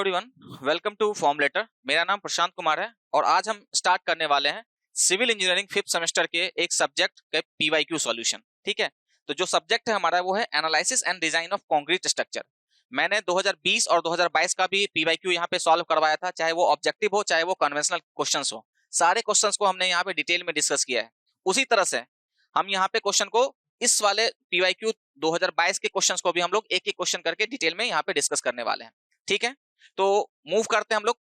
Everyone, welcome to फॉर्मूलेटर। मेरा नाम प्रशांत कुमार है और आज हम स्टार्ट करने वाले हैं सिविल इंजीनियरिंग 5th सेमेस्टर के एक सब्जेक्ट के पीवाईक्यू सॉल्यूशन। ठीक है, तो जो सब्जेक्ट है हमारा वो है analysis and design of concrete structure. मैंने 2020 और 2022 का भी पीवाईक्यू यहाँ पे सॉल्व करवाया था, चाहे वो ऑब्जेक्टिव हो चाहे वो कन्वेंशनल क्वेश्चंस हो। सारे क्वेश्चंस को हमने यहाँ पे डिटेल में डिस्कस किया है। उसी तरह से हम यहाँ पे क्वेश्चन को इस वाले पीवाईक्यू 2022 के क्वेश्चंस को भी हम लोग एक एक क्वेश्चन करके डिटेल में यहाँ पे डिस्कस करने वाले हैं। ठीक है, तो मूव करते हैं हम लोग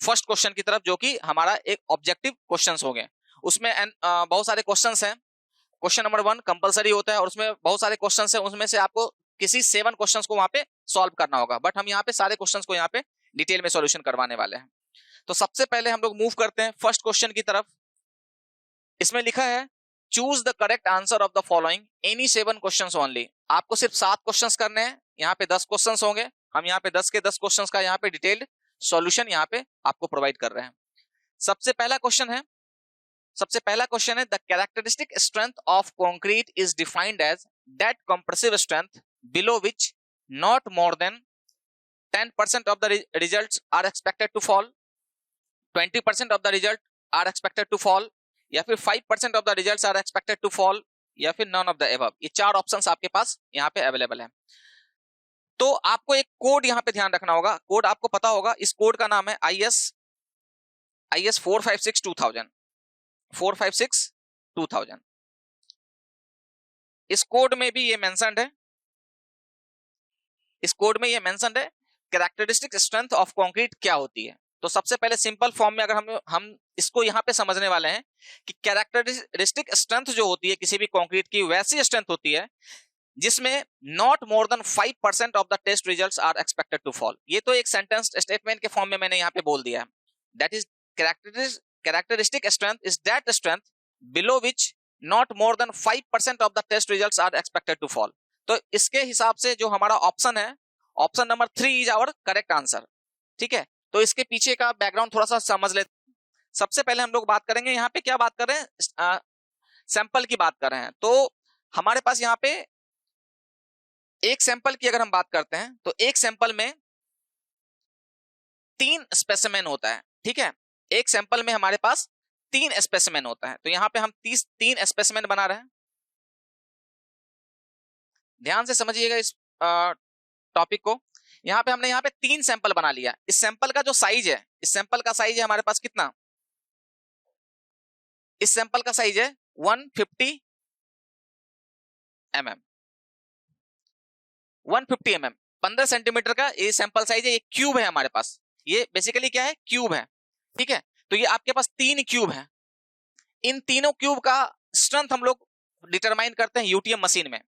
फर्स्ट क्वेश्चन की तरफ, जो कि हमारा एक ऑब्जेक्टिव क्वेश्चंस हो गए। उसमें बहुत सारे क्वेश्चंस हैं। क्वेश्चन नंबर 1 कंपलसरी होता है और उसमें बहुत सारे क्वेश्चंस हैं। उसमें से आपको किसी 7 क्वेश्चंस को वहां पे सॉल्व करना होगा, बट हम यहाँ पे सारे क्वेश्चंस को यहाँ पे डिटेल में सॉल्यूशन करवाने वाले हैं। तो सबसे पहले हम लोग मूव करते हैं फर्स्ट क्वेश्चन की तरफ। इसमें लिखा है choose the correct answer of the following any 7 questions only. आपको सिर्फ 7 क्वेश्चंस करने हैं। यहाँ पे 10 क्वेश्चंस होंगे। हम यहाँ पे 10 के 10 क्वेश्चंस का यहाँ पे डिटेल्ड सॉल्यूशन यहाँ पे आपको प्रोवाइड कर रहे हैं। सबसे पहला क्वेश्चन है the characteristic strength of concrete is defined as that compressive strength below which not more than 10% of the results are expected to fall, 20% of the result are expected to fall, या फिर 5% of the results are expected to fall, या फिर none of the above. ये 4 options आपके पास यहाँ पे available है। तो आपको एक कोड यहाँ पे ध्यान रखना होगा। कोड आपको पता होगा, इस कोड का नाम है IS 456-2000। इस कोड में भी ये मेंशन्ड है कैरेक्टरिस्टिक स्ट्रेंथ ऑफ कंक्रीट क्या होती है। तो सबसे पहले सिंपल फॉर्म में अगर हम इसको यहाँ पे समझने वाले हैं कि कैरेक्टरिस्टिक स्ट्रेंथ जो होती है किसी भी कंक्रीट की, वैसी स्ट्रेंथ होती है जिसमें not more than 5% of the test results are expected to fall. ये तो एक सेंटेंस स्टेटमेंट के फॉर्म में मैंने यहाँ पे बोल दिया है। That is characteristic strength is that strength below which not more than 5% of the test results are expected to fall. तो इसके हिसाब से जो हमारा ऑप्शन है, option number 3 is our correct answer. ठीक है, तो इसके पीछे का बैकग्राउंड थोड़ा सा समझ लेते। सबसे पहले हम लोग बात करेंगे यहाँ पे क्या बात कर रहे हैं, सैंपल की बात कर रहे हैं। तो हमारे पास यहाँ पे एक सैंपल की अगर हम बात करते हैं तो एक सैंपल में 3 स्पेसिमेन होता है। ठीक है, एक सैंपल में हमारे पास 3 स्पेसिमेन होता है। तो यहाँ पे हम 3 स्पेसिमेन बना रहे हैं। ध्यान से समझिएगा इस टॉपिक को। यहाँ पे हमने 3 सैंपल बना लिया। इस सैंपल का जो साइज है, इस सैंपल का साइज है हमारे पास कितना, इस सैंपल का साइज है 150 mm। 150 mm 15 सेंटीमीटर का ये सैंपल साइज है। ये क्यूब है हमारे पास। ये बेसिकली क्या है, क्यूब है। ठीक है, तो ये आपके पास 3 क्यूब है। इन तीनों क्यूब का स्ट्रेंथ हम लोग डिटरमाइन करते हैं यूटीएम मशीन में।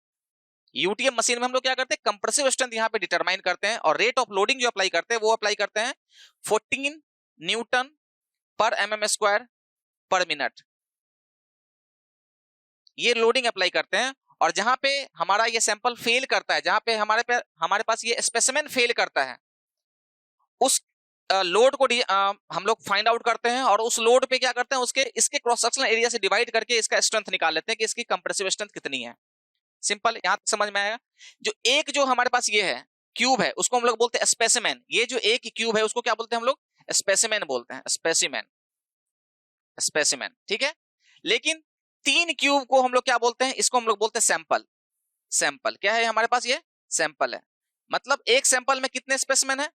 यूटीएम मशीन में हम लोग क्या करते हैं, कंप्रेसिव स्ट्रेंथ यहाँ पे डिटरमाइन करते हैं और रेट ऑफ लोडिंग जो अप्लाई करते हैं वो अप्लाई करते हैं 14 न्यूटन पर mm² पर मिनट। ये लोडिंग अप्लाई करते हैं। और जहां पे हमारा ये सैंपल फेल करता है, जहां पे हमारे पास ये स्पेसिमेन फेल करता है, उस लोड को हम लोग फाइंड आउट करते हैं और उस लोड पे क्या करते हैं, इसके क्रॉस सेक्शनल एरिया से डिवाइड करके इसका स्ट्रेंथ निकाल लेते हैं कि इसकी कंप्रेसिव स्ट्रेंथ कितनी है। सिंपल, यहां तक समझ में आएगा। जो हमारे पास ये है क्यूब है, उसको हम लोग बोलते हैं स्पेसिमेन। ये जो एक क्यूब है उसको क्या बोलते हैं हम लोग, स्पेसिमेन बोलते हैं, स्पेसिमेन। ठीक है, लेकिन 3 क्यूब को हम लोग क्या बोलते हैं, इसको हम लोग बोलते हैं सैंपल। क्या है हमारे पास, ये सैंपल है। मतलब एक सैंपल में कितने स्पेसिमेन है,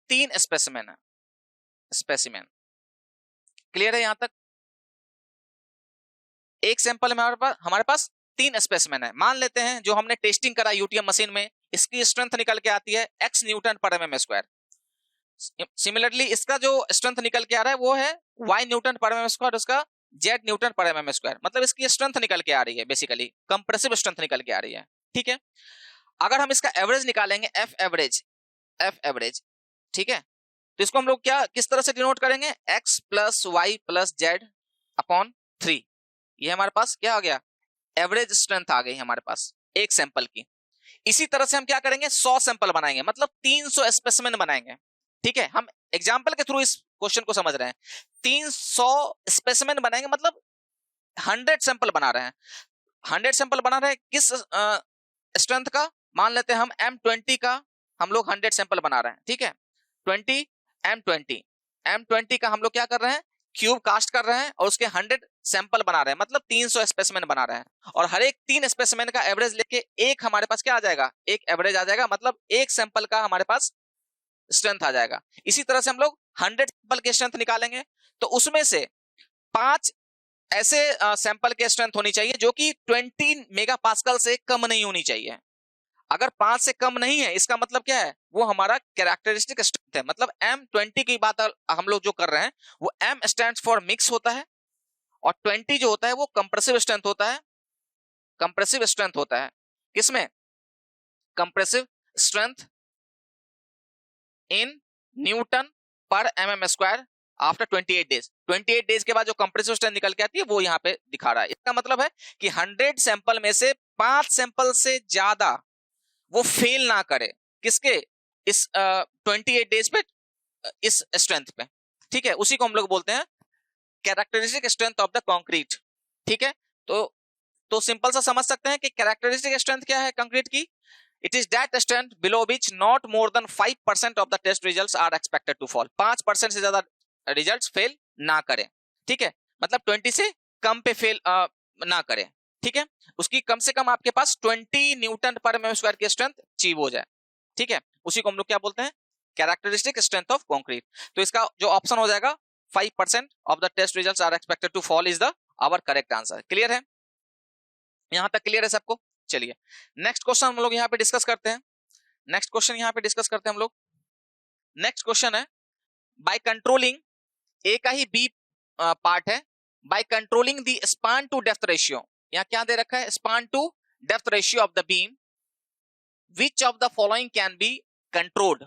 3 स्पेसिमेन है। क्लियर है यहां तक। एक सैंपल में हमारे पास 3 स्पेसिमेन है। मान लेते हैं जो हमने टेस्टिंग करा यूटीएम मशीन में, इसकी स्ट्रेंथ निकल के आती है x न्यूटन पर mm²। सिमिलरली इसका जो स्ट्रेंथ निकल के आ रहा है वो है y न्यूटन पर mm², उसका z न्यूटन पर mm²। मतलब इसकी स्ट्रेंथ निकल के आ रही है, बेसिकली कंप्रेसिव स्ट्रेंथ निकल के आ रही है। ठीक है, अगर हम इसका एवरेज निकालेंगे, f एवरेज, ठीक है, तो इसको हम लोग किस तरह से डिनोट करेंगे, x + y + z अपॉन 3। ये हमारे पास क्या आ गया, एवरेज स्ट्रेंथ आ गई हमारे पास एक सैंपल की। इसी तरह से हम क्या करेंगे, 100 सैंपल बनाएंगे, मतलब 300 स्पेसिमेन बनाएंगे। ठीक है, हम एग्जांपल के थ्रू इस क्वेश्चन को समझ रहे हैं। 300 स्पेसिमेन बनाएंगे, मतलब 100 सैंपल बना रहे हैं। 100 सैंपल बना रहे हैं किस स्ट्रेंथ का, मान लेते हैं हम M20 का हम लोग 100 सैंपल बना रहे हैं। ठीक है, 20 M20 का हम लोग क्या कर रहे हैं, क्यूब कास्ट कर रहे हैं और उसके 100 सैंपल बना रहे हैं, मतलब 300 स्पेसिमेन बना रहे हैं, और हर एक 3 स्पेसिमेन का एवरेज लेके एक हमारे पास क्या आ जाएगा, एक एवरेज आ जाएगा, मतलब एक सैंपल का हमारे पास स्ट्रेंथ आ जाएगा। इसी तरह से हम लोग 100 सैंपल के स्ट्रेंथ निकालेंगे, तो उसमें से 5 ऐसे सैंपल के स्ट्रेंथ होनी चाहिए जो कि 20 मेगापास्कल से कम नहीं होनी चाहिए। अगर 5 से कम नहीं है, इसका मतलब क्या है, वो हमारा कैरेक्टरिस्टिक स्ट्रेंथ है। मतलब M20 की बात हम लोग जो कर रहे हैं, वो M स्टैंड्स फॉर मिक्स होता है, और 20 जो होता है वो कंप्रेसिव स्ट्रेंथ होता है। कंप्रेसिव स्ट्रेंथ होता है किसमें, कंप्रेसिव स्ट्रेंथ इन न्यूटन पर mm square after 28 days. 28 days के बाद जो कंप्रेसिव स्ट्रेंथ निकल के आती है वो यहाँ पे दिखा रहा है। इसका मतलब है कि 100 सैंपल में से 5 सैंपल से ज्यादा वो फेल ना करे, किसके, इस 28 डेज पे, इस स्ट्रेंथ पे, ठीक है। उसी को हम लोग बोलते हैं characteristic strength of the concrete, ठीक है। तो सिंपल सा समझ सकते हैं कि कैरेक्टरिस्टिक स्ट्रेंथ क्या है कंक्रीट की, it is that strength below which not more than 5% of the test results are expected to fall. 5% से ज्यादा रिजल्ट्स फेल ना करें, ठीक है, मतलब 20 से कम पे फेल ना करें, ठीक है। उसकी कम से कम आपके पास 20 न्यूटन पर mm स्क्वायर की स्ट्रेंथ अचीव हो जाए, ठीक है। उसी को हम लोग क्या बोलते हैं, कैरेक्टरिस्टिक स्ट्रेंथ ऑफ कंक्रीट। तो इसका जो ऑप्शन हो जाएगा 5% of the test results are expected to fall is the our correct answer. Clear है, यहां तक क्लियर है सबको। चलिए नेक्स्ट क्वेश्चन हम लोग यहाँ पे डिस्कस करते हैं। नेक्स्ट क्वेश्चन यहाँ पे डिस्कस करते हैं हम लोग। नेक्स्ट क्वेश्चन है, बाय कंट्रोलिंग, ए का ही बी पार्ट है, by controlling the span to depth ratio. यहाँ क्या दे रखा है, span to depth ratio of the beam, which of the following can be controlled.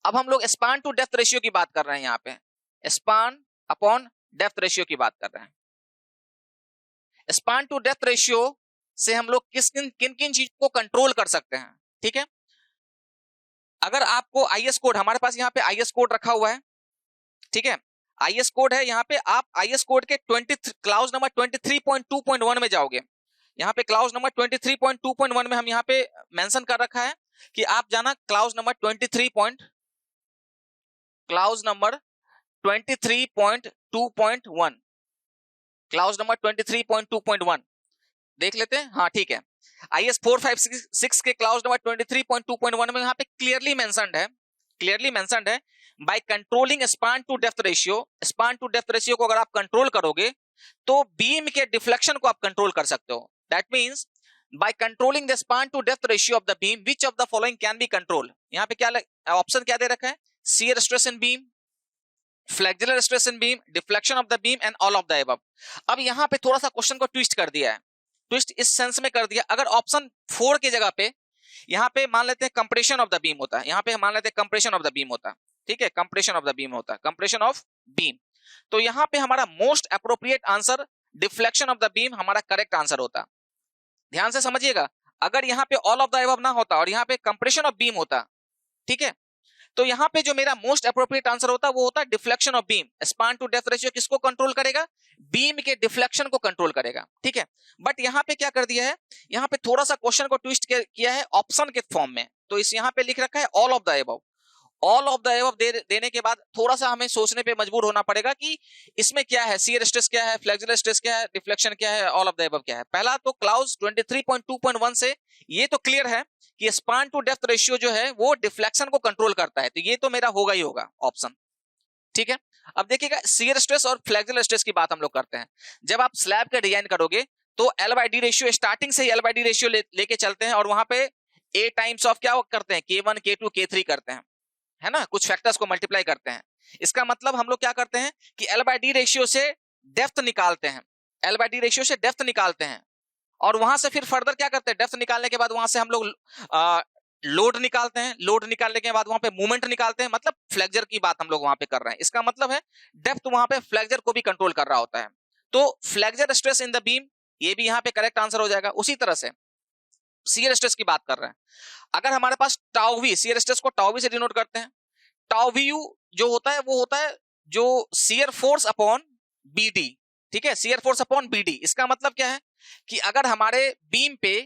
अब हम लोग स्पान टू डेप्थ रेशियो की बात कर रहे हैं, यहाँ पे स्पान अपॉन डेप्थ रेशियो की बात कर रहे हैं। स्पान टू डेप्थ रेशियो से हम लोग किन किन चीजों को कंट्रोल कर सकते हैं, ठीक है। अगर आपको आईएस कोड, हमारे पास यहाँ पे आईएस कोड रखा हुआ है, ठीक है, आईएस कोड है यहाँ पे, आप आईएस कोड के क्लाउज नंबर 23.2.1 में जाओगे। यहाँ पे क्लाउज नंबर 23.2.1 में हम यहाँ पे मेंशन कर रखा है कि आप जाना क्लाउज नंबर 23.2.1, क्लाउज नंबर 23.2.1 देख लेते हैं। हाँ ठीक है, आईएस 456 के क्लाउज नंबर 23.2.1 में यहाँ पे क्लियरली मेंशन्ड है by controlling span to depth ratio. Span to depth ratio को अगर आप कंट्रोल करोगे तो बीम के डिफ्लेक्शन को आप कंट्रोल कर सकते हो। That means by controlling the span to depth ratio of the beam, which of the following can be control. यहाँ पे क्या ऑप्शन क्या दे रखा है, shear stress in beam, flexural stress in beam, deflection of the beam and all of the above. अब यहाँ पे थोड़ा सा क्वेश्चन को ट्विस्ट कर दिया है, ट्विस्ट इस सेंस में कर दिया, अगर ऑप्शन 4 की जगह पे यहाँ पे मान लेते हैं कंप्रेशन ऑफ द बीम होता है, यहाँ पे मान लेते हैं कंप्रेशन ऑफ द बीम होता है, ठीक है, कंप्रेशन ऑफ द बीम होता है, कंप्रेशन ऑफ बीम, तो यहाँ पे हमारा most appropriate answer deflection of the beam हमारा करेक्ट आंसर होता। ध्यान से समझिएगा, अगर यहाँ पे ऑल ऑफ द अबव ना होता और यहाँ पे कंप्रेशन ऑफ बीम होता, ठीक है, तो यहाँ पे जो मेरा मोस्ट अप्रोप्रिएट आंसर होता वो होता deflection of beam. Span to depth ratio किसको कंट्रोल करेगा, बीम के डिफ्लेक्शन को कंट्रोल करेगा, ठीक है। बट यहाँ पे क्या कर दिया है, यहाँ पे थोड़ा सा क्वेश्चन को ट्विस्ट किया है ऑप्शन के फॉर्म में, तो इस यहाँ पे लिख रखा है all of the above. All of the above देने के बाद थोड़ा सा हमें सोचने पे मजबूर होना पड़ेगा कि इसमें क्या है, शियर स्ट्रेस क्या है, फ्लेक्सुरल स्ट्रेस क्या है, डिफ्लेक्शन क्या है, ऑल ऑफ द अबव क्या है। पहला तो क्लाउज 23.2.1 से ये तो क्लियर है कि स्पान टू डेप्थ रेशियो जो है वो डिफ्लेक्शन को कंट्रोल करता है, तो ये तो मेरा होगा ही होगा ऑप्शन, ठीक है। अब देखिएगा शियर स्ट्रेस और फ्लेक्सुरल स्ट्रेस की बात हम लोग करते हैं। जब आप स्लैब का डिजाइन करोगे तो L/D रेशियो स्टार्टिंग से ही L/D रेशियो लेके चलते हैं और वहां पे A टाइम्स ऑफ क्या करते हैं, K1 K2 K3 करते हैं, है ना, कुछ फैक्टर्स को मल्टीप्लाई करते हैं। इसका मतलब हम लोग क्या करते हैं कि L/D रेशियो से डेप्थ निकालते हैं, L/D रेशियो से डेप्थ निकालते हैं और वहां से फिर फर्दर क्या करते हैं, डेप्थ निकालने के बाद वहां से हम लोग लोड निकालते हैं, लोड निकालने के बाद वहां पे मूवमेंट निकालते हैं, मतलब फ्लेक्चर की बात हम लोग वहां पे कर रहे हैं। इसका मतलब है डेप्थ वहां पे फ्लेक्चर को भी कंट्रोल कर रहा होता है, तो flexure stress in the beam ये भी यहाँ पे करेक्ट आंसर हो जाएगा। उसी तरह से शियर स्ट्रेस की बात कर रहे हैं, अगर हमारे पास टाउ वी, शियर स्ट्रेस को टाउ वी से डिनोट करते हैं, टाउ वी जो होता है वो होता है जो शियर फोर्स अपॉन बीडी, ठीक है, शियर फोर्स अपॉन बीडी। इसका मतलब क्या है कि अगर हमारे बीम पे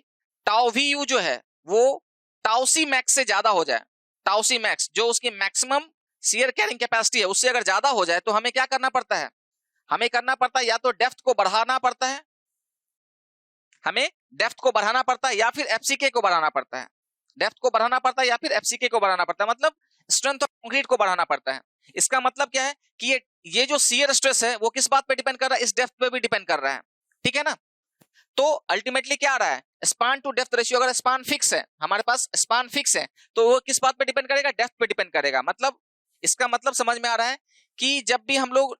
टाउ वी यू जो है वो टाउ सी मैक्स से ज्यादा हो जाए, टाउ सी मैक्स जो उसकी मैक्सिमम शियर कैरिंग कैपेसिटी है उससे अगर ज्यादा हो जाए तो हमें क्या करना पड़ता है, हमें करना पड़ता है या तो डेप्थ को बढ़ाना पड़ता है, हमें डेप्थ को बढ़ाना पड़ता है या फिर एफसीके को बढ़ाना पड़ता है, डेप्थ को बढ़ाना पड़ता है या फिर एफसीके को बढ़ाना पड़ता है, मतलब स्ट्रेंथ ऑफ कंक्रीट को बढ़ाना पड़ता है। इसका मतलब क्या है कि ये जो शियर स्ट्रेस है वो किस बात पे डिपेंड कर रहा है, इस डेप्थ पे भी डिपेंड कर रहा है, ठीक है ना। तो अल्टीमेटली क्या आ रहा है, स्पान टू डेप्थ रेशियो, अगर स्पान फिक्स है, हमारे पास स्पान फिक्स है, तो वो किस बात पे डिपेंड करेगा, डेप्थ पे डिपेंड करेगा। मतलब इसका मतलब समझ में आ रहा है कि जब भी हम लोग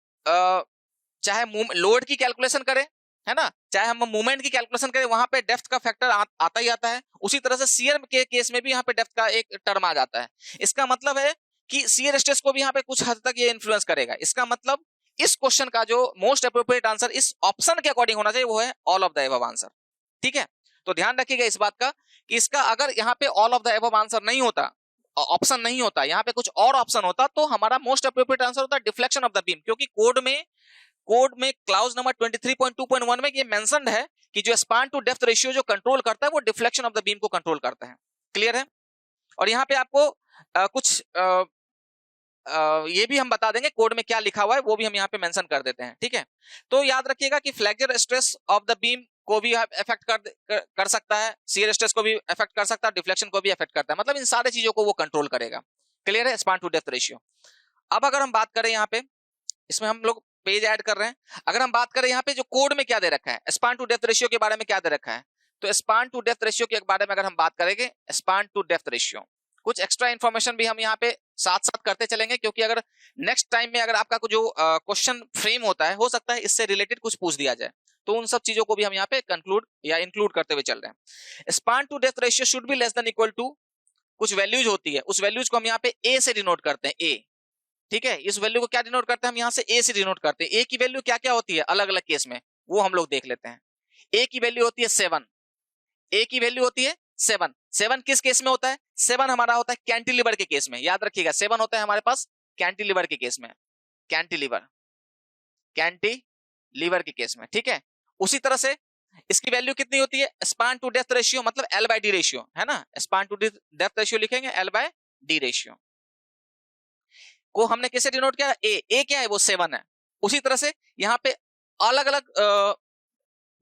चाहे लोड की कैलकुलेशन करें, है ना, चाहे हम मूवमेंट की कैलकुलेशन करें, वहां पे डेप्थ का फैक्टर आता ही आता है। उसी तरह से शियर के केस में भी यहाँ पे डेप्थ का एक टर्म आ जाता है। इसका मतलब है कि शियर स्ट्रेस को भी यहाँ पे कुछ हद तक ये इन्फ्लुएंस करेगा। इसका मतलब इस क्वेश्चन का जो मोस्ट अप्रोप्रिएट आंसर इस ऑप्शन के अकॉर्डिंग होना चाहिए वो है all of the above answer, ठीक है। तो ध्यान रखिएगा इस बात का कि इसका अगर यहाँ पे all of the above answer नहीं होता, ऑप्शन नहीं होता, यहाँ पे कुछ और ऑप्शन होता, तो हमारा मोस्ट अप्रोप्रिएट आंसर होता डिफ्लेक्शन ऑफ द बीम, क्योंकि कोड में क्लाउज नंबर 23.2.1 में ये मेंशन्ड है कि जो स्पान टू डेप्थ रेशियो जो कंट्रोल करता है वो डिफ्लेक्शन ऑफ द बीम को कंट्रोल करता है। क्लियर है। और यहाँ पे आपको कुछ ये भी हम बता देंगे कोड में क्या लिखा हुआ है, वो भी हम यहाँ पे मेंशन कर देते हैं, ठीक है। तो याद रखिएगा कि flexure stress of the beam को भी इफेक्ट कर सकता है, शियर स्ट्रेस को भी इफेक्ट कर सकता है, डिफ्लेक्शन को भी इफेक्ट करता है, मतलब इन सारे चीजों को वो कंट्रोल करेगा। क्लियर है, स्पान टू डेप्थ रेशियो। अब अगर हम बात करें यहाँ पे, इसमें हम लोग पेज ऐड कर रहे हैं, अगर हम बात करें यहाँ पे जो कोड में क्या दे रखा है, स्पान टू डेप्थ रेशियो के बारे में क्या दे रखा है, तो स्पान टू डेप्थ रेशियो के बारे में अगर हम बात करेंगे, स्पान टू डेप्थ रेशियो, कुछ एक्स्ट्रा इन्फॉर्मेशन भी हम यहाँ पे साथ साथ करते चलेंगे, क्योंकि अगर नेक्स्ट टाइम में अगर आपका जो क्वेश्चन फ्रेम होता है, हो सकता है इससे रिलेटेड कुछ पूछ दिया जाए, तो उन सब चीजों को भी हम यहाँ पे कंक्लूड या इंक्लूड करते हुए चल रहे हैं। Span to depth ratio should be less than equal to, कुछ वैल्यूज होती है, उस वैल्यूज को हम यहाँ पे ए से डिनोट करते हैं, ए, ठीक है। इस वैल्यू को क्या डिनोट करते हैं, हम यहाँ से ए से डिनोट करते हैं। ए की वैल्यू क्या क्या होती है अलग अलग केस में, वो हम लोग देख लेते हैं। ए की वैल्यू होती है 7, ए की वैल्यू होती है 7। 7 किस केस में होता है, 7 हमारा होता है कैंटिलीवर के केस में, याद रखिएगा 7 होता है हमारे पास कैंटिलीवर के केस में, कैंटिलीवर के केस में, ठीक है। उसी तरह से इसकी वैल्यू कितनी होती है, स्पान टू डेप्थ रेशियो, मतलब L/D रेशियो, है ना, स्पान टू डेप्थ रेशियो लिखेंगे L/D रेशियो को हमने कैसे डिनोट किया, ए क्या है, वो 7 है। उसी तरह से यहाँ पे अलग अलग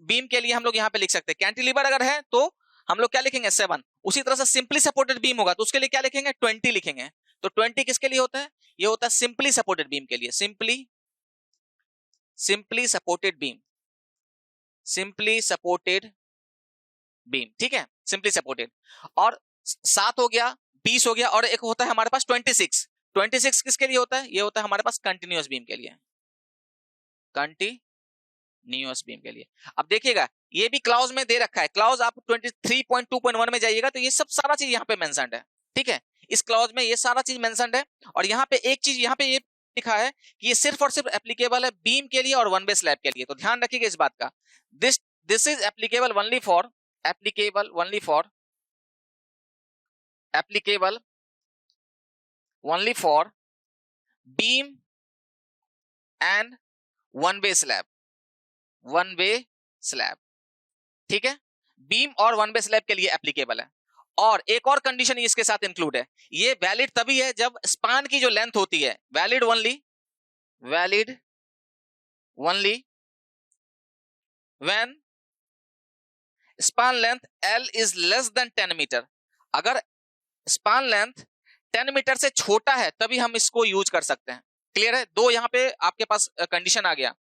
बीम के लिए हम लोग यहाँ पे लिख सकते हैं, कैंटिलीवर अगर है तो हम लोग क्या लिखेंगे 7। उसी तरह से सिंपली सपोर्टेड बीम होगा तो उसके लिए क्या लिखेंगे 20 लिखेंगे। तो 20 किसके लिए होता है, ये होता है सिंपली सपोर्टेड बीम के लिए, सिंपली सपोर्टेड बीम, ठीक है, सिंपली सपोर्टेड। और 7 हो गया, 20 हो गया, और एक होता है हमारे पास 26 किसके लिए होता है, ये होता है हमारे पास कंटिन्यूअस बीम के लिए, कंटिन्यूअस बीम के लिए। अब देखिएगा ये भी क्लाउज में दे रखा है, क्लाउज आप 23.2.1 में जाइएगा तो ये सब सारा चीज यहाँ पे मेंशन्ड है, ठीक है, इस क्लाउज में ये सारा चीज मेंशन्ड है। और यहाँ पे एक चीज यहाँ पे ये लिखा है कि ये सिर्फ और सिर्फ एप्लीकेबल है बीम के लिए और वन वे स्लैब के लिए, तो ध्यान रखिएगा इस बात का, this is applicable only for beam and one way slab, ठीक है, बीम और वन वे स्लैब के लिए एप्लीकेबल है। और एक और कंडीशन इसके साथ इंक्लूड है, ये वैलिड तभी है जब स्पान की जो लेंथ होती है, valid only when span length L is less than 10 metre. अगर स्पान लेंथ 10 मीटर से छोटा है तभी हम इसको यूज कर सकते हैं। क्लियर है, दो यहाँ पे आपके पास कंडीशन आ गया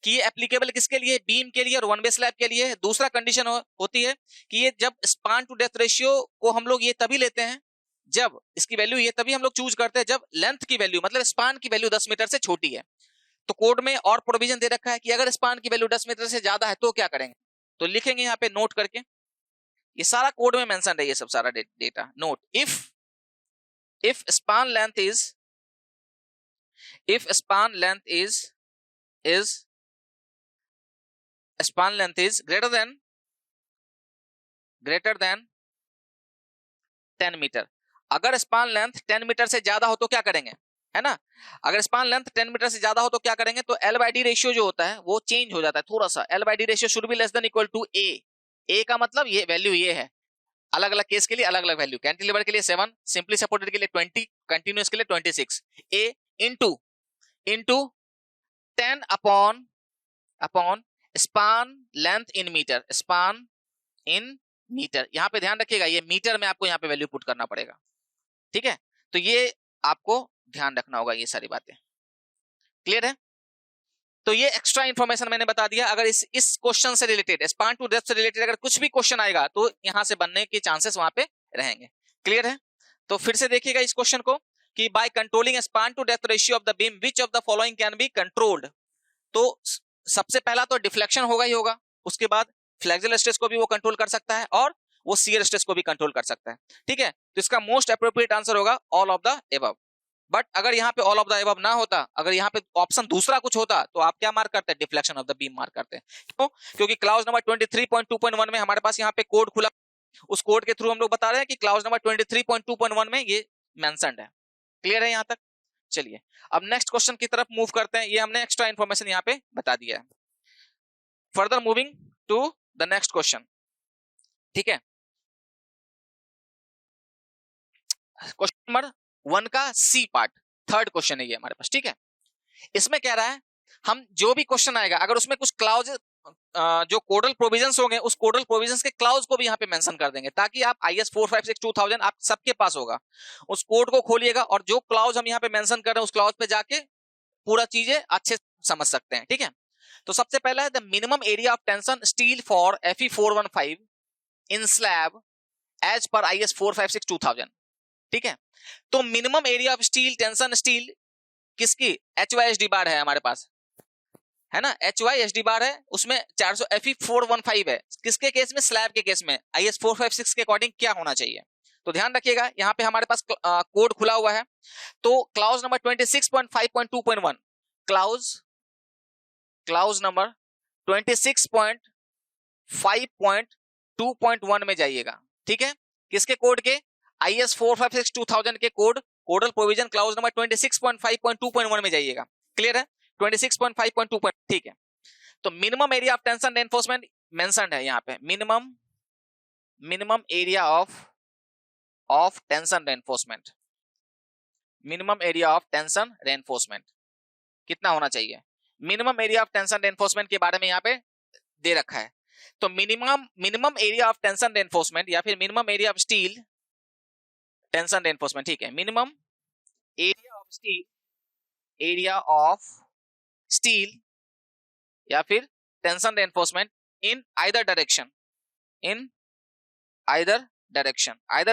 कि ये एप्लीकेबल किसके लिए, बीम के लिए और वन वे स्लैब के लिए। दूसरा कंडीशन होती है कि ये जब स्पान टू डेप्थ रेशियो को हम लोग ये तभी लेते हैं जब इसकी वैल्यू, ये तभी हम लोग चूज करते हैं जब लेंथ की वैल्यू, मतलब स्पान की वैल्यू 10 मीटर से छोटी है। तो कोड में और प्रोविजन दे रखा है कि अगर स्पान की वैल्यू 10 मीटर से ज्यादा है तो क्या करेंगे, तो लिखेंगे यहाँ पे नोट करके, ये सारा कोड में मेंशन है ये सब सारा data. Note, if span length is greater than 10 metre, अगर स्पान लेंथ 10 मीटर से ज्यादा हो तो क्या करेंगे, है ना, अगर स्पान लेंथ 10 मीटर से ज्यादा हो तो क्या करेंगे, तो L/D रेशियो जो होता है वो चेंज हो जाता है थोड़ा सा। L/D ratio should be less than equal to A का मतलब ये वैल्यू ये है, अलग अलग केस के लिए अलग अलग वैल्यू, कैंटिलीवर के लिए 7, सिंपली सपोर्टेड के लिए 20, कंटिन्यूअस के लिए 26, a into 10 upon span length in metre, span in metre. यहां पे ध्यान रखिएगा ये मीटर में आपको यहाँ पे वैल्यू पुट करना पड़ेगा, ठीक है। तो ये आपको ध्यान रखना होगा, ये सारी बातें क्लियर है। तो ये एक्स्ट्रा इंफॉर्मेशन मैंने बता दिया। अगर इस क्वेश्चन से रिलेटेड, स्पान टू डेप्थ से रिलेटेड अगर कुछ भी क्वेश्चन आएगा तो यहां से बनने के चांसेस वहां पे रहेंगे, क्लियर है। तो फिर से देखिएगा इस क्वेश्चन को कि by controlling span to depth ratio of the beam which of the following can be controlled. तो सबसे पहला तो डिफ्लेक्शन होगा ही होगा, उसके बाद फ्लेक्सुरल स्ट्रेस को भी वो कंट्रोल कर सकता है और वो शियर स्ट्रेस को भी कंट्रोल कर सकता है, ठीक है। तो इसका मोस्ट अप्रोप्रिएट आंसर होगा all of the above. But अगर यहाँ पे ऑल ऑफ द एबव ना होता, अगर यहाँ पे ऑप्शन दूसरा कुछ होता, तो आप क्या मार्क करते हैं, deflection of the beam mark करते हैं। क्यों? क्योंकि क्लाउज नंबर 23.2.1 में हमारे पास यहाँ पे कोड खुला, उस कोड के थ्रू हम लोग बता रहे हैं कि क्लाउज नंबर 23.2.1 में ये मेंशन्ड है, क्लियर है यहाँ तक। चलिए अब नेक्स्ट क्वेश्चन की तरफ मूव करते हैं, ये हमने एक्स्ट्रा इन्फॉर्मेशन यहाँ पे बता दिया है। Further moving to the next question, ठीक है। क्वेश्चन नंबर 1 का सी पार्ट, थर्ड क्वेश्चन है ये हमारे पास, ठीक है। इसमें कह रहा है हम जो भी क्वेश्चन आएगा अगर उसमें कुछ क्लाउज जो कोडल प्रोविजंस होंगे उस कोडल प्रोविजंस के क्लाउज को भी यहाँ पे मेंशन कर देंगे, ताकि आप IS 456-2000 आप सबके पास होगा, उस कोड को खोलिएगा और जो क्लाउज हम यहाँ पे मेंशन कर रहे हैं उस क्लाउज पे जाके पूरा चीजें अच्छे समझ सकते हैं, ठीक है। तो सबसे पहला है the minimum area of tension steel for Fe415 in slab as per IS 456-2000, ठीक है। तो minimum area of steel, tension steel किसकी, HYSD बार है हमारे पास, है ना, HYSD बार है, उसमें 400 Fe415 है, किसके केस में, स्लैब के केस में IS 456 के अकॉर्डिंग क्या होना चाहिए। तो ध्यान रखिएगा यहाँ पे हमारे पास कोड खुला हुआ है। तो क्लाउज नंबर 26.5.2.1, क्लाउज नंबर 26.5.2.1 में जाइएगा, ठीक है। किसके कोड के, IS 456-2000 के कोड, कोडल प्रोविजन क्लाउज नंबर 26.5.2.1 में जाइएगा, क्लियर है, 26.5.2, ठीक है। तो minimum area of tension reinforcement mentioned है यहाँ पे, minimum area of tension reinforcement, minimum area of tension reinforcement कितना होना चाहिए। Minimum area of tension reinforcement के बारे में यहाँ पे दे रखा है। तो minimum area of tension reinforcement या फिर minimum area of steel tension reinforcement, ठीक है, मिनिमम एरिया ऑफ स्टील या फिर टेंशन रेनफोर्समेंट इन आइदर डायरेक्शन, आइदर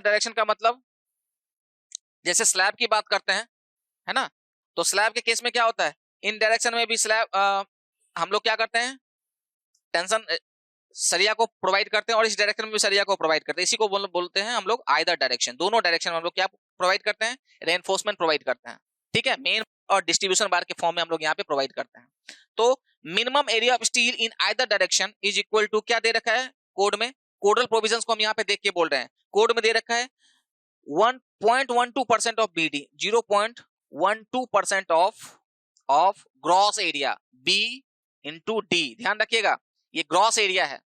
डायरेक्शन का मतलब जैसे स्लैब की बात करते हैं, है ना, तो स्लैब के केस में क्या होता है, इन डायरेक्शन में भी स्लैब हम लोग क्या करते हैं, टेंशन सरिया को प्रोवाइड करते हैं और इस डायरेक्शन में भी सरिया को प्रोवाइड करते हैं, इसी को बोलते हैं हम लोग आइदर डायरेक्शन। दोनों डायरेक्शन में हम लोग क्या प्रोवाइड करते हैं, रेनफोर्समेंट प्रोवाइड करते हैं, ठीक है, मेन और डिस्ट्रीब्यूशन बार के फॉर्म में हम लोग यहाँ पे प्रोवाइड करते हैं। तो minimum area of steel in either direction is equal to क्या दे रखा है कोड में, कोडल प्रोविजंस को हम यहाँ पे देख के बोल रहे हैं, कोड में दे रखा है 1.12% of BD, 0.12% of gross area B into D। ध्यान रखिएगा ये ग्रॉस एरिया है,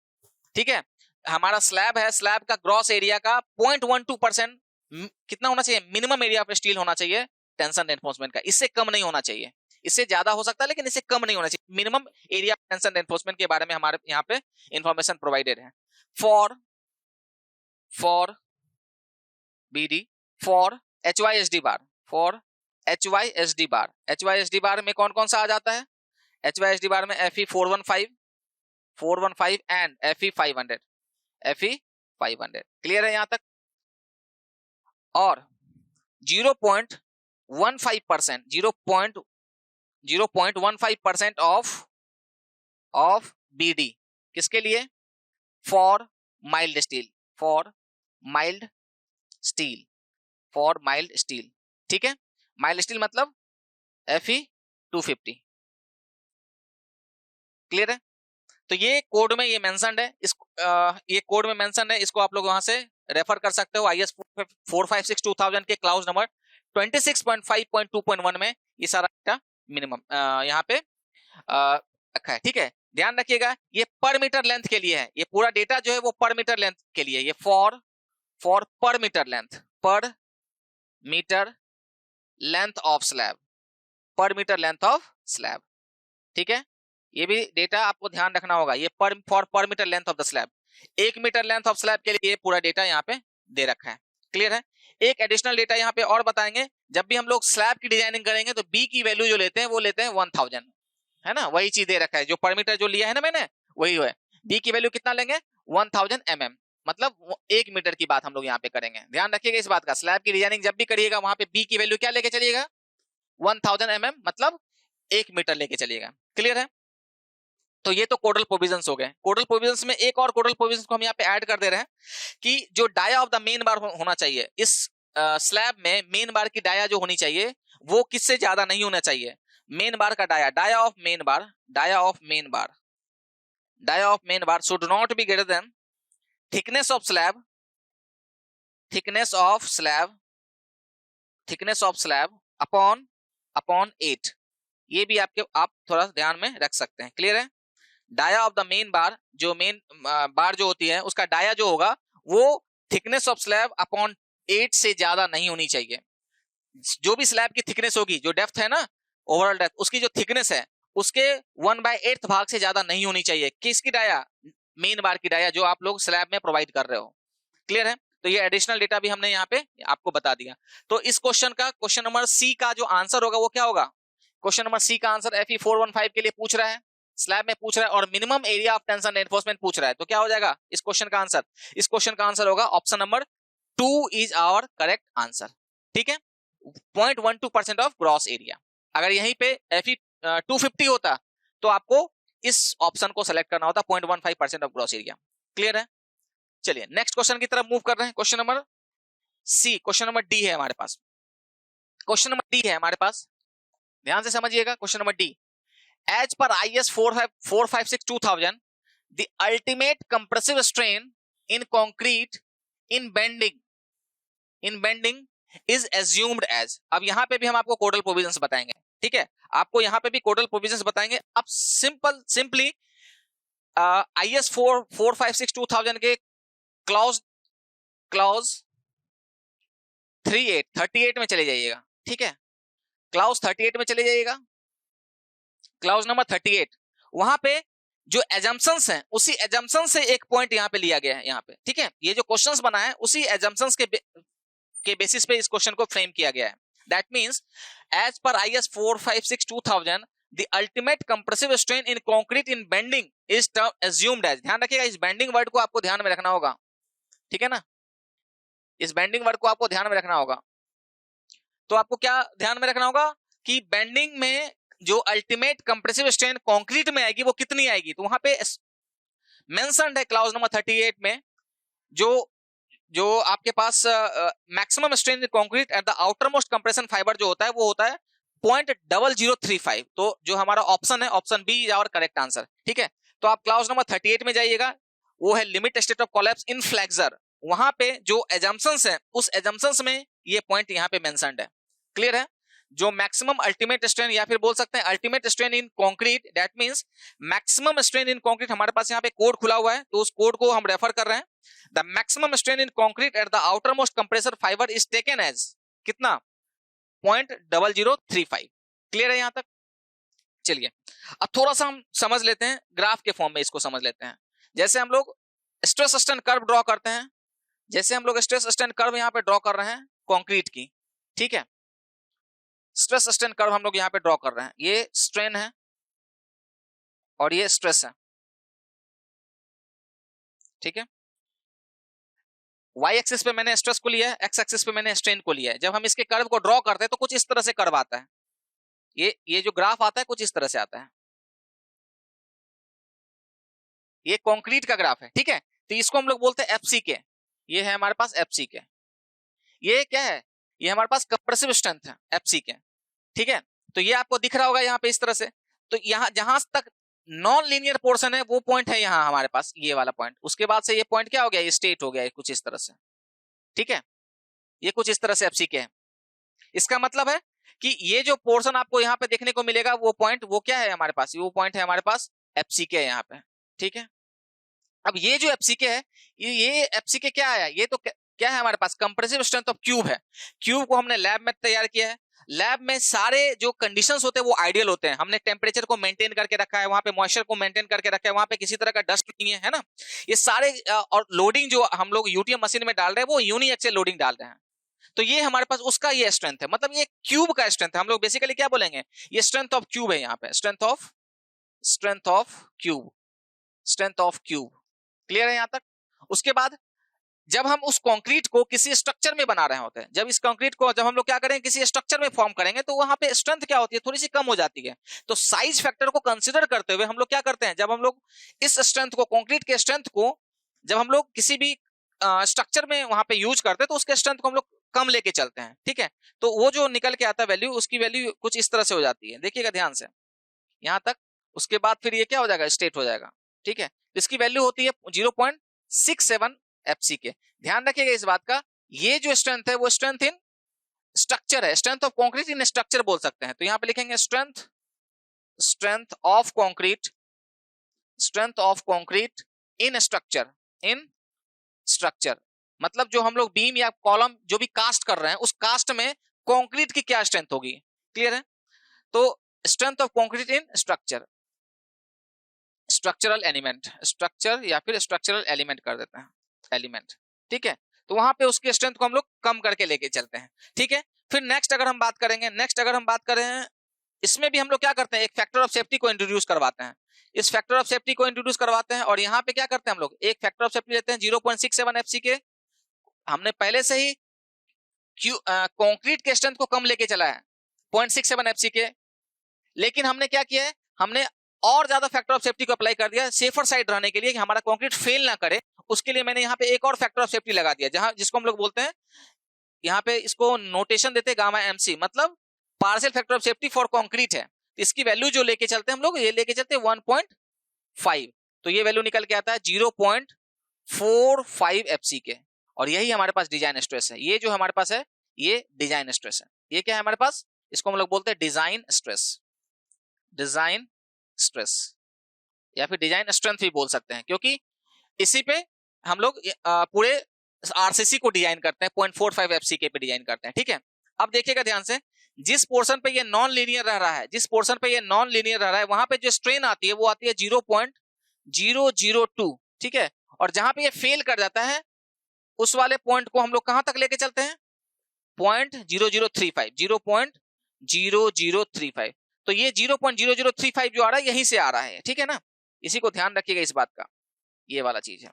ठीक है, हमारा स्लैब है, स्लैब का ग्रॉस एरिया का 0.12% कितना होना चाहिए, मिनिमम एरिया ऑफ स्टील होना चाहिए टेंशन रेनफोर्समेंट का, इससे कम नहीं होना चाहिए, इससे ज्यादा हो सकता है लेकिन इससे कम नहीं होना चाहिए। Minimum area of tension reinforcement के बारे में हमारे यहाँ पे इंफॉर्मेशन प्रोवाइडेड है। For BD for HYSD bar, for HYSD बार में कौन कौन सा आ जाता है, HYSD बार में Fe415 एंड Fe500, क्लियर है यहां तक। और 0.15% ऑफ BD किसके लिए, फॉर माइल्ड स्टील, ठीक है, माइल्ड स्टील मतलब Fe250, क्लियर है। तो ये कोड में ये मेंशन्ड है, ये कोड में मेंशन है, इसको आप लोग वहां से रेफर कर सकते हो। IS 456-2000 के क्लाउज नंबर 26.5.2.1 में ये सारा मिनिमम यहाँ पे रखा है, ठीक है। ध्यान रखिएगा ये पर मीटर लेंथ के लिए है, ये पूरा डेटा जो है वो पर मीटर लेंथ के लिए, ये for for per metre length of slab, पर मीटर लेंथ ऑफ स्लैब। ठीक है, ये भी डेटा आपको ध्यान रखना होगा, ये for per metre length of the slab. 1 metre length of slab के लिए ये पूरा डेटा यहाँ पे दे रखा है। क्लियर है। एक एडिशनल डेटा यहाँ पे और बताएंगे, जब भी हम लोग स्लैब की डिजाइनिंग करेंगे तो बी की वैल्यू जो लेते हैं वो लेते हैं 1000, है ना, वही चीज दे रखा है, जो पर मीटर जो लिया है ना मैंने वही है। बी की वैल्यू कितना लेंगे 1000 mm, मतलब 1 मीटर की बात हम लोग यहाँ पे करेंगे। ध्यान रखिएगा इस बात का, स्लैब की डिजाइनिंग जब भी करिएगा वहां पे बी की वैल्यू क्या लेके चलिएगा 1000 mm, मतलब 1 मीटर लेके चलिएगा। क्लियर है। तो ये तो कोडल प्रोविजंस हो गए। कोडल प्रोविजंस में एक और कोडल प्रोविजंस को हम यहाँ पे ऐड कर दे रहे हैं कि जो dia of the main bar होना चाहिए इस स्लैब में, मेन बार की डाया जो होनी चाहिए वो किससे ज्यादा नहीं होना चाहिए। मेन बार का dia of main bar should not be greater than thickness of slab upon 8। ये भी आप थोड़ा ध्यान में रख सकते हैं। क्लियर है। Dia of the main bar, जो मेन बार जो होती है उसका डाया जो होगा वो थिकनेस ऑफ स्लैब अपॉन 8 से ज्यादा नहीं होनी चाहिए। जो भी स्लैब की थिकनेस होगी, जो डेप्थ है ना, ओवरऑल डेप्थ, उसकी जो थिकनेस है उसके 1/8 भाग से ज्यादा नहीं होनी चाहिए। किसकी डाया, मेन बार की डाया जो आप लोग स्लैब में प्रोवाइड कर रहे हो। क्लियर है। तो ये एडिशनल डेटा भी हमने यहाँ पे आपको बता दिया। तो इस क्वेश्चन नंबर सी का जो आंसर होगा वो क्या होगा, क्वेश्चन नंबर सी का आंसर FE 415 के लिए पूछ रहा है, स्लैब में पूछ रहा है और minimum area of tension enforcement पूछ रहा है। तो क्या हो जाएगा इस क्वेश्चन का आंसर, इस क्वेश्चन का आंसर होगा option number 2 is our correct answer. ठीक है, 0.12% ऑफ ग्रॉस एरिया। अगर यहीं पे FE 250 होता तो आपको इस ऑप्शन को सेलेक्ट करना होता, 0.15% ऑफ ग्रॉस एरिया। क्लियर है। चलिए नेक्स्ट क्वेश्चन की तरफ मूव कर रहे हैं। Question number C, question number D है हमारे पास। क्वेश्चन नंबर डी है हमारे पास, ध्यान से समझिएगा। Question number D, as per IS 456-2000 the ultimate compressive strain in concrete in bending is assumed as। अब यहां पे भी हम आपको कोडल प्रोविजंस बताएंगे। ठीक है, आपको यहां पे भी कोडल प्रोविजंस बताएंगे। आप सिंपली IS 456-2000 के क्लॉज 38 में चले जाइएगा। ठीक है, क्लाउज 38 में चले जाइएगा, क्लाउज नंबर 38। वहां पे जो एजम्पशंस हैं उसी एजम्पशन से एक पॉइंट यहाँ पे लिया गया है यहाँ पे। ठीक है, ये जो क्वेश्चंस बना है उसी एजम्पशंस के बेसिस पे इस क्वेश्चन को फ्रेम किया गया है। That means as per IS 456-2000 the ultimate compressive strain in concrete in bending is assumed as. ध्यान रखिएगा, इस बेंडिंग वर्ड को आपको ध्यान में रखना होगा। ठीक है ना, इस बेंडिंग वर्ड को आपको ध्यान में रखना होगा। तो आपको क्या ध्यान में रखना होगा कि बेंडिंग में जो अल्टीमेट कंप्रेसिव स्ट्रेन कंक्रीट में आएगी वो कितनी आएगी। तो वहां पे मेंशन्ड है क्लाउज नंबर 38 में जो आपके पास maximum strain in concrete at the outermost compression fibre जो होता है वो होता है 0.0035। तो जो हमारा ऑप्शन है, option B is our correct answer. ठीक है, तो आप क्लाउज नंबर 38 में जाइएगा, वो है limit state of collapse in flexor. वहां पे जो एजम्पशंस है उस एजम्पशंस में ये पॉइंट यहाँ पे मेंशन्ड है। क्लियर है। जो मैक्सिमम अल्टीमेट स्ट्रेन या फिर बोल सकते हैं ultimate strain in concrete, that means maximum strain in concrete, हमारे पास यहाँ पे कोड खुला हुआ है तो उस कोड को हम रेफर कर रहे हैं। The maximum strain in concrete at the outermost compressor fibre is taken as कितना 0.0035। क्लियर है यहाँ तक। चलिए अब थोड़ा सा हम समझ लेते हैं, ग्राफ के फॉर्म में इसको समझ लेते हैं। जैसे हम लोग स्ट्रेस स्ट्रेन कर्व ड्रॉ करते हैं, जैसे हम लोग स्ट्रेस स्ट्रेन कर्व यहाँ पे ड्रॉ कर रहे हैं कंक्रीट की। ठीक है, स्ट्रेस स्ट्रेन कर्व हम लोग यहाँ पे ड्रॉ कर रहे हैं, ये स्ट्रेन है और ये स्ट्रेस है। ठीक है, y एक्सिस पे मैंने स्ट्रेस को लिया है, x एक्सिस पे मैंने स्ट्रेन को लिया है। जब हम इसके कर्व को ड्रॉ करते हैं तो कुछ इस तरह से कर्व आता है, ये जो ग्राफ आता है कुछ इस तरह से आता है। ये कंक्रीट का ग्राफ है। ठीक है, तो इसको हम लोग बोलते हैं FCK। ये है हमारे पास FCK। ये क्या है, ये हमारे पास कंप्रेसिव स्ट्रेंथ है FCK। ठीक है, तो ये आपको दिख रहा होगा यहाँ पे इस तरह से। तो यहाँ जहां तक नॉन लीनियर पोर्शन है वो पॉइंट है यहाँ हमारे पास, ये वाला पॉइंट। उसके बाद से ये पॉइंट क्या हो गया, ये स्टेट हो गया, कुछ इस तरह से। ठीक है, ये कुछ इस तरह से FCK है। इसका मतलब है कि ये जो पोर्शन आपको यहाँ पे देखने को मिलेगा वो पॉइंट, वो क्या है हमारे पास, वो पॉइंट है हमारे पास FCK है यहाँ पे। ठीक है, अब ये जो FCK है, ये FCK क्या आया, ये तो क्या है हमारे पास, कंप्रेसिव स्ट्रेंथ ऑफ क्यूब है। क्यूब को हमने लैब में तैयार किया है, लैब में सारे जो कंडीशंस होते हैं वो आइडियल होते हैं। हमने टेम्परेचर को मेंटेन करके रखा है, वहां पे मॉइस्चर को मेंटेन करके रखा है, वहां पे किसी तरह का डस्ट नहीं है ना, ये सारे और लोडिंग जो हम लोग यूटीएम मशीन में डाल रहे हैं वो यूनी एक्सियल लोडिंग डाल रहे हैं। तो ये हमारे पास उसका ये स्ट्रेंथ है, मतलब ये क्यूब का स्ट्रेंथ है। हम लोग बेसिकली क्या बोलेंगे, ये स्ट्रेंथ ऑफ क्यूब है, यहाँ पे strength of cube, strength of cube. Clear है यहाँ तक। उसके बाद जब हम उस कंक्रीट को किसी स्ट्रक्चर में बना रहे होते हैं, जब इस कंक्रीट को जब हम लोग क्या करेंगे किसी स्ट्रक्चर में फॉर्म करेंगे, तो वहां पे स्ट्रेंथ क्या होती है, थोड़ी सी कम हो जाती है। तो साइज फैक्टर को कंसीडर करते हुए हम लोग क्या करते हैं, जब हम लोग इस स्ट्रेंथ को, कंक्रीट के स्ट्रेंथ को जब हम लोग किसी भी स्ट्रक्चर में वहां पे यूज करते हैं, तो उसके स्ट्रेंथ को हम लोग कम लेके चलते हैं। ठीक है, तो वो जो निकल के आता है वैल्यू, उसकी वैल्यू कुछ इस तरह से हो जाती है, देखिएगा ध्यान से यहां तक। उसके बाद फिर ये क्या हो जाएगा, स्टेट हो जाएगा। ठीक है, इसकी वैल्यू होती है 0.67 एफसी के। ध्यान रखिएगा इस बात का, ये जो स्ट्रेंथ है वो स्ट्रेंथ इन स्ट्रक्चर है, strength of concrete in structure बोल सकते हैं। तो यहां पे लिखेंगे strength of concrete, strength of concrete in structure, मतलब जो हम लोग बीम या कॉलम जो भी कास्ट कर रहे हैं, उस कास्ट में कंक्रीट की क्या स्ट्रेंथ होगी। क्लियर है। तो strength of concrete in structure, structural element, structure या फिर स्ट्रक्चरल एलिमेंट कर देते हैं, एलिमेंट। ठीक है, तो वहां पे उसकी स्ट्रेंथ को हम लोग कम करके लेके चलते हैं। ठीक है, फिर नेक्स्ट अगर हम बात करें, इसमें भी हम लोग क्या करते हैं, एक फैक्टर ऑफ सेफ्टी को इंट्रोड्यूस करवाते हैं। इस फैक्टर ऑफ सेफ्टी को इंट्रोड्यूस करवाते हैं और यहाँ पे क्या करते हैं हम लोग, एक फैक्टर ऑफ सेफ्टी लेते हैं 0.67 एफसी के। हमने पहले से ही कंक्रीट के स्ट्रेंथ को कम लेके चला है 0.67 एफसी के, लेकिन हमने क्या किया है, हमने और ज्यादा फैक्टर ऑफ सेफ्टी को अप्लाई कर दिया सेफर साइड रहने के लिए, कि हमारा कंक्रीट फेल ना करे। उसके लिए मैंने यहाँ पे एक और फैक्टर ऑफ सेफ्टी लगा दिया, जहां जिसको हम लोग बोलते हैं, यहाँ पे इसको नोटेशन देते हैं गामा एमसी, मतलब partial factor of safety for concrete है। इसकी वैल्यू जो लेके चलते हैं हम लोग, ये लेके चलते हैं 1.5, तो ये वैल्यू निकल के आता है 0.45 एफसी के। और यही हमारे पास डिजाइन स्ट्रेस है, ये जो हमारे पास है ये डिजाइन स्ट्रेस है। ये क्या है हमारे पास, इसको हम लोग बोलते हैं डिजाइन स्ट्रेस या फिर डिजाइन स्ट्रेंथ भी बोल सकते हैं, क्योंकि इसी पे हम लोग पूरे आरसीसी को डिजाइन करते हैं, 0.45 एफसीके पे डिजाइन करते हैं। ठीक है, अब देखिएगा ध्यान से, जिस पोर्शन पे ये नॉन लीनियर रह रहा है, वहां पे जो स्ट्रेन आती है वो आती है 0.002। ठीक है, और जहां पे ये फेल कर जाता है, उस वाले पॉइंट को हम लोग कहां तक लेके चलते हैं, 0.0035। तो ये 0.0035 जो आ रहा है यहीं से आ रहा है। ठीक है ना, इसी को ध्यान रखिएगा इस बात का, ये वाला चीज है।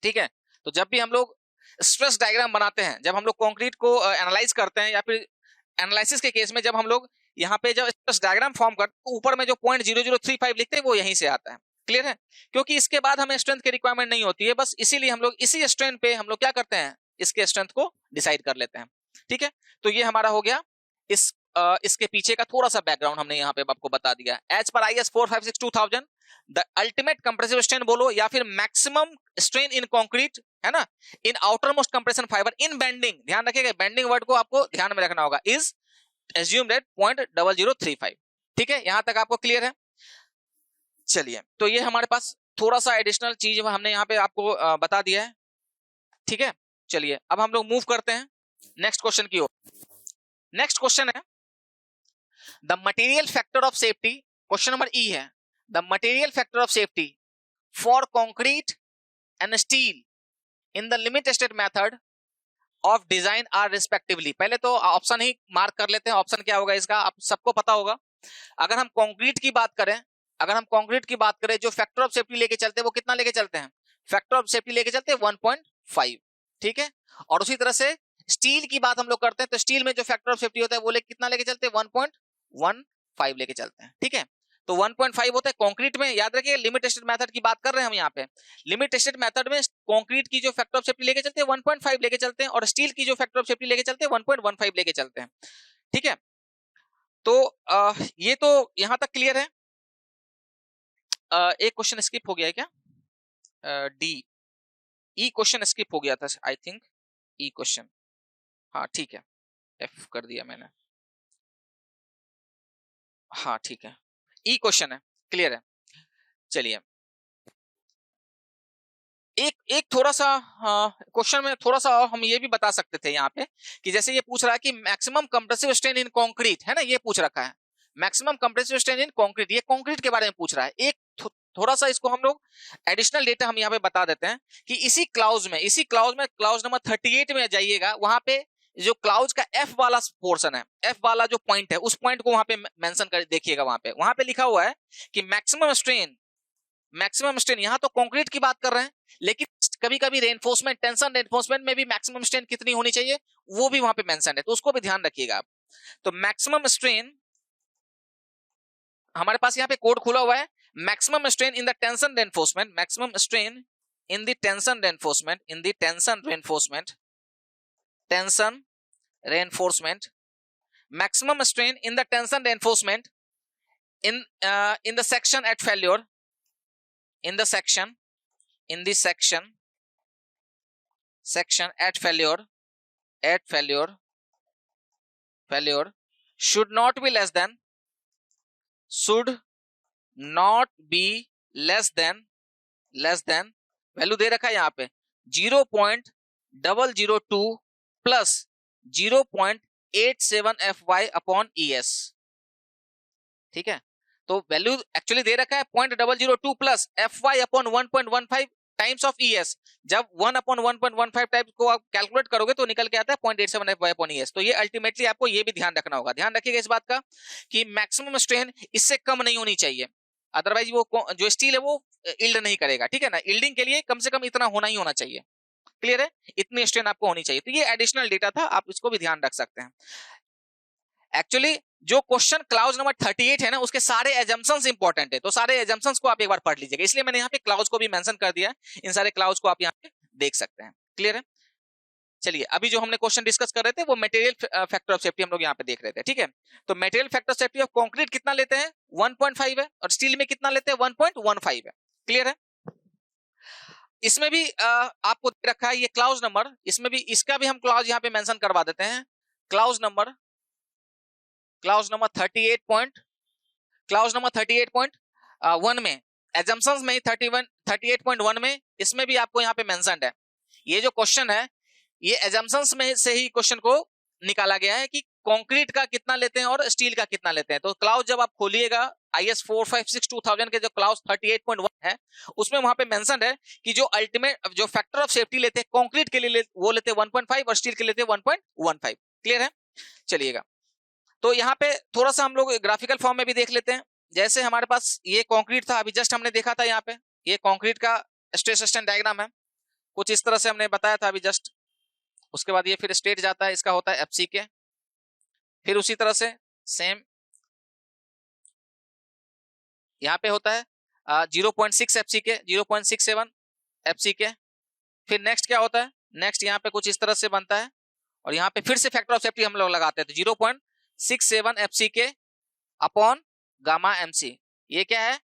ठीक है, तो जब भी हम लोग स्ट्रेस डायग्राम बनाते हैं, जब हम लोग कंक्रीट को एनालाइज करते हैं, या फिर एनालिसिस के केस में जब हम लोग यहाँ पे जब स्ट्रेस डायग्राम फॉर्म करते हैं, ऊपर में जो 0.0035 लिखते हैं वो यहीं से आता है। क्लियर है, क्योंकि इसके बाद हमें स्ट्रेंथ की रिक्वायरमेंट नहीं होती है, बस इसीलिए हम लोग इसी स्ट्रेंथ पे हम लोग क्या करते हैं, इसके स्ट्रेंथ को डिसाइड कर लेते हैं। ठीक है, तो ये हमारा हो गया इसके पीछे का थोड़ा सा बैकग्राउंड हमने यहाँ पे आपको बता दिया। As per IS 4562,000 the ultimate compressive strain बोलो या फिर मैक्सिमम स्ट्रेन इन कंक्रीट, है ना, in outermost compression fibre in bending, ध्यान रखिएगा बेंडिंग वर्ड को आपको ध्यान में रखना होगा, इज एज्यूम्ड एट 0.0035। ठीक है, यहां तक आपको क्लियर है। चलिए, तो ये हमारे पास थोड़ा सा एडिशनल चीज हमने यहाँ पे आपको बता दिया है। ठीक है, चलिए अब हम लोग मूव करते हैं नेक्स्ट क्वेश्चन की ओर। नेक्स्ट क्वेश्चन है the material factor of safety, question number E है, the material factor of safety for concrete and steel in the limit state method of design are respectively. पहले तो option ही mark कर लेते हैं, option क्या होगा इसका आप सबको पता होगा। अगर हम कंक्रीट की बात करें, जो फैक्टर ऑफ सेफ्टी लेके चलते हैं वो कितना लेके चलते हैं, फैक्टर ऑफ सेफ्टी लेके चलते हैं 1.5। ठीक है, और उसी तरह से स्टील की बात हम लोग करते हैं, तो स्टील में जो फैक्टर ऑफ सेफ्टी होता है वो कितना लेके चलते हैं, 1.15 लेके चलते हैं। ठीक है, तो 1.5 होता है कंक्रीट में। याद रखिए लिमिट स्टेट मेथड की बात कर रहे हैं हम यहाँ पे। लिमिट स्टेट मेथड में कंक्रीट की जो फैक्टर ऑफ सेफ्टी लेके चलते हैं 1.5 लेके चलते हैं, और स्टील की जो फैक्टर ऑफ सेफ्टी लेके चलते हैं 1.15 लेके चलते हैं। ठीक है, तो ये तो यहां तक क्लियर है। एक क्वेश्चन स्किप हो गया है क्या, डी ई क्वेश्चन स्किप हो गया था आई थिंक, ई क्वेश्चन, हाँ ठीक है, एफ कर दिया मैंने, हाँ ठीक है, ई क्वेश्चन है, क्लियर है। चलिए, एक थोड़ा सा क्वेश्चन में थोड़ा सा और हम ये भी बता सकते थे यहाँ पे कि जैसे ये पूछ रहा है कि maximum compressive strain in concrete, है ना, ये पूछ रखा है maximum compressive strain in concrete, ये कंक्रीट के बारे में पूछ रहा है। एक थोड़ा सा इसको हम लोग एडिशनल डेटा हम यहाँ पे बता देते हैं कि इसी क्लाउज में क्लाउज नंबर 38 में जाइएगा, वहां पे जो क्लाउज का एफ वाला पोर्शन है, एफ वाला जो पॉइंट है, उस पॉइंट को वहां पे मेंशन कर देखिएगा। वहां पे लिखा हुआ है कि मैक्सिमम स्ट्रेन यहां तो कंक्रीट की बात कर रहे हैं, लेकिन कभी कभी रेनफोर्समेंट, टेंशन रेनफोर्समेंट में भी मैक्सिमम स्ट्रेन कितनी होनी चाहिए वो भी वहां पे मेंशन है, तो उसको भी ध्यान रखिएगा आप। तो मैक्सिमम स्ट्रेन हमारे पास यहाँ पे कोड खुला हुआ है, maximum strain in the tension reinforcement, maximum strain in the tension reinforcement, maximum strain in the tension reinforcement in the section at failure, in the section at failure should not be less than value दे रखा है यहाँ पे 0.002 plus 0.87 FY upon ES, ठीक है। तो value actually they रखा है 0.002 plus FY upon 1.15 times of ES। जब 1 अपॉन 1.15 टाइम्स को आप कैलकुलेट करोगे तो निकल के आता है 0.87 FY अपॉन ES। तो ये अल्टीमेटली आपको ये भी ध्यान रखना होगा, ध्यान रखिएगा इस बात का कि मैक्सिमम स्ट्रेन इससे कम नहीं होनी चाहिए, अदरवाइज वो जो स्टील है वो इल्ड नहीं करेगा, ठीक है ना। इल्डिंग के लिए कम से कम इतना होना ही होना चाहिए, क्लियर है, इतनी स्ट्रेन आपको होनी चाहिए। तो ये एडिशनल डेटा था, आप इसको भी ध्यान रख सकते हैं। एक्चुअली जो क्वेश्चन क्लाउज नंबर 38 है ना, उसके सारे एजम्पशंस इंपॉर्टेंट है, तो सारे एजम्पशंस को आप एक बार पढ़ लीजिएगा, इसलिए मैंने यहाँ पे क्लाउज को भी मेंशन कर दिया। इन सारे क्लाउज को आप यहाँ पे देख सकते हैं, क्लियर है। चलिए अभी जो हमने क्वेश्चन डिस्कस कर रहे थे वो मटेरियल फैक्टर ऑफ सेफ्टी हम लोग यहाँ पे देख रहे थे, ठीक है। तो material factor of safety of concrete कितना लेते हैं 1.5 है, और स्टील में कितना लेते हैं 1.15 है, क्लियर है। इसमें भी आपको दे रखा है ये क्लाउज नंबर, इसमें भी इसका भी हम क्लाउज यहाँ पे मेंशन करवा देते हैं। क्लाउज नंबर 38.1 में एजम्पशंस में 38.1 में इसमें भी आपको यहाँ पे मेंशन्ड है। ये जो क्वेश्चन है ये एजम्पशंस में से ही क्वेश्चन को निकाला गया है कि कंक्रीट का कितना लेते हैं और स्टील का कितना लेते हैं। तो क्लाउज जब आप खोलिएगा IS 456-2000 के जो क्लाउज 38.1 है उसमें वहां पे मेंशन है कि जो अल्टीमेट जो फैक्टर ऑफ सेफ्टी लेते हैं कंक्रीट के लिए वो लेते हैं 1.5 और स्टील के लेते हैं 1.15, क्लियर है। चलिएगा तो यहाँ पे थोड़ा सा हम लोग ग्राफिकल फॉर्म में भी देख लेते हैं। जैसे हमारे पास ये कंक्रीट था, अभी जस्ट हमने देखा था यहाँ पे ये कंक्रीट का स्ट्रेस स्ट्रेन डायग्राम है, कुछ इस तरह से हमने बताया था अभी जस्ट। उसके बाद ये फिर स्टेट जाता है, इसका होता है FCK, फिर उसी तरह से सेम यहाँ पे होता है 0.6 FCK, 0.67 FCK। फिर नेक्स्ट क्या होता है, नेक्स्ट यहाँ पे कुछ इस तरह से बनता है, और यहाँ पे फिर से फैक्टर ऑफ सेफ्टी हम लोग लगाते हैं, तो 0.67 FCK अपॉन गामा MC। ये क्या है,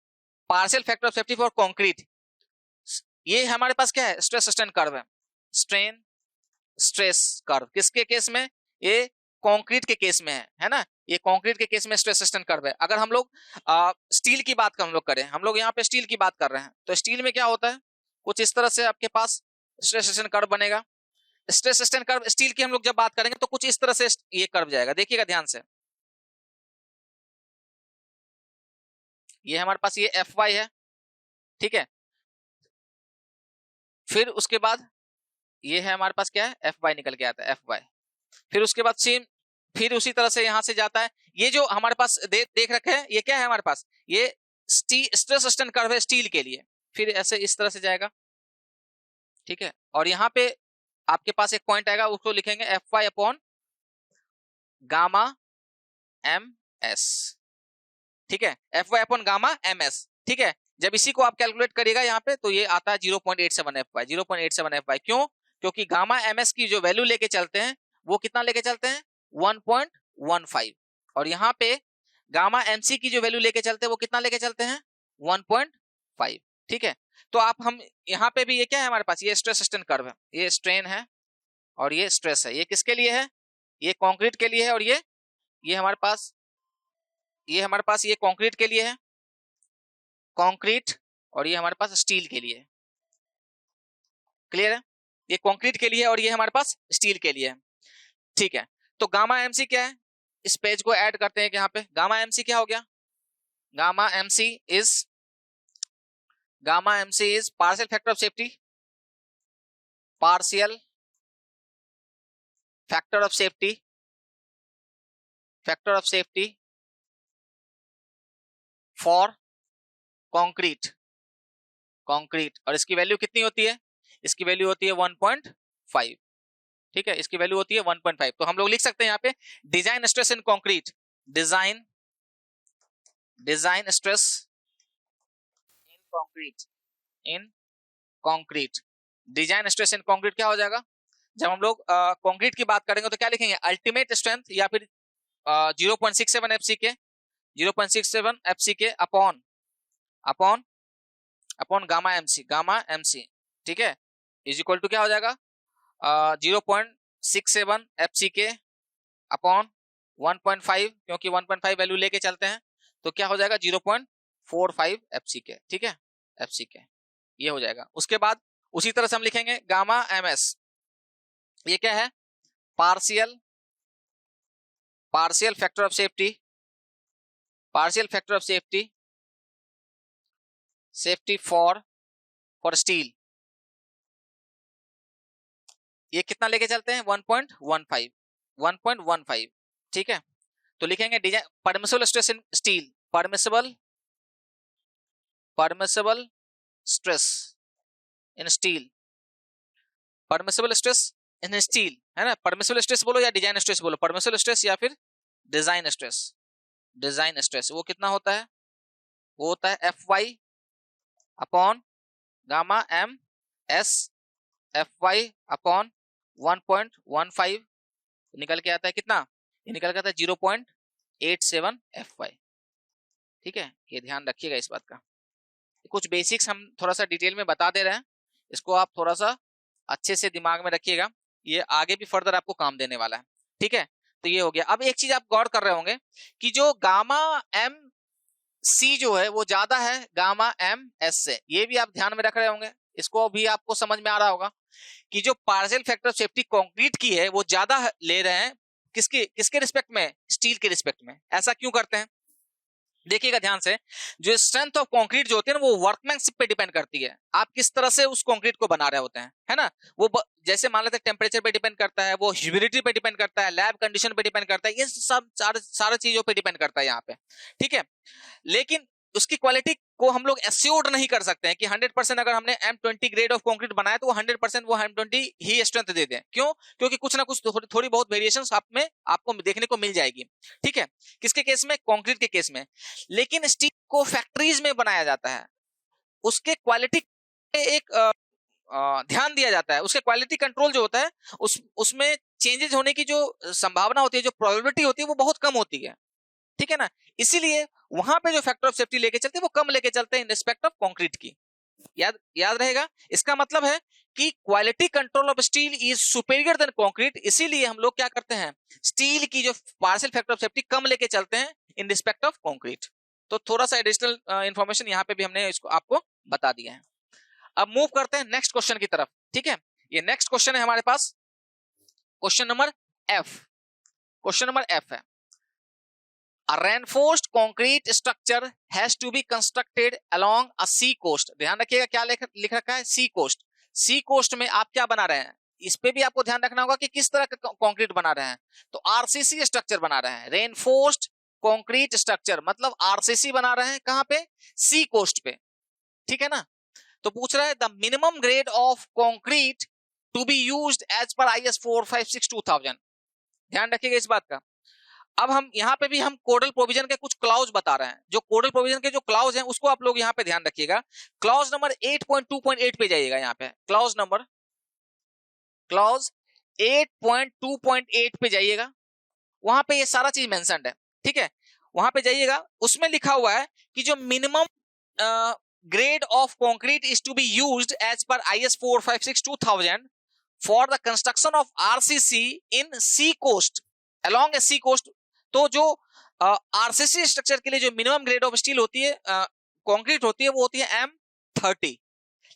partial factor of safety for concrete. ये हमारे पास क्या है, स्ट्रेस स्ट्रेन कर्व है, स्ट्रेन स्ट्रेस कर्व किसके केस में, ये कंक्रीट के केस में है ना, ये कंक्रीट के केस में स्ट्रेस स्ट्रेन कर्व है। अगर हम लोग स्टील की बात हम लोग करें, हम लोग यहाँ पे स्टील की बात कर रहे हैं, तो स्टील में क्या होता है, कुछ इस तरह से आपके पास स्ट्रेस स्ट्रेन कर्व बनेगा। स्ट्रेस स्ट्रेन कर्व स्टील की हम लोग जब बात करेंगे तो कुछ इस तरह से ये कर्व जाएगा, देखिएगा ध्यान से। ये हमारे पास ये FY है, ठीक है। फिर उसके बाद ये है हमारे पास क्या है, FY निकल के आता है FY। फिर उसके बाद सेम फिर उसी तरह से यहां से जाता है। ये जो हमारे पास देख रखे हैं ये क्या है हमारे पास, ये स्ट्रेस स्ट्रेन कर्व है स्टील के लिए, फिर ऐसे इस तरह से जाएगा, ठीक है। और यहाँ पे आपके पास एक पॉइंट आएगा, उसको लिखेंगे FY अपॉन गामा MS, ठीक है, FY अपॉन गामा MS, ठीक है। जब इसी को आप कैलकुलेट करिएगा यहाँ पे तो ये आता है 0.87 FY, 0.87 FY। क्यों, क्योंकि गामा MS की जो वैल्यू लेके चलते हैं वो कितना लेके चलते हैं 1.15, और यहाँ पे गामा MC की जो वैल्यू लेके चलते हैं वो कितना लेके चलते हैं 1.5, ठीक है। तो आप हम यहाँ पे भी ये क्या है हमारे पास, ये स्ट्रेस स्ट्रेन कर्व है, ये स्ट्रेन है और ये स्ट्रेस है। ये किसके लिए है, ये कंक्रीट के लिए है, और ये हमारे पास ये कंक्रीट के लिए है, कंक्रीट, और ये हमारे पास स्टील के लिए है, क्लियर है? ये कंक्रीट के लिए है और ये हमारे पास स्टील के लिए है, ठीक है। तो गामा एमसी क्या है, इस पेज को ऐड करते हैं यहाँ पे। गामा एमसी क्या हो गया, gamma MC is partial factor of safety, partial factor of safety for concrete, और इसकी वैल्यू कितनी होती है, इसकी वैल्यू होती है 1.5, ठीक है, इसकी वैल्यू होती है 1.5। तो हम लोग लिख सकते हैं यहाँ पे design stress in concrete, design stress in concrete, design stress in concrete क्या हो जाएगा, जब हम लोग कंक्रीट की बात करेंगे तो क्या लिखेंगे, अल्टीमेट स्ट्रेंथ या फिर 0.67 एफसी के अपॉन गामा एमसी, ठीक है, इज इक्वल टू क्या हो जाएगा 0.67 एफसी के अपॉन 1.5, क्योंकि 1.5 वैल्यू लेके चलते हैं तो क्या हो जाएगा 0.45 एफसी के, ठीक है, एफसी के ये हो जाएगा। उसके बाद उसी तरह से हम लिखेंगे गामा एमएस, ये क्या है, partial factor of safety for steel, ये कितना लेके चलते हैं 1.15, ठीक है। तो लिखेंगे design permissible stress in steel, permissible stress in steel है ना, परमिसिबल स्ट्रेस बोलो या डिजाइन स्ट्रेस बोलो, परमिसिबल स्ट्रेस या फिर डिजाइन स्ट्रेस, वो कितना होता है, वो होता है Fy upon gamma M S, Fy upon 1.15 निकल के आता है कितना, ये निकल के आता है 0.87 Fy, ठीक है, ये ध्यान रखिएगा इस बात का। कुछ बेसिक्स हम थोड़ा सा डिटेल में बता दे रहे हैं, इसको आप थोड़ा सा अच्छे से दिमाग में रखिएगा, ये आगे भी फर्दर आपको काम देने वाला है, ठीक है। तो ये हो गया। अब एक चीज आप गौर कर रहे होंगे कि जो गामा एम सी जो है वो ज्यादा है गामा एम एस से, ये भी आप ध्यान में रख रहे होंगे, इसको भी आपको समझ में आ रहा होगा कि जो partial factor of safety concrete की है वो ज्यादा ले रहे हैं किसके रिस्पेक्ट में, स्टील के रिस्पेक्ट में। ऐसा क्यों करते हैं, देखिएगा ध्यान से, जो स्ट्रेंथ ऑफ कंक्रीट जो होती है ना वो वर्कमैनशिप पे डिपेंड करती है, आप किस तरह से उस कंक्रीट को बना रहे होते हैं, है ना। वो जैसे मान लेते हैं टेम्परेचर पे डिपेंड करता है, वो ह्यूमिडिटी पे डिपेंड करता है, लैब कंडीशन पे डिपेंड करता है, ये सब सारे चीजों पे डिपेंड करता है यहाँ पे, ठीक है। लेकिन उसकी क्वालिटी को हम लोग एश्योर्ड नहीं कर सकते हैं कि 100% अगर हमने M20 ग्रेड ऑफ कंक्रीट बनाया तो वो 100% वो M20 ही स्ट्रेंथ दे दें, क्यों, क्योंकि कुछ ना कुछ थोड़ी बहुत वेरिएशंस आपको देखने को मिल जाएगी, ठीक है, किसके केस में, कंक्रीट के केस में। लेकिन स्टील को फैक्ट्रीज में बनाया जाता है, उसके क्वालिटी एक ध्यान दिया जाता है, उसके क्वालिटी कंट्रोल जो होता है उसमें चेंजेस होने की जो संभावना होती है, जो प्रोबेबिलिटी होती है वो बहुत कम होती है, ठीक है ना। इसीलिए वहां पे जो फैक्टर ऑफ सेफ्टी लेके चलते हैं वो कम लेके चलते हैं इन रिस्पेक्ट ऑफ कंक्रीट की, याद रहेगा। इसका मतलब है कि quality control of steel is superior than concrete, इसीलिए हम लोग क्या करते हैं, स्टील की जो पार्शियल फैक्टर ऑफ सेफ्टी कम लेके चलते हैं इन रिस्पेक्ट ऑफ कंक्रीट। तो थोड़ा सा एडिशनल इंफॉर्मेशन यहाँ पे भी हमने इसको आपको बता दिया है। अब मूव करते हैं नेक्स्ट क्वेश्चन की तरफ, ठीक है। ये नेक्स्ट क्वेश्चन है हमारे पास, क्वेश्चन नंबर एफ है, A reinforced concrete structure has to be constructed along a sea coast। ध्यान रखिएगा क्या लिख रखा है, सी कोस्ट। सी कोस्ट में आप क्या बना रहे हैं, इस पे भी आपको ध्यान रखना होगा कि किस तरह का कंक्रीट बना रहे हैं। तो आरसीसी स्ट्रक्चर बना रहे हैं, रेनफोर्स्ड कंक्रीट स्ट्रक्चर, मतलब आरसीसी बना रहे हैं कहां पे, सी कोस्ट पे, ठीक है ना। तो पूछ रहा है the minimum grade of concrete to be used as per IS 456/2000। ध्यान रखिएगा इस बात का। अब हम यहाँ पे भी हम कोडल प्रोविजन के कुछ क्लाउज बता रहे हैं, जो कोडल प्रोविजन के जो क्लाउज हैं उसको आप लोग यहाँ पे ध्यान रखिएगा। क्लाउज नंबर 8.2.8 पे जाइएगा, यहाँ पे क्लाउज 8.2.8 पे जाइएगा, वहां पे ये सारा चीज मेंशन्ड है, ठीक है। वहां पे जाइएगा, उसमें लिखा हुआ है कि जो minimum grade of concrete is to be used as per IS 456/2000 for the construction of RCC in sea coast along a sea coast. तो जो आरसीसी स्ट्रक्चर के लिए जो मिनिमम ग्रेड ऑफ स्टील होती है, कंक्रीट होती है, वो होती है M30।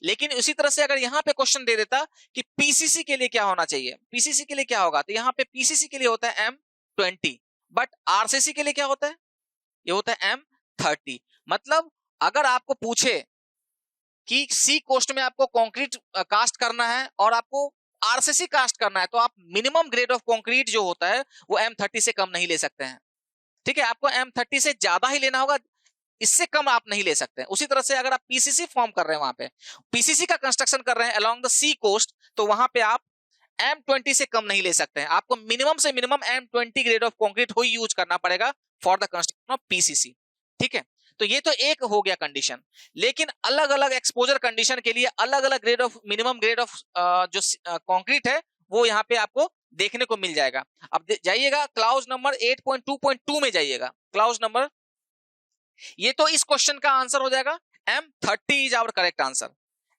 लेकिन उसी तरह से अगर यहाँ पे क्वेश्चन दे देता कि पीसीसी के लिए क्या होना चाहिए, पीसीसी के लिए क्या होगा, तो यहाँ पे पीसीसी के लिए होता है M20, बट आरसीसी के लिए क्या होता है, ये होता है M30। मतलब अगर आपको पूछे कि सी कोस्ट में आपको कंक्रीट कास्ट करना है और आपको आरसीसी कास्ट करना है, तो आप मिनिमम ग्रेड ऑफ कंक्रीट जो होता है वो M30 से कम नहीं ले सकते हैं, ठीक है, आपको M30 से ज्यादा ही लेना होगा, इससे कम आप नहीं ले सकते हैं। उसी तरह से अगर आप पीसीसी फॉर्म कर रहे हैं, वहां पे पीसीसी का कंस्ट्रक्शन कर रहे हैं अलोंग द सी कोस्ट, तो वहां पे आप M20 से कम नहीं ले सकते हैं, आपको मिनिमम से minimum M20 grade of concrete he use करना पड़ेगा for the construction of PCC, ठीक है। तो ये तो एक हो गया कंडीशन, लेकिन अलग अलग एक्सपोजर कंडीशन के लिए अलग अलग grade of minimum grade of जो कंक्रीट है वो यहाँ पे आपको देखने को मिल जाएगा। अब जाइएगा क्लाउज नंबर 8.2.2 में जाइएगा, क्लाउज नंबर, ये तो इस क्वेश्चन का आंसर हो जाएगा M30 is our correct answer.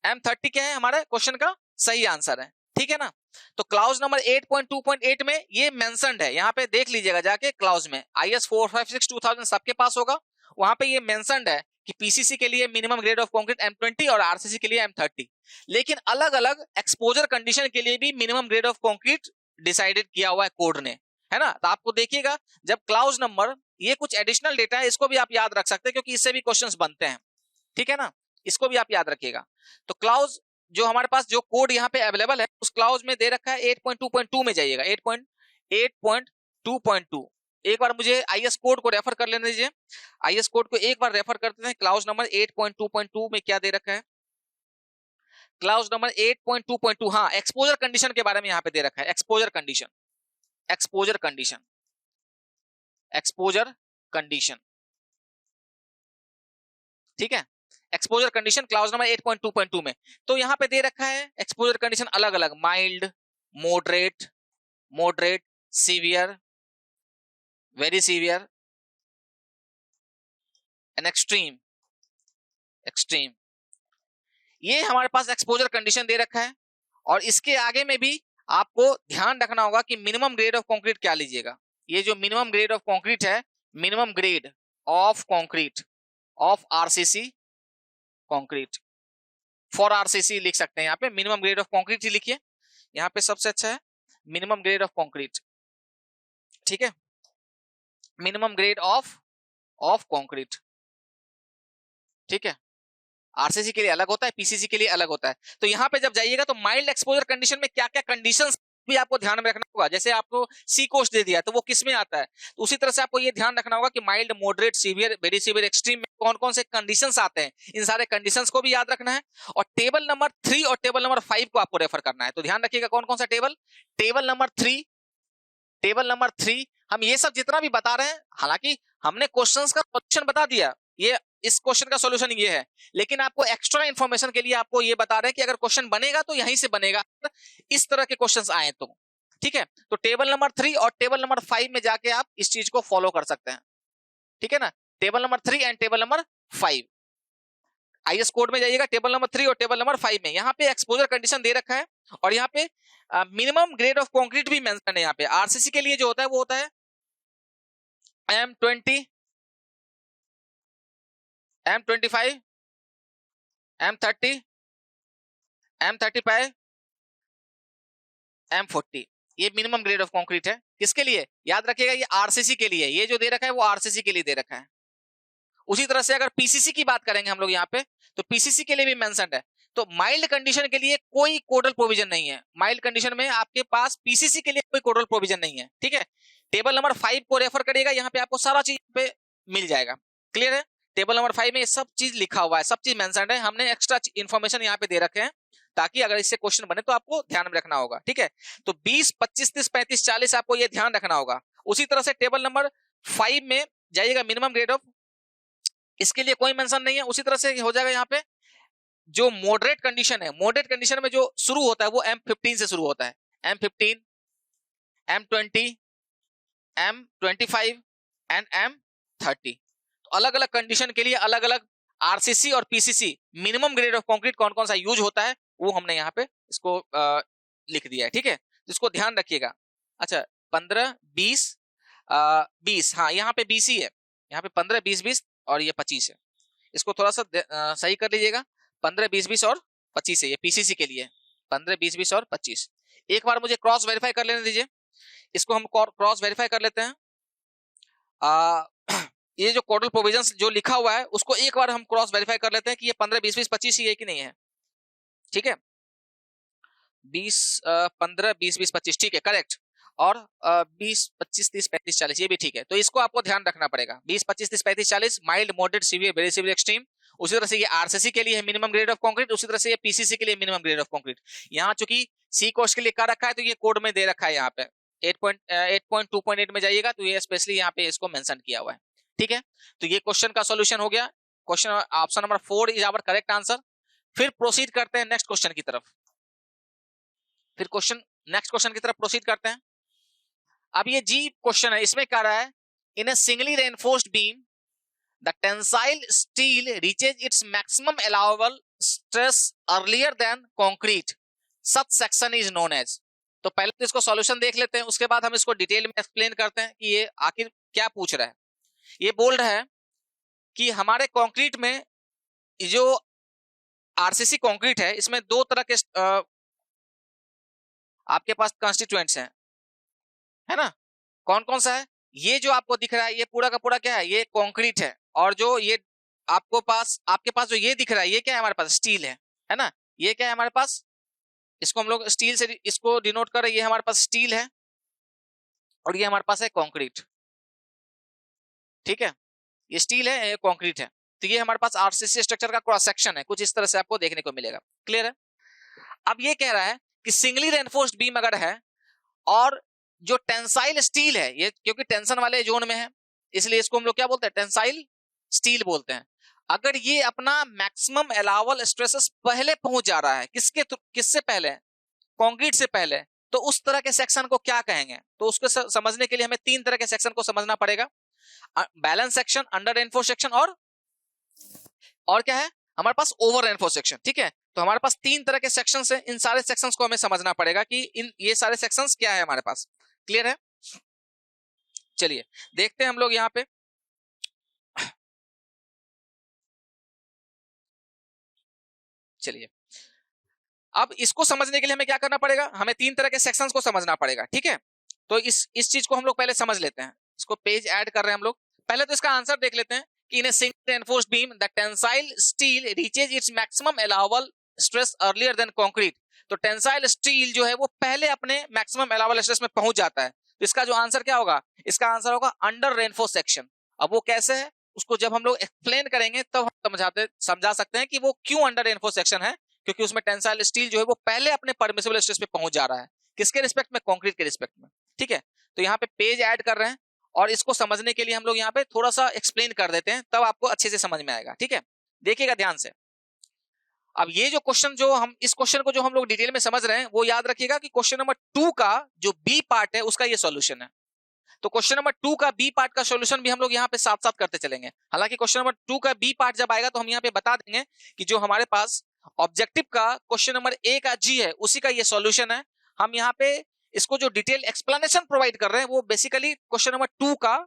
M30 क्या है हमारे क्वेश्चन का सही आंसर है, ठीक है ना। तो क्लाउज नंबर 8.2.8 में ये मेंशन्ड है, यहाँ पे देख लीजिएगा जाके क्लाउज में, IS 456-2000 सबके पास होगा, वहां पे ये मेंशन्ड है कि पीसीसी के लिए minimum grade of concrete M20 और आरसीसी के लिए M30, लेकिन अलग अलग एक्सपोजर कंडीशन के लिए भी minimum grade of concrete decided किया हुआ है कोड ने, है ना। तो आपको देखिएगा जब क्लाउज नंबर, ये कुछ एडिशनल डेटा है, इसको भी आप याद रख सकते हैं क्योंकि इससे भी क्वेश्चंस बनते हैं, ठीक है ना, इसको भी आप याद रखिएगा। तो क्लाउज जो हमारे पास जो कोड यहाँ पे अवेलेबल है उस क्लाउज में दे रखा है 8.2.2 में जाइएगा, 8.2.2, एक बार मुझे आईएस कोड को रेफर कर लेने दीजिए, आईएस कोड को एक बार रेफर करते हैं। क्लाउज नंबर 8.2.2 में क्या दे रखा है, क्लाउज नंबर 8.2.2, हाँ एक्सपोजर कंडीशन के बारे में यहाँ पे दे रखा है, exposure condition, exposure condition, exposure condition, ठीक है, एक्सपोजर कंडीशन क्लाउज नंबर 8.2.2 में। तो यहां पे दे रखा है एक्सपोजर कंडीशन अलग अलग, mild, moderate, moderate, severe, very severe and extreme, extreme, ये हमारे पास एक्सपोजर कंडीशन दे रखा है। और इसके आगे में भी आपको ध्यान रखना होगा कि मिनिमम ग्रेड ऑफ कंक्रीट क्या लीजिएगा, ये जो मिनिमम ग्रेड ऑफ कंक्रीट है, minimum grade of concrete of RCC concrete, for RCC लिख सकते हैं, यहाँ पे मिनिमम ग्रेड ऑफ कंक्रीट ही लिखिए, यहाँ पे सबसे अच्छा है मिनिमम ग्रेड ऑफ कंक्रीट, ठीक है, मिनिमम ग्रेड ऑफ कंक्रीट, ठीक है। आरसीसी के लिए अलग होता है, पीसीसी के लिए अलग होता है। तो यहाँ पे जब जाइएगा तो माइल्ड एक्सपोजर कंडीशन में क्या क्या कंडीशंस भी आपको ध्यान में रखना होगा, जैसे आपको सी कोस्ट दे दिया तो वो किस में आता है, तो उसी तरह से आपको ये ध्यान रखना होगा कि mild, moderate, severe, very severe, extreme में कौन कौन से कंडीशंस आते हैं, इन सारे कंडीशंस को भी याद रखना है। और टेबल नंबर 3 और टेबल नंबर 5 को आपको रेफर करना है, तो ध्यान रखिएगा कौन कौन सा table, table number 3, table number 3, हम ये सब जितना भी बता रहे हैं, हालांकि हमने क्वेश्चंस का सॉल्यूशन बता दिया, ये इस क्वेश्चन का सॉल्यूशन ये है, लेकिन आपको एक्स्ट्रा इंफॉर्मेशन के लिए आपको ये बता रहे हैं कि अगर क्वेश्चन बनेगा तो यहीं से बनेगा, इस तरह के क्वेश्चंस आए तो, ठीक है। तो टेबल नंबर 3 और टेबल नंबर 5 में जाके आप इस चीज को फॉलो कर सकते हैं, ठीक है ना, table number 3 and table number 5, IS code में जाइएगा, टेबल नंबर 3 और टेबल नंबर 5 में यहाँ पे एक्सपोजर कंडीशन दे रखा है, और यहाँ पे मिनिमम ग्रेड ऑफ कंक्रीट भी मेंशन है। यहाँ पे आरसीसी के लिए जो होता है वो होता है M20, M25, M30, M35, M40, ये मिनिमम ग्रेड ऑफ कंक्रीट है। किसके लिए याद रखिएगा, ये आरसीसी के लिए, ये जो दे रखा है वो आरसीसी के लिए दे रखा है। उसी तरह से अगर पीसीसी की बात करेंगे हम लोग यहाँ पे, तो पीसीसी के लिए भी मेंशन्ड है। तो माइल्ड कंडीशन के लिए कोई कोडल प्रोविजन नहीं है, माइल्ड कंडीशन में आपके पास पीसीसी के लिए कोई कोडल प्रोविजन नहीं है, ठीक है। टेबल नंबर 5 को रेफर करिएगा, यहाँ पे आपको सारा चीज पे मिल जाएगा, क्लियर है। टेबल नंबर 5 में ये सब चीज लिखा हुआ है, सब चीज मेंशन्ड है, हमने एक्स्ट्रा इन्फॉर्मेशन यहाँ पे दे रखे हैं ताकि अगर इससे क्वेश्चन बने तो आपको ध्यान में रखना होगा, ठीक है। तो 20, 25, 30, 35, 40 आपको ये ध्यान रखना होगा। उसी तरह से टेबल नंबर 5 में जाइएगा, मिनिमम ग्रेड ऑफ, इसके लिए कोई मेंशन नहीं है। उसी तरह से हो जाएगा यहाँ पे जो मॉडरेट कंडीशन है, मॉडरेट कंडीशन में जो शुरू होता है वो M15 से शुरू होता है, M15, M20, M25 and M30। तो अलग अलग कंडीशन के लिए अलग अलग आरसीसी और PCC minimum grade of concrete कौन कौन सा यूज होता है वो हमने यहाँ पे इसको लिख दिया है, ठीक है। तो इसको ध्यान रखिएगा। अच्छा 15, 20, 20, हाँ यहाँ पे 20 ही है, यहाँ पे 15, 20, 20 और ये 25 है, इसको थोड़ा सा सही कर लीजिएगा, 15, 20, 20 और 25 है, ये पीसीसी के लिए 15, 20, 20 और 25। एक बार मुझे क्रॉस वेरीफाई कर लेने दीजिए, इसको हम क्रॉस वेरीफाई कर लेते हैं। ये जो कोडल प्रोविजंस जो लिखा हुआ है उसको एक बार हम क्रॉस वेरीफाई कर लेते हैं कि ये 15, 20, 20, 25 ही है कि नहीं है। ठीक है, 20, 15, 20, 20, 25 ठीक है, करेक्ट। और 20, 25, 30, 35, 40 ये भी ठीक है। तो इसको आपको ध्यान रखना पड़ेगा। 20, 25, 30, 35, 40 mild, moderate, severe, very severe, extreme. उसी तरह से ये आरसीसी के लिए है मिनिमम ग्रेड ऑफ कंक्रीट, उसी तरह से ये पीसीसी के लिए मिनिमम ग्रेड ऑफ कंक्रीट। यहाँ चूंकि सी कोर्स के लिए कर रखा है तो ये कोड में दे रखा है, यहाँ पे 8.2.8 में जाइएगा तो ये स्पेशली यहाँ पे इसको मेंशन किया हुआ है। ठीक है, तो ये क्वेश्चन का सॉल्यूशन हो गया। Question option number 4 is our correct answer. फिर प्रोसीड करते हैं नेक्स्ट क्वेश्चन की तरफ। नेक्स्ट क्वेश्चन की तरफ प्रोसीड करते हैं। अब ये जी क्वेश्चन है, इसमें क्या रहा है, in a singly reinforced beam the tensile steel reaches its maximum allowable stress earlier than concrete, such section is known as. तो पहले तो इसको सॉल्यूशन देख लेते हैं, उसके बाद हम इसको डिटेल में एक्सप्लेन करते हैं कि ये आखिर क्या पूछ रहा है। ये बोल रहा है कि हमारे कंक्रीट में जो आरसीसी कंक्रीट है इसमें दो तरह के आपके पास कंस्टिट्यूएंट्स हैं, है ना। कौन कौन सा है, ये जो आपको दिख रहा है ये पूरा का पूरा क्या है, ये कंक्रीट है। और जो ये आपके पास जो ये दिख रहा है ये क्या है, हमारे पास स्टील है ना। ये क्या है हमारे पास, इसको हम लोग स्टील से इसको डिनोट कर रहे हैं, ये हमारे पास स्टील है और ये हमारे पास है कंक्रीट। ठीक है, ये स्टील है, ये कंक्रीट है। तो ये हमारे पास आरसीसी स्ट्रक्चर का क्रॉस सेक्शन है, कुछ इस तरह से आपको देखने को मिलेगा। क्लियर है। अब ये कह रहा है कि सिंगली रेनफोर्स्ड बीम अगर है और जो टेंसाइल स्टील है, ये क्योंकि टेंशन वाले जोन में है इसलिए इसको हम लोग क्या बोलते हैं, टेंसाइल स्टील बोलते हैं। अगर ये अपना मैक्सिमम अलाउबल स्ट्रेसेस पहले पहुंच जा रहा है, किससे पहले, कंक्रीट से पहले, तो उस तरह के सेक्शन को क्या कहेंगे। तो उसको समझने के लिए हमें 3 तरह के सेक्शन को समझना पड़ेगा, balance section, under reinforce section और क्या है हमारे पास ओवर रेनफोर्स सेक्शन। ठीक है, तो हमारे पास 3 तरह के सेक्शंस हैं, इन सारे सेक्शंस को हमें समझना पड़ेगा कि ये सारे सेक्शंस क्या है हमारे पास। क्लियर है। चलिए देखते हैं हम लोग यहाँ पे। चलिए अब इसको समझने के लिए हमें क्या करना पड़ेगा, हमें 3 तरह के सेक्शंस को समझना पड़ेगा। ठीक है, तो इस चीज को हम लोग पहले समझ लेते हैं। इसको पेज ऐड कर रहे हैं हम लोग। पहले तो इसका आंसर देख लेते हैं कि in a single reinforced beam the tensile steel reaches its maximum allowable stress earlier than concrete. तो टेंसाइल स्टील जो है वो पहले अपने मैक्सिमम अलाउबल स्ट्रेस में पहुंच जाता है। तो इसका जो आंसर क्या होगा, इसका आंसर होगा अंडर रेनफोर्स सेक्शन। अब वो कैसे है उसको जब हम लोग एक्सप्लेन करेंगे तब हम समझा सकते हैं कि वो क्यों अंडर रेनफोर्स सेक्शन है, क्योंकि उसमें टेंसाइल स्टील जो है वो पहले अपने परमिसिबल स्ट्रेस पे पहुंच जा रहा है। किसके रिस्पेक्ट में, कंक्रीट के रिस्पेक्ट में। ठीक है, तो यहाँ पे पेज ऐड कर रहे हैं और इसको समझने के लिए हम लोग यहाँ पे थोड़ा सा एक्सप्लेन कर देते हैं, तब आपको अच्छे से समझ में आएगा। ठीक है, देखिएगा ध्यान से। अब ये जो क्वेश्चन इस क्वेश्चन को जो हम लोग डिटेल में समझ रहे हैं वो याद रखिएगा कि क्वेश्चन नंबर 2 का जो बी पार्ट है उसका ये सॉल्यूशन है। तो क्वेश्चन नंबर 2 का बी पार्ट का सॉल्यूशन भी हम लोग यहाँ पे साथ साथ करते चलेंगे। हालांकि क्वेश्चन नंबर 2 का बी पार्ट जब आएगा तो हम यहाँ पे बता देंगे कि जो हमारे पास ऑब्जेक्टिव का क्वेश्चन नंबर ए का जी है उसी का ये सॉल्यूशन है। हम यहाँ पे इसको जो डिटेल एक्सप्लेनेशन प्रोवाइड कर रहे हैं वो बेसिकली क्वेश्चन नंबर 2 का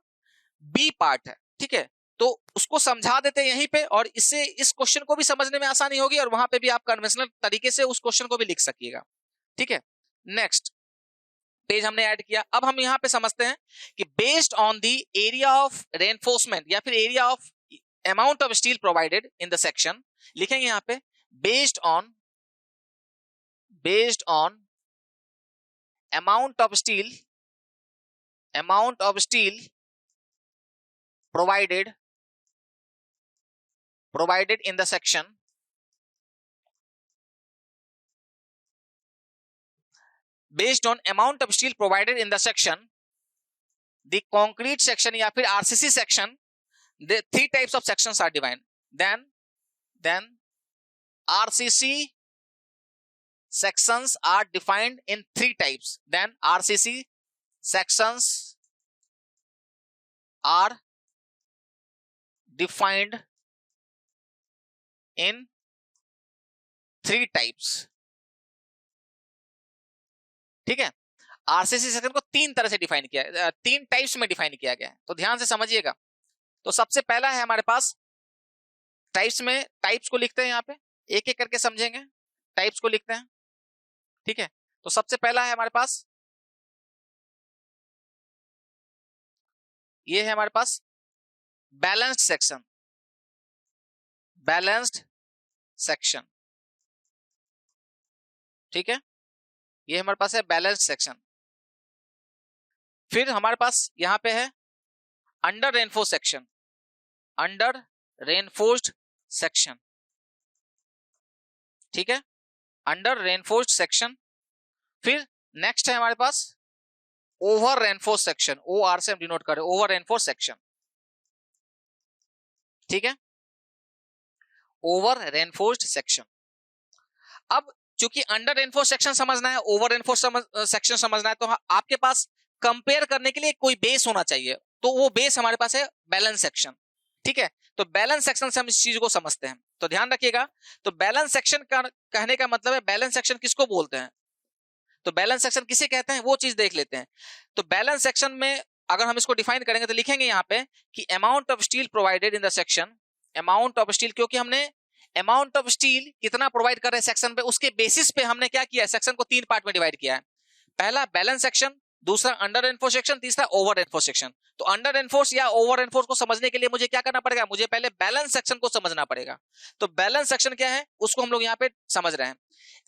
बी पार्ट है। ठीक है, तो उसको समझा देते हैं यहीं पे और इससे इस क्वेश्चन को भी समझने में आसानी होगी और वहां पे भी आप कन्वेंशनल तरीके से उस क्वेश्चन को भी लिख सकिएगा। ठीक है, नेक्स्ट पेज हमने ऐड किया। अब हम यहां पे समझते हैं कि based on the area of reinforcement या फिर area of amount of steel provided in the section, लिखेंगे यहां पे based on amount of steel provided in the section, based on amount of steel provided in the section, the concrete section या फिर RCC section, the 3 types of sections are defined. Then RCC sections are defined in 3 types. Then RCC sections are defined in 3 types. ठीक है, RCC section को 3 तरह से define किया, 3 types में define किया गया है, तो ध्यान से समझिएगा। तो सबसे पहला है हमारे पास टाइप्स में, टाइप्स को लिखते हैं यहाँ पे, एक एक करके समझेंगे। टाइप्स को लिखते हैं, ठीक है। तो सबसे पहला है हमारे पास, ये है हमारे पास बैलेंस्ड सेक्शन, बैलेंस्ड सेक्शन, ठीक है, ये हमारे पास है बैलेंस्ड सेक्शन। फिर हमारे पास यहां पे है under reinforced section, under reinforced section, ठीक है, अंडर रेनफोर्स्ड सेक्शन। फिर नेक्स्ट है हमारे पास ओवर रेनफोर्स्ड सेक्शन, OR से हम डिनोट कर रहे हैं, ओवर रेनफोर्स्ड सेक्शन, ठीक है, ओवर रेनफोर्स्ड सेक्शन। अब चूंकि अंडर रेनफोर्स्ड सेक्शन समझना है, ओवर रेनफोर्स्ड सेक्शन समझना है, तो आपके पास कंपेयर करने के लिए कोई बेस होना चाहिए, तो वो बेस हमारे पास है बैलेंस सेक्शन, ठीक है। तो बैलेंस सेक्शन से हम इस चीज को समझते हैं, तो ध्यान रखिएगा। तो बैलेंस सेक्शन का कहने का मतलब है, बैलेंस सेक्शन किसको बोलते हैं, तो बैलेंस सेक्शन किसे कहते हैं वो चीज देख लेते हैं। तो बैलेंस सेक्शन में अगर हम इसको डिफाइन करेंगे तो लिखेंगे यहाँ पे कि amount of steel provided in the section, amount of steel, क्योंकि हमने अमाउंट ऑफ स्टील कितना प्रोवाइड कर रहे हैं सेक्शन पे, उसके बेसिस पे हमने क्या किया है, सेक्शन को 3 पार्ट में डिवाइड किया है। पहला बैलेंस सेक्शन, दूसरा अंडर रेनफोर्स्ड सेक्शन, तीसरा ओवर रेनफोर्स्ड सेक्शन। तो अंडर रेनफोर्स या ओवर रेनफोर्स को समझने के लिए मुझे क्या करना पड़ेगा, मुझे पहले बैलेंस सेक्शन को समझना पड़ेगा। तो बैलेंस सेक्शन क्या है उसको हम लोग यहाँ पे समझ रहे हैं।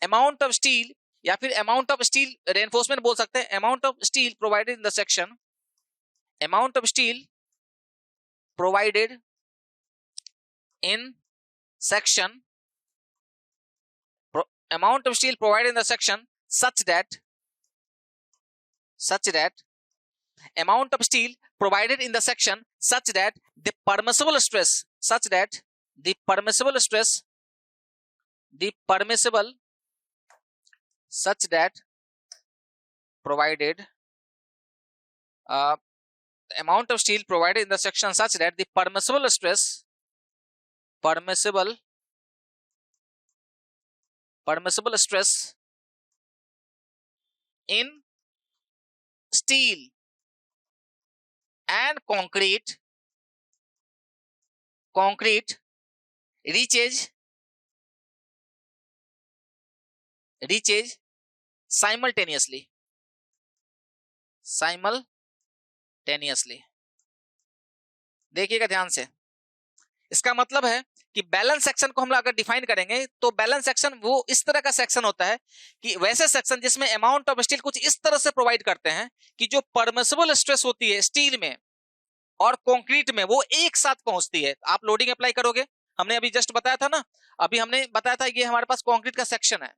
अमाउंट ऑफ स्टील या फिर अमाउंट ऑफ स्टील रेनफोर्समेंट बोल सकते हैं, amount of steel provided in the section, amount of steel provided in section, amount of steel provided in the section such that amount of steel provided in the section such that the permissible stress provided amount of steel provided in the section such that the permissible stress in steel and concrete reaches simultaneously। देखिएगा ध्यान से, इसका मतलब है कि balance section को हम लोग अगर डिफाइन करेंगे तो बैलेंस सेक्शन वो इस तरह का सेक्शन होता है कि वैसे सेक्शन जिसमें अमाउंट ऑफ स्टील कुछ इस तरह से प्रोवाइड करते हैं कि जो परमिसिबल स्ट्रेस होती है स्टील में और कंक्रीट में वो एक साथ पहुंचती है। आप लोडिंग अप्लाई करोगे, हमने अभी जस्ट बताया था ना, अभी हमने बताया था ये हमारे पास कंक्रीट का सेक्शन है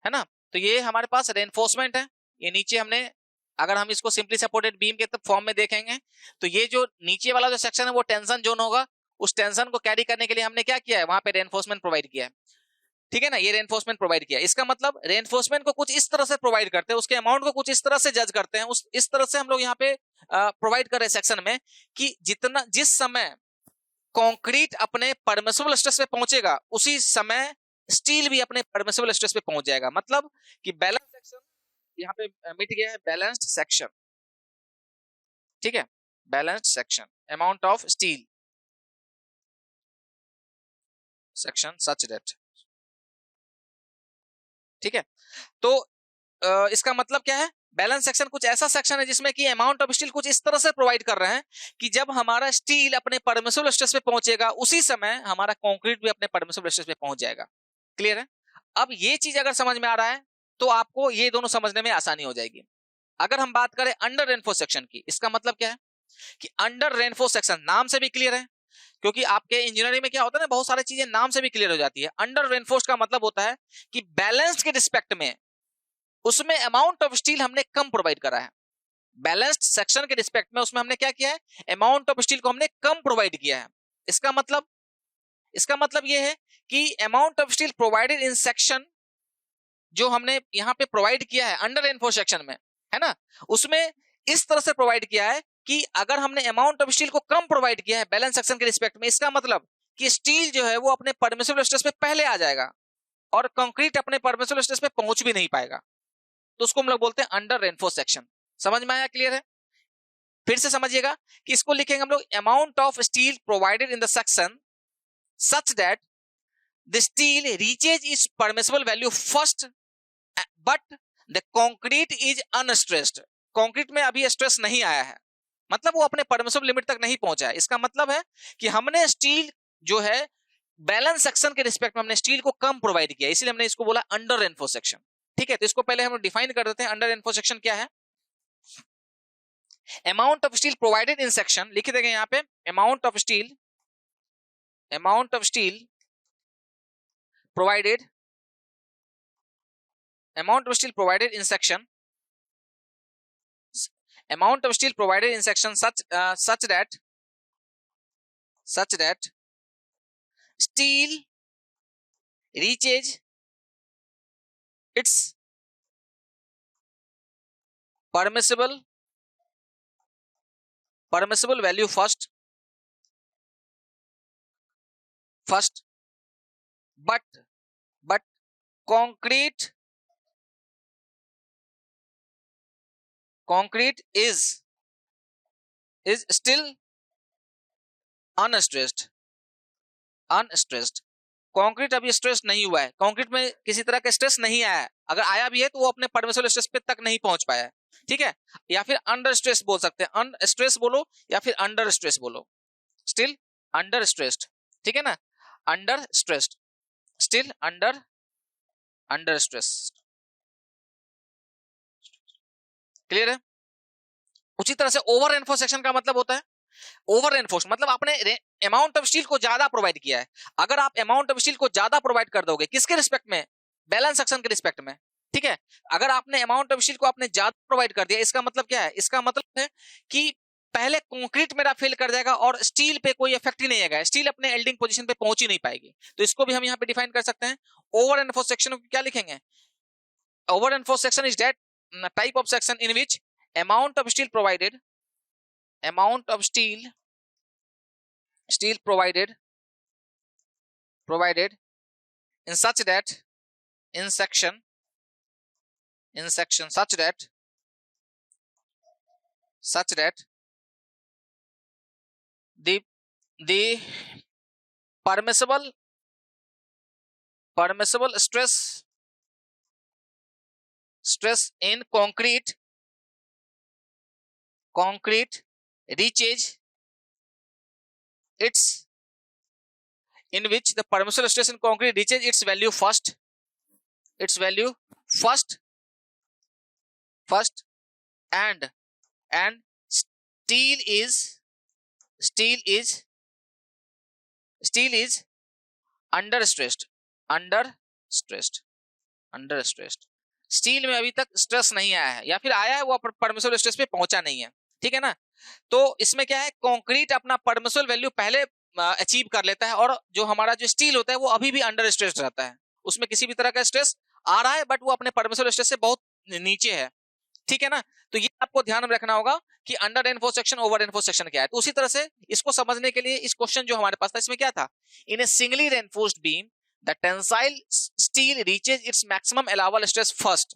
ना, तो ये हमारे पास रेनफोर्समेंट है, ये नीचे हमने अगर हम इसको सिंपली सपोर्टेड बीम के फॉर्म में देखेंगे तो ये जो नीचे वाला जो सेक्शन है वो टेंशन जोन होगा, उस टेंशन को कैरी करने के लिए हमने क्या किया है, वहां पे रेनफोर्समेंट प्रोवाइड किया है, ठीक है ना, ये रेनफोर्समेंट प्रोवाइड किया। इसका मतलब रेनफोर्समेंट को कुछ इस तरह से प्रोवाइड करते हैं, उसके अमाउंट को कुछ इस तरह से जज करते हैं, उस इस तरह से हम लोग यहाँ पे प्रोवाइड कर रहे हैं सेक्शन में कि जिस समय कंक्रीट अपने परमिसिबल स्ट्रेस पे पहुंचेगा उसी समय स्टील भी अपने परमिसिबल स्ट्रेस पे पहुंच जाएगा। मतलब कि बैलेंस सेक्शन यहाँ पे मिट गया है, बैलेंस्ड सेक्शन, ठीक है, balanced section, amount of steel section such that, ठीक है। तो इसका मतलब क्या है, बैलेंस सेक्शन कुछ ऐसा सेक्शन है जिसमें कि अमाउंट ऑफ स्टील कुछ इस तरह से प्रोवाइड कर रहे हैं कि जब हमारा स्टील अपने परमिसिबल स्ट्रेस पे पहुंचेगा उसी समय हमारा कंक्रीट भी अपने परमिसिबल स्ट्रेस पे पहुंच जाएगा। क्लियर है? अब ये चीज अगर समझ में आ रहा है तो आपको ये दोनों समझने में आसानी हो जाएगी। अगर हम बात करें अंडर रेनफोर्स सेक्शन की, इसका मतलब क्या है कि अंडर रेनफोर्स सेक्शन नाम से भी क्लियर है, क्योंकि आपके इंजीनियरिंग में क्या होता है ना, बहुत सारी चीजें नाम से भी क्लियर हो जाती है। अंडर रेनफोर्स का मतलब होता है कि बैलेंस के रिस्पेक्ट में उसमें अमाउंट ऑफ स्टील हमने कम प्रोवाइड करा है, बैलेंस्ड सेक्शन के रिस्पेक्ट में उसमें हमने क्या किया है, अमाउंट ऑफ स्टील को हमने कम प्रोवाइड किया है। इसका मतलब यह है कि amount of steel provided in section जो हमने यहां पे प्रोवाइड किया है अंडर रेनफोर्स सेक्शन में, है ना, उसमें इस तरह से प्रोवाइड किया है कि अगर हमने अमाउंट ऑफ स्टील को कम प्रोवाइड किया है बैलेंस सेक्शन के रिस्पेक्ट में, इसका मतलब कि स्टील जो है वो अपने परमिसिबल स्ट्रेस पे पहले आ जाएगा और कंक्रीट अपने परमिसिबल स्ट्रेस पे पहुंच भी नहीं पाएगा, तो उसको हम लोग बोलते हैं अंडर रेनफोर्स सेक्शन। समझ में आया? क्लियर है? फिर से समझिएगा कि इसको लिखेंगे हम लोग amount of steel provided in the section such that the steel reaches it's permissible value first but the concrete is unstressed. Concrete में अभी स्ट्रेस नहीं आया है, मतलब वो अपने परमिसिबल लिमिट तक नहीं पहुंचा है। इसका मतलब है कि हमने स्टील जो है बैलेंस सेक्शन के रिस्पेक्ट में हमने स्टील को कम प्रोवाइड किया, इसलिए हमने इसको बोला अंडर रेनफोर्स सेक्शन। ठीक है, तो इसको पहले हम डिफाइन कर देते हैं। अंडर रेनफोर्स सेक्शन क्या है? Amount of steel provided in section, लिख देंगे यहाँ पे amount of steel provided amount of steel provided in section such that steel reaches its permissible value first but concrete is still unstressed। Concrete अभी stress नहीं हुआ है, concrete में किसी तरह का स्ट्रेस नहीं आया है, अगर आया भी है तो वो अपने परमिसिबल स्ट्रेस पे तक नहीं पहुंच पाया है। ठीक है, या फिर अंडर स्ट्रेस बोल सकते हैं, अन स्ट्रेस बोलो या फिर अंडर स्ट्रेस बोलो, स्टिल अंडर स्ट्रेस्ड। ठीक है ना, under stressed, still under stress. Clear है? उसी तरह से ओवर रेनफोर्स सेक्शन का मतलब होता है, ओवर रेनफोर्स मतलब आपने अमाउंट ऑफ स्टील को ज्यादा प्रोवाइड किया है। अगर आप अमाउंट ऑफ स्टील को ज्यादा प्रोवाइड कर दोगे, किसके रिस्पेक्ट में? बैलेंस सेक्शन के रिस्पेक्ट में। ठीक है, अगर आपने अमाउंट ऑफ स्टील को आपने ज्यादा प्रोवाइड कर दिया, इसका मतलब क्या है? इसका मतलब है कि पहले कंक्रीट मेरा फेल कर जाएगा और स्टील पे कोई इफेक्ट ही नहीं आएगा, स्टील अपने एल्डिंग पोजीशन पे पहुंच ही नहीं पाएगी। तो इसको भी हम यहाँ पे डिफाइन कर सकते हैं। ओवर रेनफोर्स सेक्शन को क्या लिखेंगे? Over reinforce section is that type of section in which amount of steel provided in such that in section such that the permissible stress in concrete reaches its in which the permissible stress in concrete reaches its value first and steel is under stressed steel में अभी तक stress नहीं आया है, या फिर आया है वो परमिसिबल स्ट्रेस पे पहुंचा नहीं है। ठीक है ना, तो इसमें क्या है, कंक्रीट अपना परमिसिबल वैल्यू पहले अचीव कर लेता है और जो हमारा जो स्टील होता है वो अभी भी अंडर स्ट्रेस रहता है, उसमें किसी भी तरह का स्ट्रेस आ रहा है बट वो अपने परमिसिबल स्ट्रेस से बहुत नीचे है। ठीक है ना, तो ये आपको ध्यान में रखना होगा कि under reinforce section, over reinforce section क्या है। तो उसी तरह से इसको समझने के लिए इस क्वेश्चन जो हमारे पास था, इसमें क्या था, in a singly reinforced beam the tensile steel reaches its maximum allowable stress first.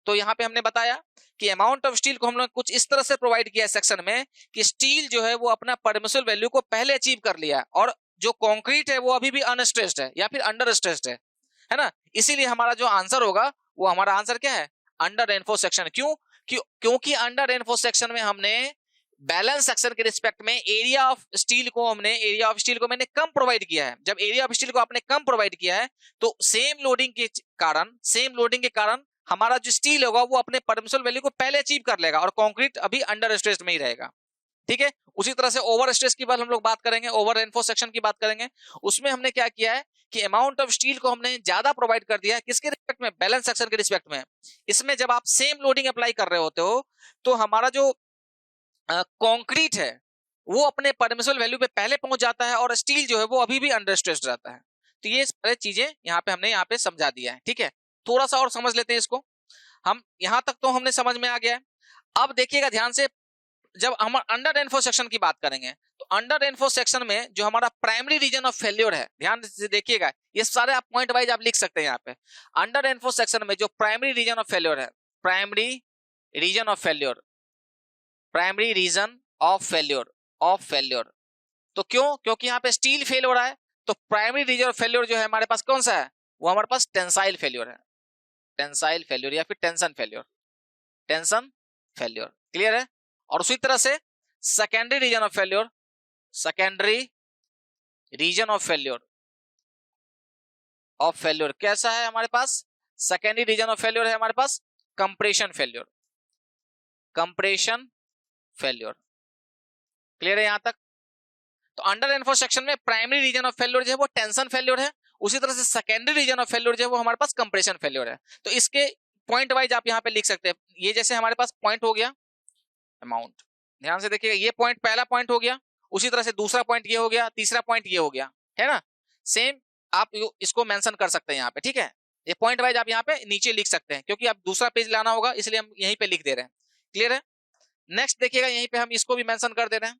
तो यहाँ पे हमने बताया कि अमाउंट ऑफ स्टील को हम लोग कुछ इस तरह से प्रोवाइड किया सेक्शन में कि स्टील जो है वो अपना परमिसिबल वैल्यू को पहले अचीव कर लिया और जो कंक्रीट है वो अभी भी अनस्ट्रेस्ड है या फिर अंडर स्ट्रेस्ड है ना। इसीलिए हमारा जो आंसर होगा वो हमारा आंसर क्या है, अंडर रेनफोर्स सेक्शन। क्योंकि अंडर रेनफोर्स सेक्शन में हमने बैलेंस सेक्शन के रिस्पेक्ट में एरिया ऑफ स्टील को मैंने कम प्रोवाइड किया है। जब एरिया ऑफ स्टील को आपने कम प्रोवाइड किया है तो सेम लोडिंग के कारण हमारा जो स्टील होगा वो अपने परमिसिबल वैल्यू को पहले अचीव कर लेगा और कंक्रीट अभी अंडर स्ट्रेस में ही रहेगा। ठीक है, उसी तरह से ओवर स्ट्रेस की बात हम लोग बात करेंगे, ओवर रेनफोर्स सेक्शन की बात करेंगे। उसमें हमने क्या किया है कि अमाउंट ऑफ स्टील को हमने ज्यादा प्रोवाइड कर दिया है, किसके रिस्पेक्ट में, बैलेंस सेक्शन के रिस्पेक्ट में। इसमें जब आप सेम लोडिंग अप्लाई कर रहे होते हो तो हमारा जो कंक्रीट है वो अपने परमिसिबल वैल्यू पे पहले पहुंच जाता है और स्टील जो है वो अभी भी अंडर स्ट्रेस्ड रहता है। तो ये सारी चीजें हमने यहाँ पे समझा दिया है। ठीक है, थोड़ा सा और समझ लेते हैं इसको हम। यहां तक तो हमने समझ में आ गया है। अब देखिएगा ध्यान से, जब हम अंडर रेनफोर्स सेक्शन की बात करेंगे तो अंडर रेनफोर्स सेक्शन में जो हमारा प्राइमरी रीजन ऑफ फेल्योर है, ध्यान से देखिएगा, ये सारे आप पॉइंट वाइज आप लिख सकते हैं यहाँ पे। अंडर रेनफोर्स सेक्शन में जो प्राइमरी रीजन ऑफ फेल्योर है, प्राइमरी रीजन ऑफ फेल्योर, तो क्योंकि यहाँ पे स्टील फेल हो रहा है तो प्राइमरी रीजन ऑफ फेल्योर जो है हमारे पास कौन सा है, वो हमारे पास टेंसाइल फेल्योर है, टेंसाइल फेल्योर या फिर tension failure, tension failure. Clear है। और उसी तरह से secondary reason of failure, secondary reason of failure कैसा है हमारे पास, सेकेंडरी रीजन ऑफ फेल्योर है हमारे पास compression failure, compression failure. Clear है यहां तक। तो अंडर रेनफोर्स सेक्शन में प्राइमरी रीजन ऑफ फेल्योर जो है वो टेंशन फेल्योर है, उसी तरह से सेकेंडरी रीजन ऑफ फेल्योर जो है वो हमारे पास कंप्रेशन फेल्योर है। तो इसके पॉइंट वाइज आप यहां पे लिख सकते हैं। ये जैसे हमारे पास पॉइंट हो गया अमाउंट, ध्यान से देखिएगा, ये पॉइंट पहला पॉइंट हो गया, उसी तरह से दूसरा पॉइंट ये हो गया, तीसरा पॉइंट ये हो गया, है ना। सेम आप इसको मेंशन कर सकते हैं यहाँ पे, ठीक है। ये पॉइंट वाइज आप यहाँ पे नीचे लिख सकते हैं, क्योंकि आप दूसरा पेज लाना होगा इसलिए हम यहीं पे लिख दे रहे हैं। क्लियर है। नेक्स्ट देखिएगा, यहीं पे हम इसको भी मेंशन कर दे रहे हैं।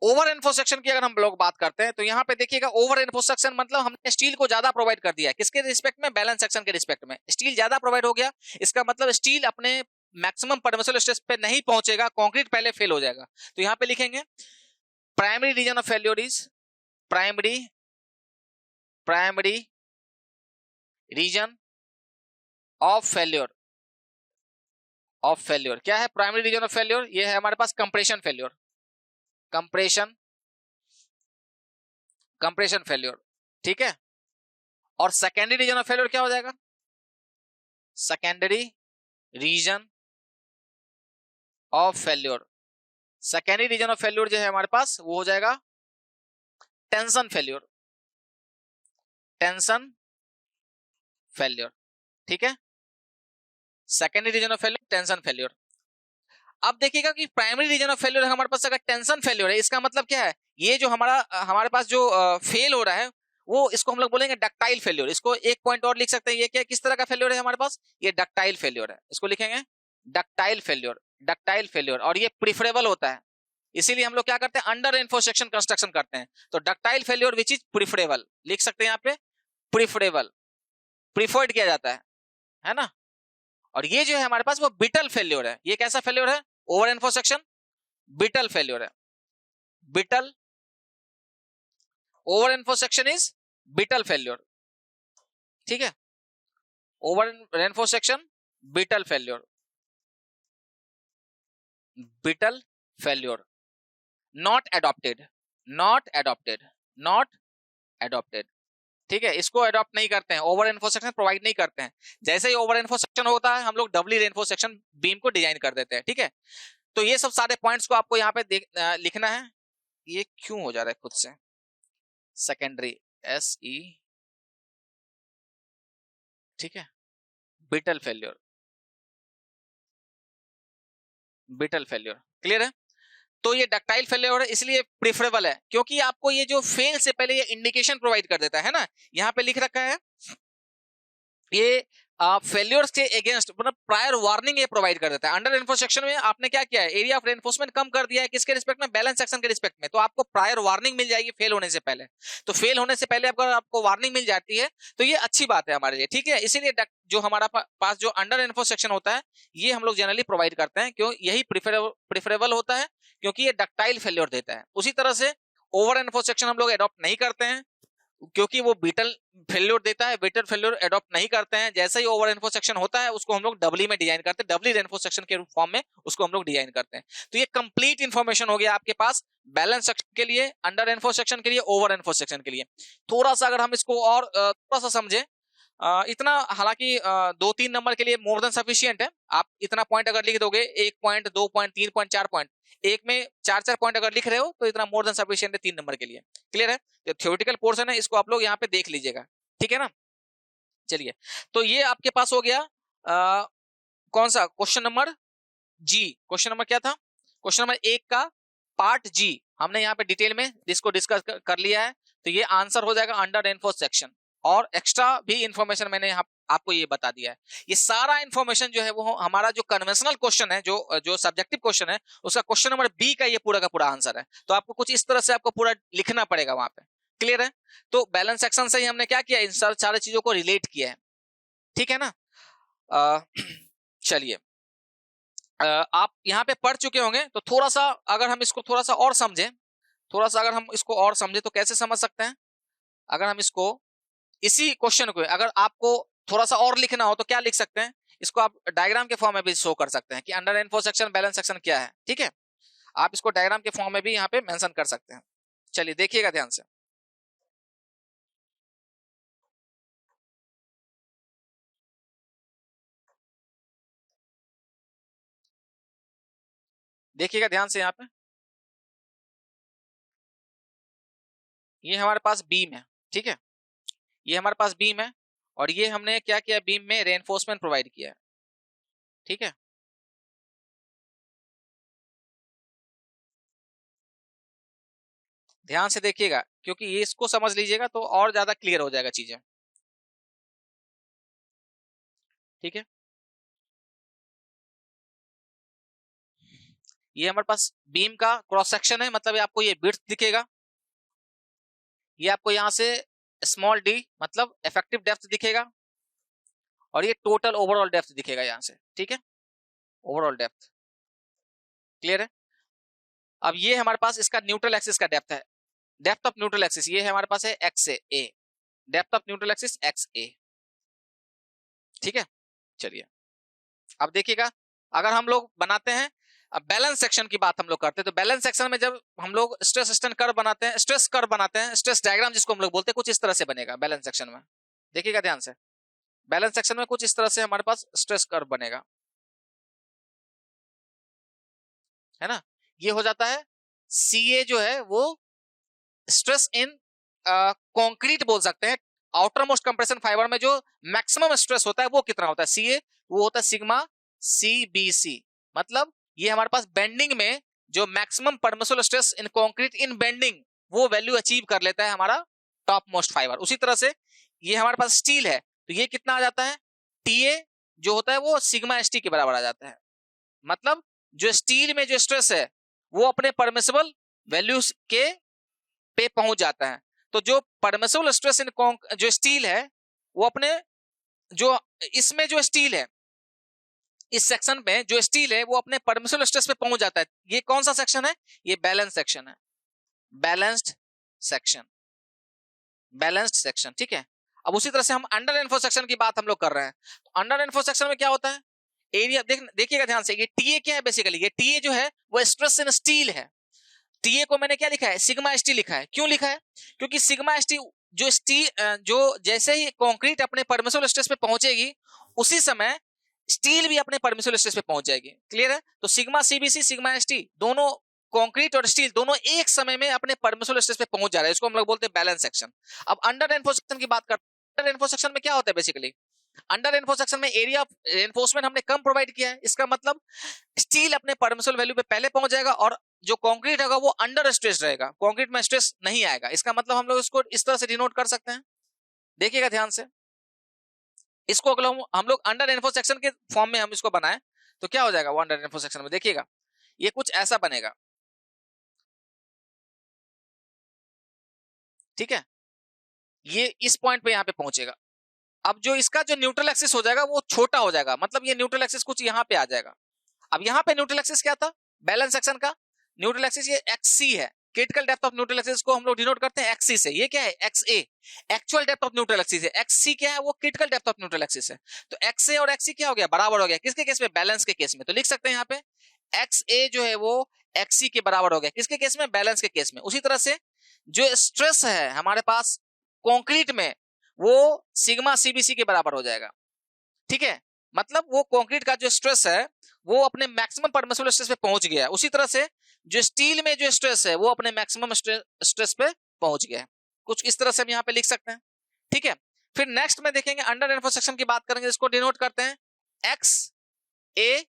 ओवर एनफोर्स सेक्शन की अगर हम लोग बात करते हैं तो यहाँ पे देखिएगा, ओवर एनफोर्स सेक्शन मतलब हमने स्टील को ज्यादा प्रोवाइड कर दिया है, किसके रिस्पेक्ट में, बैलेंस सेक्शन के रिस्पेक्ट में स्टील ज्यादा प्रोवाइड हो गया। इसका मतलब स्टील अपने मैक्सिमम परमिसिबल स्ट्रेस पे नहीं पहुंचेगा, कंक्रीट पहले फेल हो जाएगा। तो यहाँ पे लिखेंगे primary reason of failure is primary reason of failure क्या है, प्राइमरी रीजन ऑफ फेल्योर ये है हमारे पास कंप्रेशन फेल्योर, कंप्रेशन फेल्योर, ठीक है। और सेकेंडरी रीजन ऑफ फेल्योर क्या हो जाएगा, secondary reason of failure, secondary reason of failure जो है हमारे पास वो हो जाएगा टेंशन फेल्योर, ठीक है। Secondary reason of failure tension failure. अब देखिएगा कि प्राइमरी रीजन ऑफ फेल्योर हमारे पास अगर टेंशन फेल्योर है, इसका मतलब क्या है, ये जो हमारे पास जो फेल हो रहा है वो, इसको हम लोग बोलेंगे डक्टाइल फेल्योर। इसको एक पॉइंट और लिख सकते हैं, ये क्या किस तरह का फेल्योर है हमारे पास, ये डक्टाइल फेल्योर है, इसको लिखेंगे डक्टाइल फेल्योर। और ये प्रिफरेबल होता है, इसीलिए हम लोग क्या करते हैं, अंडर रेनफोर्स सेक्शन कंस्ट्रक्शन करते हैं। तो ductile failure which is preferable, लिख सकते हैं यहाँ पे प्रिफरेबल, प्रिफर्ड किया जाता है ना। और ये जो है हमारे पास वो बिटल फेल्योर है। ये कैसा फेल्योर है, over reinforce section brittle failure है, brittle, over reinforce section is brittle failure, ठीक है। Over reinforce section brittle failure, not adopted, ठीक है। इसको अडॉप्ट नहीं करते हैं, ओवर एनफोर्स सेक्शन प्रोवाइड नहीं करते हैं। जैसे ही ओवर एनफोर्स सेक्शन होता है हम लोग डबली रेनफोर्स सेक्शन बीम को डिजाइन कर देते हैं, ठीक है। तो ये सब सारे पॉइंट्स को आपको यहाँ पे लिखना है। ये क्यों हो जा रहा है खुद से, सेकेंडरी SE, ठीक है, बिटल फेल्योर, क्लियर है। तो ये डक्टाइल फेल्योर है, इसलिए प्रेफरेबल है, क्योंकि आपको ये जो फेल से पहले ये इंडिकेशन प्रोवाइड कर देता है ना। यहाँ पे लिख रखा है ये फेल्योर्स के अगेंस्ट मतलब प्रायर वार्निंग ये प्रोवाइड कर देता है। अंडर रेनफोर्स सेक्शन में आपने क्या किया है, एरिया ऑफ रेनफोर्समेंट कम कर दिया है, किसके रिस्पेक्ट में, बैलेंस सेक्शन के रिस्पेक्ट में। तो आपको प्रायर वार्निंग मिल जाएगी फेल होने से पहले। तो फेल होने से पहले अगर आपको वार्निंग मिल जाती है तो ये अच्छी बात है हमारे लिए, ठीक है। इसीलिए जो हमारा पास जो अंडर रेनफोर्स सेक्शन होता है ये हम लोग जनरली प्रोवाइड करते हैं, क्यों, यही प्रिफरेबल होता है, क्योंकि ये डक्टाइल फेल्योर देता है। उसी तरह से ओवर रेनफोर्स सेक्शन हम लोग अडॉप्ट नहीं करते हैं, क्योंकि वो बीटल फेल्योर देता है, बीटल फेल्योर अडॉप्ट नहीं करते हैं। जैसे ही ओवर रेनफोर्स सेक्शन होता है उसको हम लोग डबली में डिजाइन करते हैं, डबली रेनफोर्स सेक्शन के फॉर्म में उसको हम लोग डिजाइन करते हैं। तो ये कंप्लीट इंफॉर्मेशन हो गया आपके पास बैलेंस सेक्शन के लिए, अंडर रेनफोर्स सेक्शन के लिए, ओवर रेनफोर्स सेक्शन के लिए। थोड़ा सा अगर हम इसको और थोड़ा सा समझे, इतना हालांकि 2-3 नंबर के लिए मोर देन सफिशिएंट है। आप इतना पॉइंट अगर लिख दोगे, 1 पॉइंट, 2 पॉइंट, 3 पॉइंट, 4 पॉइंट, एक में 4-4 पॉइंट अगर लिख रहे हो तो इतना मोर देन सफिशिएंट है 3 नंबर के लिए। क्लियर है। जो थ्योरेटिकल पोर्शन है इसको आप लोग यहाँ पे देख लीजिएगा, ठीक है ना। चलिए, तो ये आपके पास हो गया कौन सा क्वेश्चन नंबर जी। क्वेश्चन नंबर क्या था, क्वेश्चन नंबर 1 का पार्ट जी हमने यहाँ पे डिटेल में इसको डिस्कस कर लिया है। तो ये आंसर हो जाएगा अंडर रेनफोर्स सेक्शन। और एक्स्ट्रा भी इंफॉर्मेशन मैंने यहाँ आपको ये बता दिया है। ये सारा इंफॉर्मेशन जो है वो हमारा जो कन्वेंशनल क्वेश्चन है, जो सब्जेक्टिव क्वेश्चन है, उसका क्वेश्चन नंबर बी का ये पूरा का पूरा आंसर है। तो आपको कुछ इस तरह से आपको पूरा लिखना पड़ेगा वहां पे। क्लियर है। तो बैलेंस सेक्शन से ही हमने क्या किया, इन सारी चीजों को रिलेट किया है, ठीक है ना। चलिए, आप यहाँ पे पढ़ चुके होंगे, तो थोड़ा सा अगर हम इसको थोड़ा सा और समझें थोड़ा सा अगर हम इसको और समझे तो कैसे समझ सकते हैं, अगर हम इसको इसी क्वेश्चन को अगर आपको थोड़ा सा और लिखना हो तो क्या लिख सकते हैं, इसको आप डायग्राम के फॉर्म में भी शो कर सकते हैं कि under reinforce section balance section क्या है। ठीक है, आप इसको डायग्राम के फॉर्म में भी यहाँ पे मेंशन कर सकते हैं। चलिए देखिएगा ध्यान से, देखिएगा ध्यान से यहाँ पे, ये हमारे पास बीम है। ठीक है, ये हमारे पास बीम है और ये हमने क्या किया, बीम में रेनफोर्समेंट प्रोवाइड किया है। ठीक है, ध्यान से देखिएगा क्योंकि ये इसको समझ लीजिएगा तो और ज्यादा क्लियर हो जाएगा चीजें। ठीक है, ये हमारे पास बीम का क्रॉस सेक्शन है, मतलब ये आपको ये विड्थ दिखेगा, ये आपको यहां से स्मॉल डी मतलब इफेक्टिव डेप्थ दिखेगा और ये टोटल ओवरऑल डेप्थ दिखेगा यहां से। ठीक है, ओवरऑल डेप्थ क्लियर है। अब ये हमारे पास इसका न्यूट्रल एक्सिस का डेप्थ है, डेप्थ ऑफ न्यूट्रल एक्सिस ये हमारे पास है x a, depth of neutral axis x a. ठीक है, चलिए अब देखिएगा, अगर हम लोग बनाते हैं, अब बैलेंस सेक्शन की बात हम लोग करते हैं, तो बैलेंस सेक्शन में जब हम लोग स्ट्रेस स्ट्रेन कर्व बनाते हैं, स्ट्रेस कर्व बनाते हैं, स्ट्रेस डायग्राम जिसको हम लोग बोलते हैं, कुछ इस तरह से बनेगा बैलेंस सेक्शन में। देखिएगा ध्यान से, बैलेंस सेक्शन में कुछ इस तरह से हमारे पास स्ट्रेस कर्व बनेगा, है ना। ये हो जाता है सीए जो है वो स्ट्रेस इन कंक्रीट बोल सकते हैं, आउटर मोस्ट कंप्रेशन फाइबर में जो मैक्सिमम स्ट्रेस होता है वो कितना होता है, सीए वो होता है सिग्मा सीबीसी। मतलब ये हमारे पास बेंडिंग में जो maximum permissible stress in concrete in bending वो वैल्यू अचीव कर लेता है हमारा टॉप मोस्ट फाइबर। उसी तरह से ये हमारे पास स्टील है तो ये कितना आ जाता है, टीए जो होता है वो सिग्मा एसटी के बराबर आ जाता है। मतलब जो स्टील में जो स्ट्रेस है वो अपने परमिसिबल वैल्यूज के पे पहुंच जाता है। तो जो परमिसिबल स्ट्रेस इन जो स्टील है वो अपने जो इसमें जो स्टील है इस सेक्शन में जो स्टील है वो अपने परमिसिबल स्ट्रेस पे पहुंच जाता है। ये कौन सा सेक्शन है, ये बैलेंस सेक्शन है, बैलेंस्ड सेक्शन, बैलेंस्ड सेक्शन। ठीक है, अब उसी तरह से हम अंडर रेनफोर्स सेक्शन की बात हम लोग कर रहे हैं, तो अंडर रेनफोर्स सेक्शन में क्या होता है, एरिया देखिएगा ध्यान से, ये टीए क्या है बेसिकली, ये टीए जो है वो स्ट्रेस इन स्टील है। टीए को मैंने क्या लिखा है, सिग्मा एसटी लिखा है। क्यों लिखा है, क्योंकि सिग्मा एसटी जो स्टील जो जैसे ही कंक्रीट अपने परमिसिबल स्ट्रेस पे पहुंचेगी उसी समय स्टील भी अपने परमिसिबल स्ट्रेस पे पहुंच जाएगी। क्लियर है, तो सिग्मा सीबीसी सिग्मा एसटी दोनों कंक्रीट और स्टील दोनों एक समय में अपने परमिसिबल स्ट्रेस पे पहुंच जा रहे हैं, इसको हम लोग बोलते हैं बैलेंस सेक्शन। अब अंडर रेनफोर्स सेक्शन की बात करते हैं, अंडर रेनफोर्स सेक्शन में क्या होता है बेसिकली, अंडर रेनफोर्स सेक्शन में एरिया ऑफ रेनफोर्समेंट हमने कम प्रोवाइड किया है, इसका मतलब स्टील अपने परमिसिबल वैल्यू पे पहले पहुंच जाएगा और जो कंक्रीट होगा वो अंडर स्ट्रेस रहेगा, कंक्रीट में स्ट्रेस नहीं आएगा। इसका मतलब हम लोग इसको इस तरह से डिनोट कर सकते हैं, देखिएगा ध्यान से, इसको अगर हम लोग अंडर रेनफोर्स सेक्शन के फॉर्म में हम इसको बनाए तो क्या हो जाएगा, वो अंडर रेनफोर्स सेक्शन में देखिएगा ये कुछ ऐसा बनेगा। ठीक है, ये इस पॉइंट पे यहाँ पे पहुंचेगा। अब जो इसका जो न्यूट्रल एक्सिस हो जाएगा वो छोटा हो जाएगा, मतलब ये न्यूट्रल एक्सिस कुछ यहाँ पे आ जाएगा। अब यहाँ पे न्यूट्रल एक्सिस क्या था, बैलेंस सेक्शन का न्यूट्रल एक्सिस ये एक्ससी है, critical depth of neutral axis को हम लोग डिनोट करते हैं एक्सी से। ये क्या है, x a actual depth of neutral axis है, एक्ससी क्या है, वो critical depth of neutral axis है। तो एक्सए और एक्ससी क्या हो गया, बराबर हो गया, किसके केस में, बैलेंस के केस में। तो लिख सकते हैं यहाँ पे एक्सए जो है वो एक्ससी के बराबर हो गया, किसके केस में, बैलेंस के केस में। उसी तरह से जो स्ट्रेस है हमारे पास कंक्रीट में वो सिग्मा सीबीसी के बराबर हो जाएगा। ठीक है, मतलब वो कंक्रीट का जो स्ट्रेस है वो अपने मैक्सिमम परमिसिबल स्ट्रेस पे पहुंच गया है। उसी तरह से जो स्टील में जो स्ट्रेस है वो अपने मैक्सिमम स्ट्रेस पे पहुंच गया है। कुछ इस तरह से हम यहाँ पे लिख सकते हैं। ठीक है, फिर नेक्स्ट में देखेंगे अंडर रेनफोर्स सेक्शन की बात करेंगे, इसको डिनोट करते हैं एक्स ए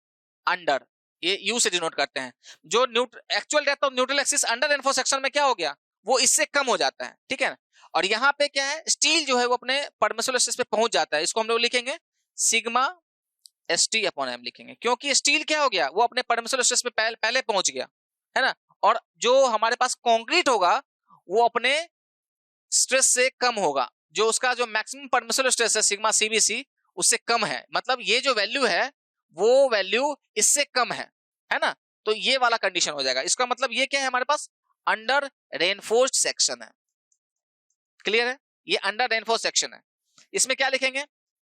अंडर, ये यू से डिनोट करते हैं। जो actual depth of neutral axis under reinforce section में क्या हो गया, वो इससे कम हो जाता है। ठीक है, और यहाँ पे क्या है, स्टील जो है वो अपने परमिसिबल स्ट्रेस पे पहुंच जाता है, इसको हम लोग लिखेंगे सिग्मा एसटी अपॉन एम लिखेंगे, क्योंकि स्टील क्या हो गया, वो अपने परमिसिबल स्ट्रेस पे पहले पहुंच गया है ना। और जो हमारे पास कंक्रीट होगा वो अपने स्ट्रेस से कम होगा, जो उसका जो मैक्सिमम परमिसिबल स्ट्रेस है सिग्मा सीबीसी उससे कम है, मतलब ये जो वैल्यू है वो वैल्यू इससे कम है ना। तो ये वाला कंडीशन हो जाएगा, इसका मतलब ये क्या है हमारे पास, अंडर रेनफोर्स्ड सेक्शन है। क्लियर है, ये अंडर रेनफोर्स्ड सेक्शन है। इसमें क्या लिखेंगे,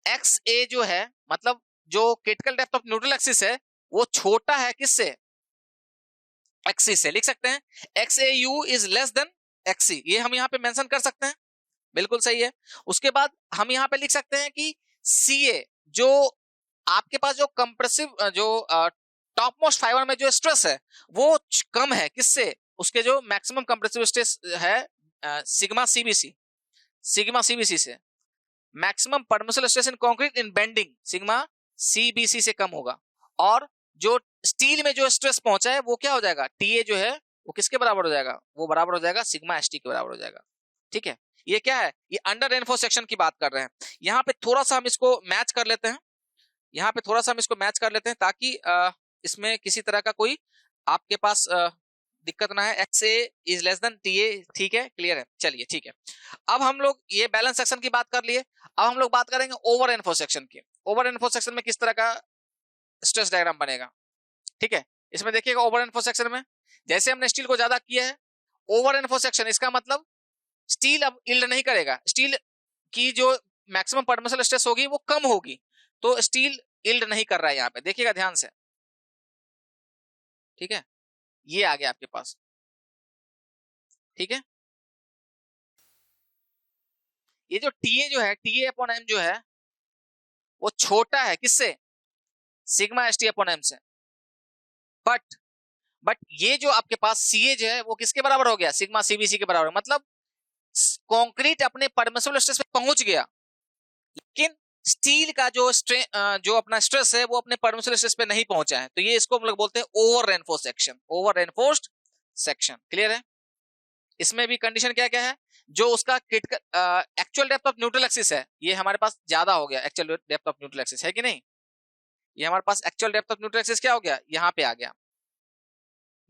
एक्स ए जो है मतलब जो critical depth of neutral axis है वो छोटा है किससे, एक्सिस से। लिख सकते हैं x a u is less than x c, ये हम यहाँ पे मेंशन कर सकते हैं, बिल्कुल सही है। उसके बाद हम यहाँ पे लिख सकते हैं कि सी ए, जो आपके पास जो कंप्रेसिव जो टॉप मोस्ट फाइबर में जो स्ट्रेस है वो कम है किससे, उसके जो मैक्सिमम कंप्रेसिव स्ट्रेस है सिग्मा सीबीसी, सिग्मा सीबीसी से। Maximum permissible stress in concrete in bending sigma CBC से कम होगा। और जो स्टील में जो स्ट्रेस पहुंचा है वो क्या हो जाएगा, टीए जो है वो किसके बराबर हो जाएगा, वो बराबर हो जाएगा सिग्मा एसटी के बराबर हो जाएगा। ठीक है, ये क्या है, ये अंडर रेनफोर्स सेक्शन की बात कर रहे हैं। यहाँ पे थोड़ा सा हम इसको मैच कर लेते हैं, यहाँ पे थोड़ा सा हम इसको मैच कर लेते हैं ताकि इसमें किसी तरह का कोई आपके पास दिक्कत ना है। X A is less then T A, ठीक है, क्लियर है, चलिए ठीक है। अब हम लोग ये बैलेंस सेक्शन की बात कर लिए, अब हम लोग बात करेंगे ओवर रेनफोर्स सेक्शन की। ओवर रेनफोर्स सेक्शन में किस तरह का स्ट्रेस डायग्राम बनेगा, ठीक है। इसमें देखिएगा ओवर रेनफोर्स सेक्शन में जैसे हमने स्टील को ज्यादा किया है, ओवर रेनफोर्स सेक्शन इसका मतलब स्टील अब इल्ड नहीं करेगा, स्टील की जो मैक्सिमम परमिसिबल स्ट्रेस होगी वो कम होगी, तो स्टील इल्ड नहीं कर रहा है यहाँ पे, देखिएगा ध्यान से, ठीक है। ये आ गया आपके पास, ठीक है। ये जो टीए जो है, टीए अपॉन एम जो है वो छोटा है किससे, sigma S T upon M से। बट ये जो आपके पास सीए जो है वो किसके बराबर हो गया, सिग्मा सीबीसी के बराबर। मतलब कंक्रीट अपने परमिसिबल स्ट्रेस पे पहुंच गया, लेकिन स्टील का जो अपना स्ट्रेस है वो अपने परमिसिबल स्ट्रेस पे नहीं पहुंचा है, तो ये इसको हम लोग बोलते हैं over reinforce section, over reinforced section. Clear है। इसमें भी कंडीशन क्या क्या है, जो उसका critical actual depth of neutral axis है ये हमारे पास ज्यादा हो गया, actual depth of neutral axis है कि नहीं, ये हमारे पास actual depth of neutral axis क्या हो गया, यहाँ पे आ गया,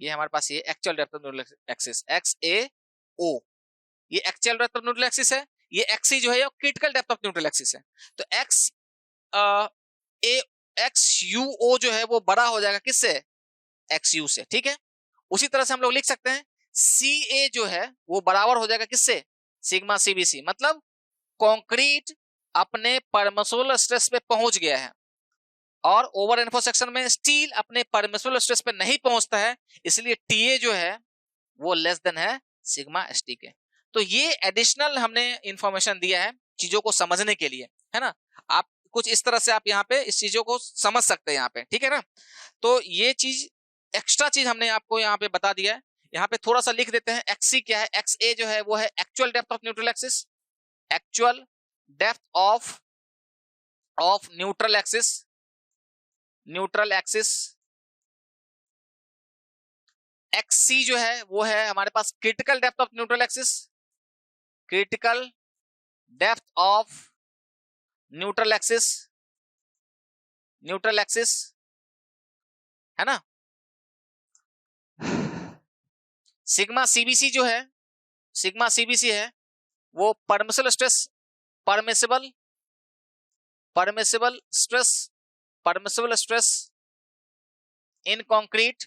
ये हमारे पास ये actual depth of neutral axis x a o, ये actual depth of neutral axis है, ये एक्स जो है ये critical depth of neutral axis है। तो x a x u o जो है वो बड़ा हो जाएगा किससे, एक्स यू से, ठीक है। उसी तरह से हम लोग लिख सकते हैं सी ए जो है वो बराबर हो जाएगा किससे, सिग्मा सीबीसी। मतलब कंक्रीट अपने परमिसिबल स्ट्रेस पे पहुंच गया है और ओवर रेनफोर्स सेक्शन में स्टील अपने परमिसिबल स्ट्रेस पे नहीं पहुंचता है, इसलिए टीए जो है वो लेस देन है सिग्मा एसटी के। तो ये एडिशनल हमने इंफॉर्मेशन दिया है चीजों को समझने के लिए, है ना। आप कुछ इस तरह से आप यहाँ पे इस चीजों को समझ सकते हैं यहाँ पे, ठीक है ना। तो ये चीज एक्स्ट्रा चीज हमने आपको यहाँ पे बता दिया है। यहाँ पे थोड़ा सा लिख देते हैं एक्स क्या है, एक्स ए जो है वो है actual depth of neutral axis, actual depth of neutral axis, neutral axis. X c जो है वो है हमारे पास critical depth of neutral axis, critical depth of neutral axis, neutral axis, है ना। सिग्मा सीबीसी जो है, सिग्मा सीबीसी है वो permissible stress, permissible permissible stress, permissible stress in concrete,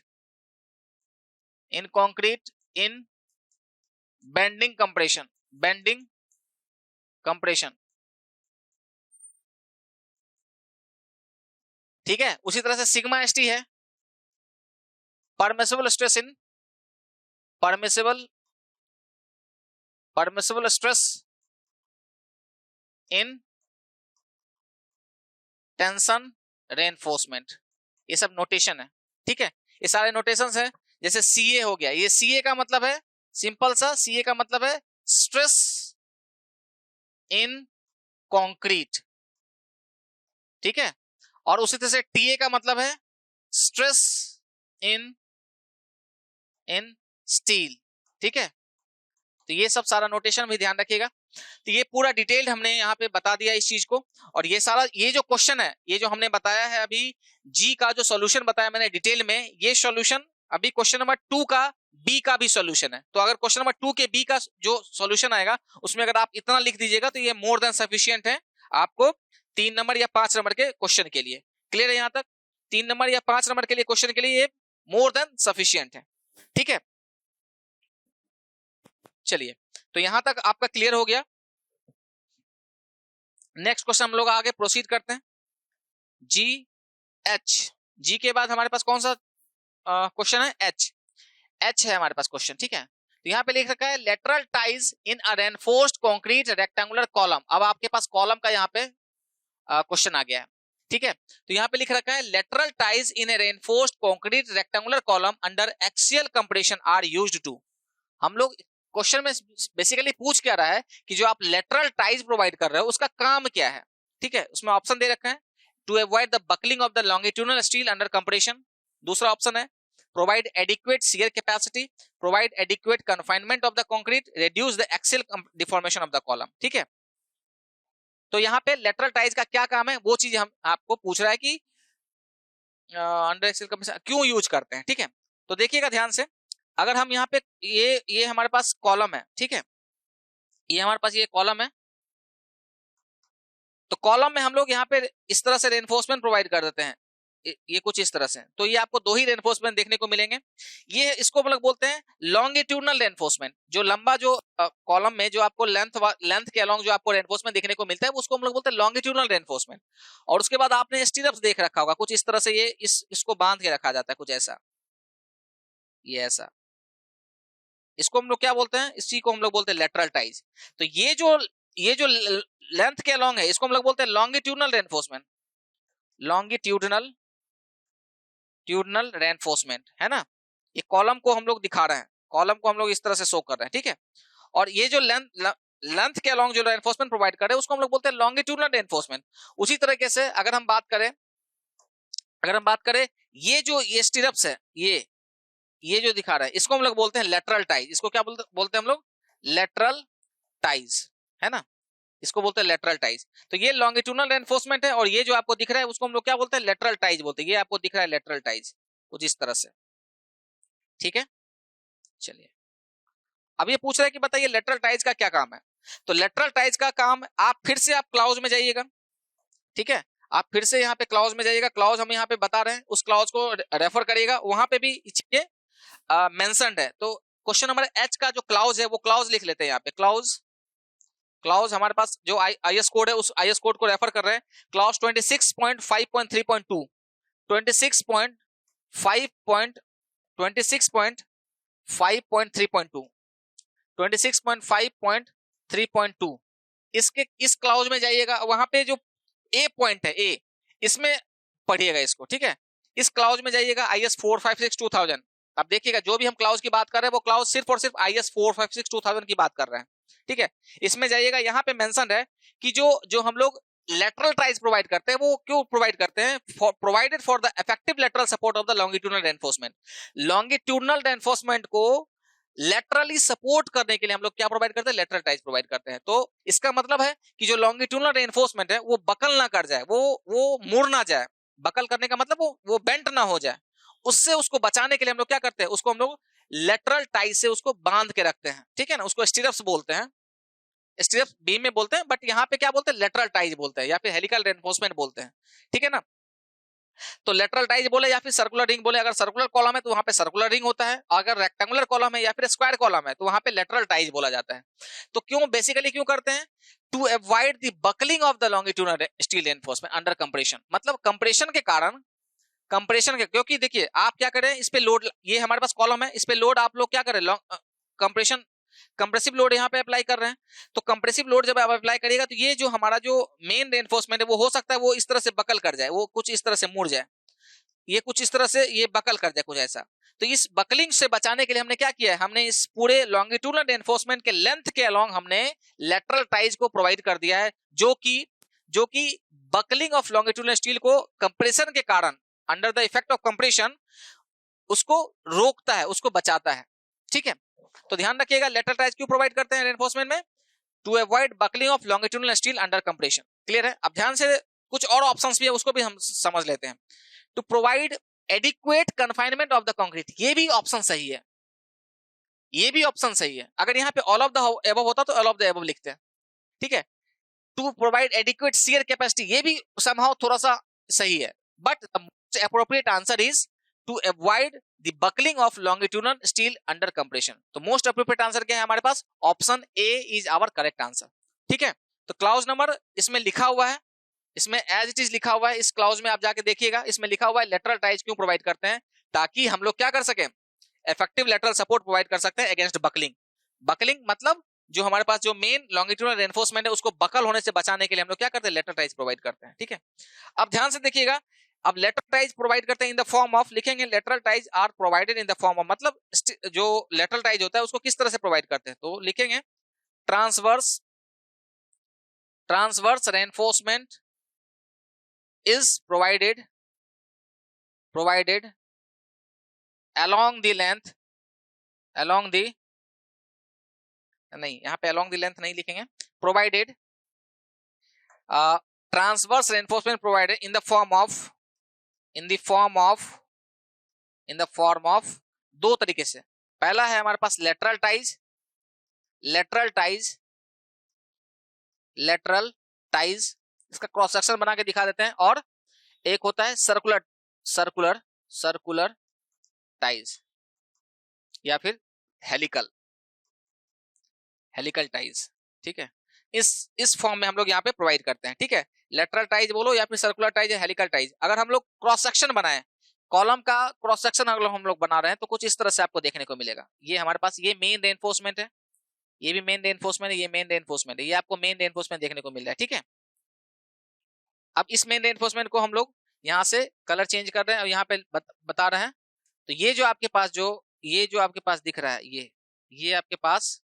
in concrete in bending compression, bending compression, ठीक है। उसी तरह से सिग्मा एसटी है permissible stress in permissible stress in tension reinforcement. ये सब नोटेशन है, ठीक है। ये सारे नोटेशंस है। जैसे सीए हो गया, ये सीए का मतलब है सिंपल सा, सीए का मतलब है स्ट्रेस इन कंक्रीट, ठीक है। और उसी तरह से टीए का मतलब है स्ट्रेस इन स्टील, ठीक है। तो ये सब सारा नोटेशन भी ध्यान रखिएगा। तो ये पूरा डिटेल्ड हमने यहाँ पे बता दिया इस चीज को। और ये सारा ये जो क्वेश्चन है, ये जो हमने बताया है अभी जी का जो सॉल्यूशन बताया मैंने डिटेल में, ये सॉल्यूशन अभी क्वेश्चन नंबर 2 का बी का भी सॉल्यूशन है। तो अगर क्वेश्चन नंबर 2 के बी का जो सॉल्यूशन आएगा उसमें अगर आप इतना लिख दीजिएगा तो ये मोर देन सफिशिएंट है आपको 3 नंबर या 5 नंबर के क्वेश्चन के लिए। क्लियर है यहाँ तक, 3 नंबर या 5 नंबर के लिए क्वेश्चन के लिए ये मोर देन सफिशिएंट है, ठीक है। चलिए, तो यहां तक आपका क्लियर हो गया। नेक्स्ट क्वेश्चन हम लोग आगे प्रोसीड करते हैं। जी एच, जी के बाद हमारे पास कौन सा क्वेश्चन है? एच, एच है हमारे पास क्वेश्चन, ठीक है। तो यहाँ पे लिख रखा है लेटरल टाइज इन अ रेनफोर्स्ड कंक्रीट रेक्टेंगुलर कॉलम। अब आपके पास कॉलम का यहाँ पे क्वेश्चन आ गया है, ठीक है। तो यहाँ पे लिख रखा है lateral ties in a reinforced concrete rectangular column under axial compression are used to. हम लोग क्वेश्चन में बेसिकली पूछ क्या रहा है कि जो आप लेटरल टाइज प्रोवाइड कर रहे हो उसका काम क्या है, ठीक है। उसमें ऑप्शन दे रखा है to avoid the buckling of the longitudinal steel under compression. दूसरा ऑप्शन है provide adequate shear capacity, provide adequate confinement of the concrete, reduce the axial deformation of the column, ठीक है। तो यहाँ पे लेटरल टाइज का क्या काम है वो चीज हम आपको पूछ रहा है कि अंडर एक्सियल कंप्रेशन क्यों यूज करते हैं, ठीक है। तो देखिएगा ध्यान से, अगर हम यहाँ पे ये हमारे पास कॉलम है, ठीक है, ये हमारे पास ये कॉलम है। तो कॉलम में हम लोग यहाँ पे इस तरह से रेनफोर्समेंट प्रोवाइड कर देते हैं, ये कुछ इस तरह से। तो ये आपको दो ही रेनफोर्समेंट देखने को मिलेंगे। ये इसको हम लोग बोलते हैं लॉन्गिट्यूडनल रेनफोर्समेंट। जो लंबा जो कॉलम में जो आपको लेंथ के अलोंग जो आपको रेनफोर्समेंट देखने को मिलता है उसको हम लोग बोलते हैं लॉन्गिट्यूडनल रेनफोर्समेंट। और उसके बाद आपने स्टीरअप्स देख रखा होगा कुछ इस तरह से, ये इसको बांध के रखा जाता है कुछ ऐसा, ये ऐसा। इसको हम लोग क्या बोलते हैं? इसी को हम लोग बोलते हैं लेटरल टाइज। तो ये जो लेंथ के अलोंग है इसको हम लोग बोलते हैं लॉन्गिट्यूडनल रेनफोर्समेंट, लॉन्गिट्यूडनल रेनफोर्समेंट, है ना। ये कॉलम को हम लोग दिखा रहे हैं, कॉलम को हम लोग इस तरह से शो कर रहे हैं, ठीक है। और ये जो लेंथ के अलोंग जो रेनफोर्समेंट प्रोवाइड कर रहे हैं उसको हम लोग बोलते हैं लॉन्गिट्यूडनल रेनफोर्समेंट। उसी तरीके से अगर हम बात करें ये जो ये स्टीरअप्स है, ये जो दिखा रहा है इसको हम लोग बोलते हैं लेटरल टाइज। इसको क्या बोलते हैं हम लोग? लेटरल टाइज, है ना, इसको बोलते हैं लेटरल टाइज। तो ये लॉन्गिट्यूडनल रेनफोर्समेंट है और ये जो आपको दिख रहा है उसको हम लोग क्या बोलते हैं? लेटरल टाइज बोलते हैं। ये आपको दिख रहा है लेटरल टाइज कुछ इस तरह से, ठीक है। चलिए, अब ये पूछ रहा है कि बताइए लेटरल टाइज का क्या काम है। तो लेटरल टाइज का काम, आप फिर से आप क्लाउज में जाइएगा, ठीक है, आप फिर से यहाँ पे क्लाउज में जाइएगा। क्लाउज हम यहाँ पे बता रहे हैं, उस क्लाउज को रेफर करिएगा, वहां पे भी चीजें मेंशन्ड है। तो क्वेश्चन नंबर एच का जो क्लाउज है वो क्लाउज लिख लेते हैं यहाँ पे। क्लाउज हमारे पास जो आईएस कोड है उस आईएस कोड को रेफर कर रहे हैं। क्लाउज 26.5.3.2, 26.5.3.2 इस क्लाउज में जाइएगा। वहां पे जो ए पॉइंट है, ए, इसमें पढ़िएगा इसको, ठीक है। इस क्लाउज में जाइएगा IS 456-2000। अब देखिएगा जो भी हम क्लाउज की बात कर रहे हैं वो क्लाउज सिर्फ और सिर्फ IS 456-2000 की बात कर रहे हैं, ठीक है। इसमें जाइएगा, यहाँ पे मेंशन है कि जो हम लोग लेटरल टाइज प्रोवाइड करते हैं वो क्यों प्रोवाइड करते हैं? Provided for the effective lateral support of the longitudinal reinforcement. Longitudinal reinforcement को लेटरली सपोर्ट करने के लिए हम लोग क्या प्रोवाइड करते हैं? लेटरल टाइज प्रोवाइड करते हैं। तो इसका मतलब है कि जो लॉन्गिट्यूडनल रेनफोर्समेंट है वो बकल ना कर जाए, वो मुड़ ना जाए। बकल करने का मतलब वो बेंट ना हो जाए, उससे उसको बचाने के लिए हम लोग क्या करते हैं? उसको हम लोग लेटरल टाइज से उसको बांध के रखते हैं, ठीक है ना। उसको स्टीरअप्स बोलते हैं, स्टीरअप्स बीम में बोलते हैं, बट यहाँ पे क्या बोलते हैं? लेटरल टाइज बोलते हैं या फिर हेलिकल रेनफोर्समेंट बोलते हैं, ठीक है ना। तो लेटरल टाइज बोले या फिर सर्कुलर रिंग बोले, अगर सर्कुलर कॉलम है तो वहां पे सर्कुलर रिंग होता है, अगर रेक्टेंगुलर कॉलम है या फिर स्क्वायर कॉलम है तो वहां पे लेटरल टाइज बोला जाता है। तो क्यों बेसिकली करते हैं? To avoid the buckling of the longitudinal steel reinforcement under compression. मतलब कंप्रेशन के कारण, क्योंकि देखिए आप क्या करें, इस पे लोड, ये हमारे पास कॉलम है, इस पे लोड आप लोग क्या करें? कंप्रेसिव लोड यहाँ पे अप्लाई कर रहे हैं। तो कंप्रेसिव लोड जब आप अप्लाई करिएगा तो ये जो हमारा जो मेन रेनफोर्समेंट है वो हो सकता है वो इस तरह से बकल कर जाए, वो कुछ इस तरह से मुड़ जाए, ये कुछ इस तरह से ये बकल कर जाए कुछ ऐसा। तो इस बकलिंग से बचाने के लिए हमने क्या किया है? हमने इस पूरे लॉन्गिट्यूडनल रेनफोर्समेंट के लेंथ के अलोंग हमने लेटरल टाइज को प्रोवाइड कर दिया है, जो कि बकलिंग ऑफ लॉन्गिट्यूडनल स्टील को कंप्रेशन के कारण, under the effect of compression, उसको रोकता है, उसको बचाता है, ठीक है। तो ध्यान रखिएगा लेटरल टाइज क्यों प्रोवाइड करते हैं रेनफोर्समेंट में? To avoid buckling of longitudinal steel under compression. Clear है? अब ध्यान से कुछ और ऑप्शंस भी है, उसको भी हम समझ लेते हैं। To provide adequate confinement of the concrete, ये भी ऑप्शन सही है, ये भी ऑप्शन सही है। अगर यहाँ पे ऑल ऑफ द एबव होता तो ऑल ऑफ द एबव लिखते हैं, ठीक है। To provide adequate shear capacity, ये भी समहाउ थोड़ा सा सही है, but the most appropriate answer is to avoid the buckling of longitudinal steel under compression. तो मोस्ट अप्रोप्रिएट आंसर क्या है हमारे पास? Option A is our correct answer. ठीक है, तो क्लाउज नंबर इसमें लिखा हुआ है, इसमें एज इट इज लिखा हुआ है। इस क्लाउज में आप जाके देखिएगा, इसमें लिखा हुआ है लेटरल टाइज क्यों प्रोवाइड करते हैं, ताकि हम लोग क्या कर सके, इफेक्टिव लेटरल सपोर्ट प्रोवाइड कर सकते हैं अगेंस्ट बकलिंग। बकलिंग मतलब जो हमारे पास जो मेन लॉन्गिट्यूडनल रेनफोर्समेंट है उसको बकल होने से बचाने के लिए हम लोग क्या करते हैं, लेटरल टाइज प्रोवाइड करते हैं। ठीक है, अब ध्यान से देखिएगा, अब लेटरल टाइज प्रोवाइड करते हैं इन द फॉर्म ऑफ, लिखेंगे lateral ties are provided in the form of, मतलब जो लेटरल टाइज होता है उसको किस तरह से प्रोवाइड करते हैं, तो लिखेंगे transverse reinforcement is provided along the length, नहीं यहां पे along the length नहीं लिखेंगे, provided transverse reinforcement provided in the form of दो तरीके से। पहला है हमारे पास लेटरल टाइज, इसका क्रॉस सेक्शन बना के दिखा देते हैं, और एक होता है सर्कुलर टाइज या फिर हेलिकल टाइज। ठीक है, इस फॉर्म में हम लोग यहाँ पे प्रोवाइड करते हैं। ठीक है, लेटरल टाइज बोलो या फिर सर्कुलर टाइज या हेलिकल टाइज। अगर हम लोग क्रॉस सेक्शन बनाए, कॉलम का क्रॉस सेक्शन अगर हम लोग बना रहे हैं तो कुछ इस तरह से आपको देखने को मिलेगा। ये हमारे पास ये मेन रेनफोर्समेंट है, ये भी मेन रेनफोर्समेंट है, ये मेन रेनफोर्समेंट है, ये आपको मेन रेनफोर्समेंट देखने को मिल रहा है। ठीक है, अब इस मेन रेनफोर्समेंट को हम लोग यहाँ से कलर चेंज कर रहे हैं और यहाँ पे बता रहे हैं। तो ये जो आपके पास दिख रहा है, ये आपके पास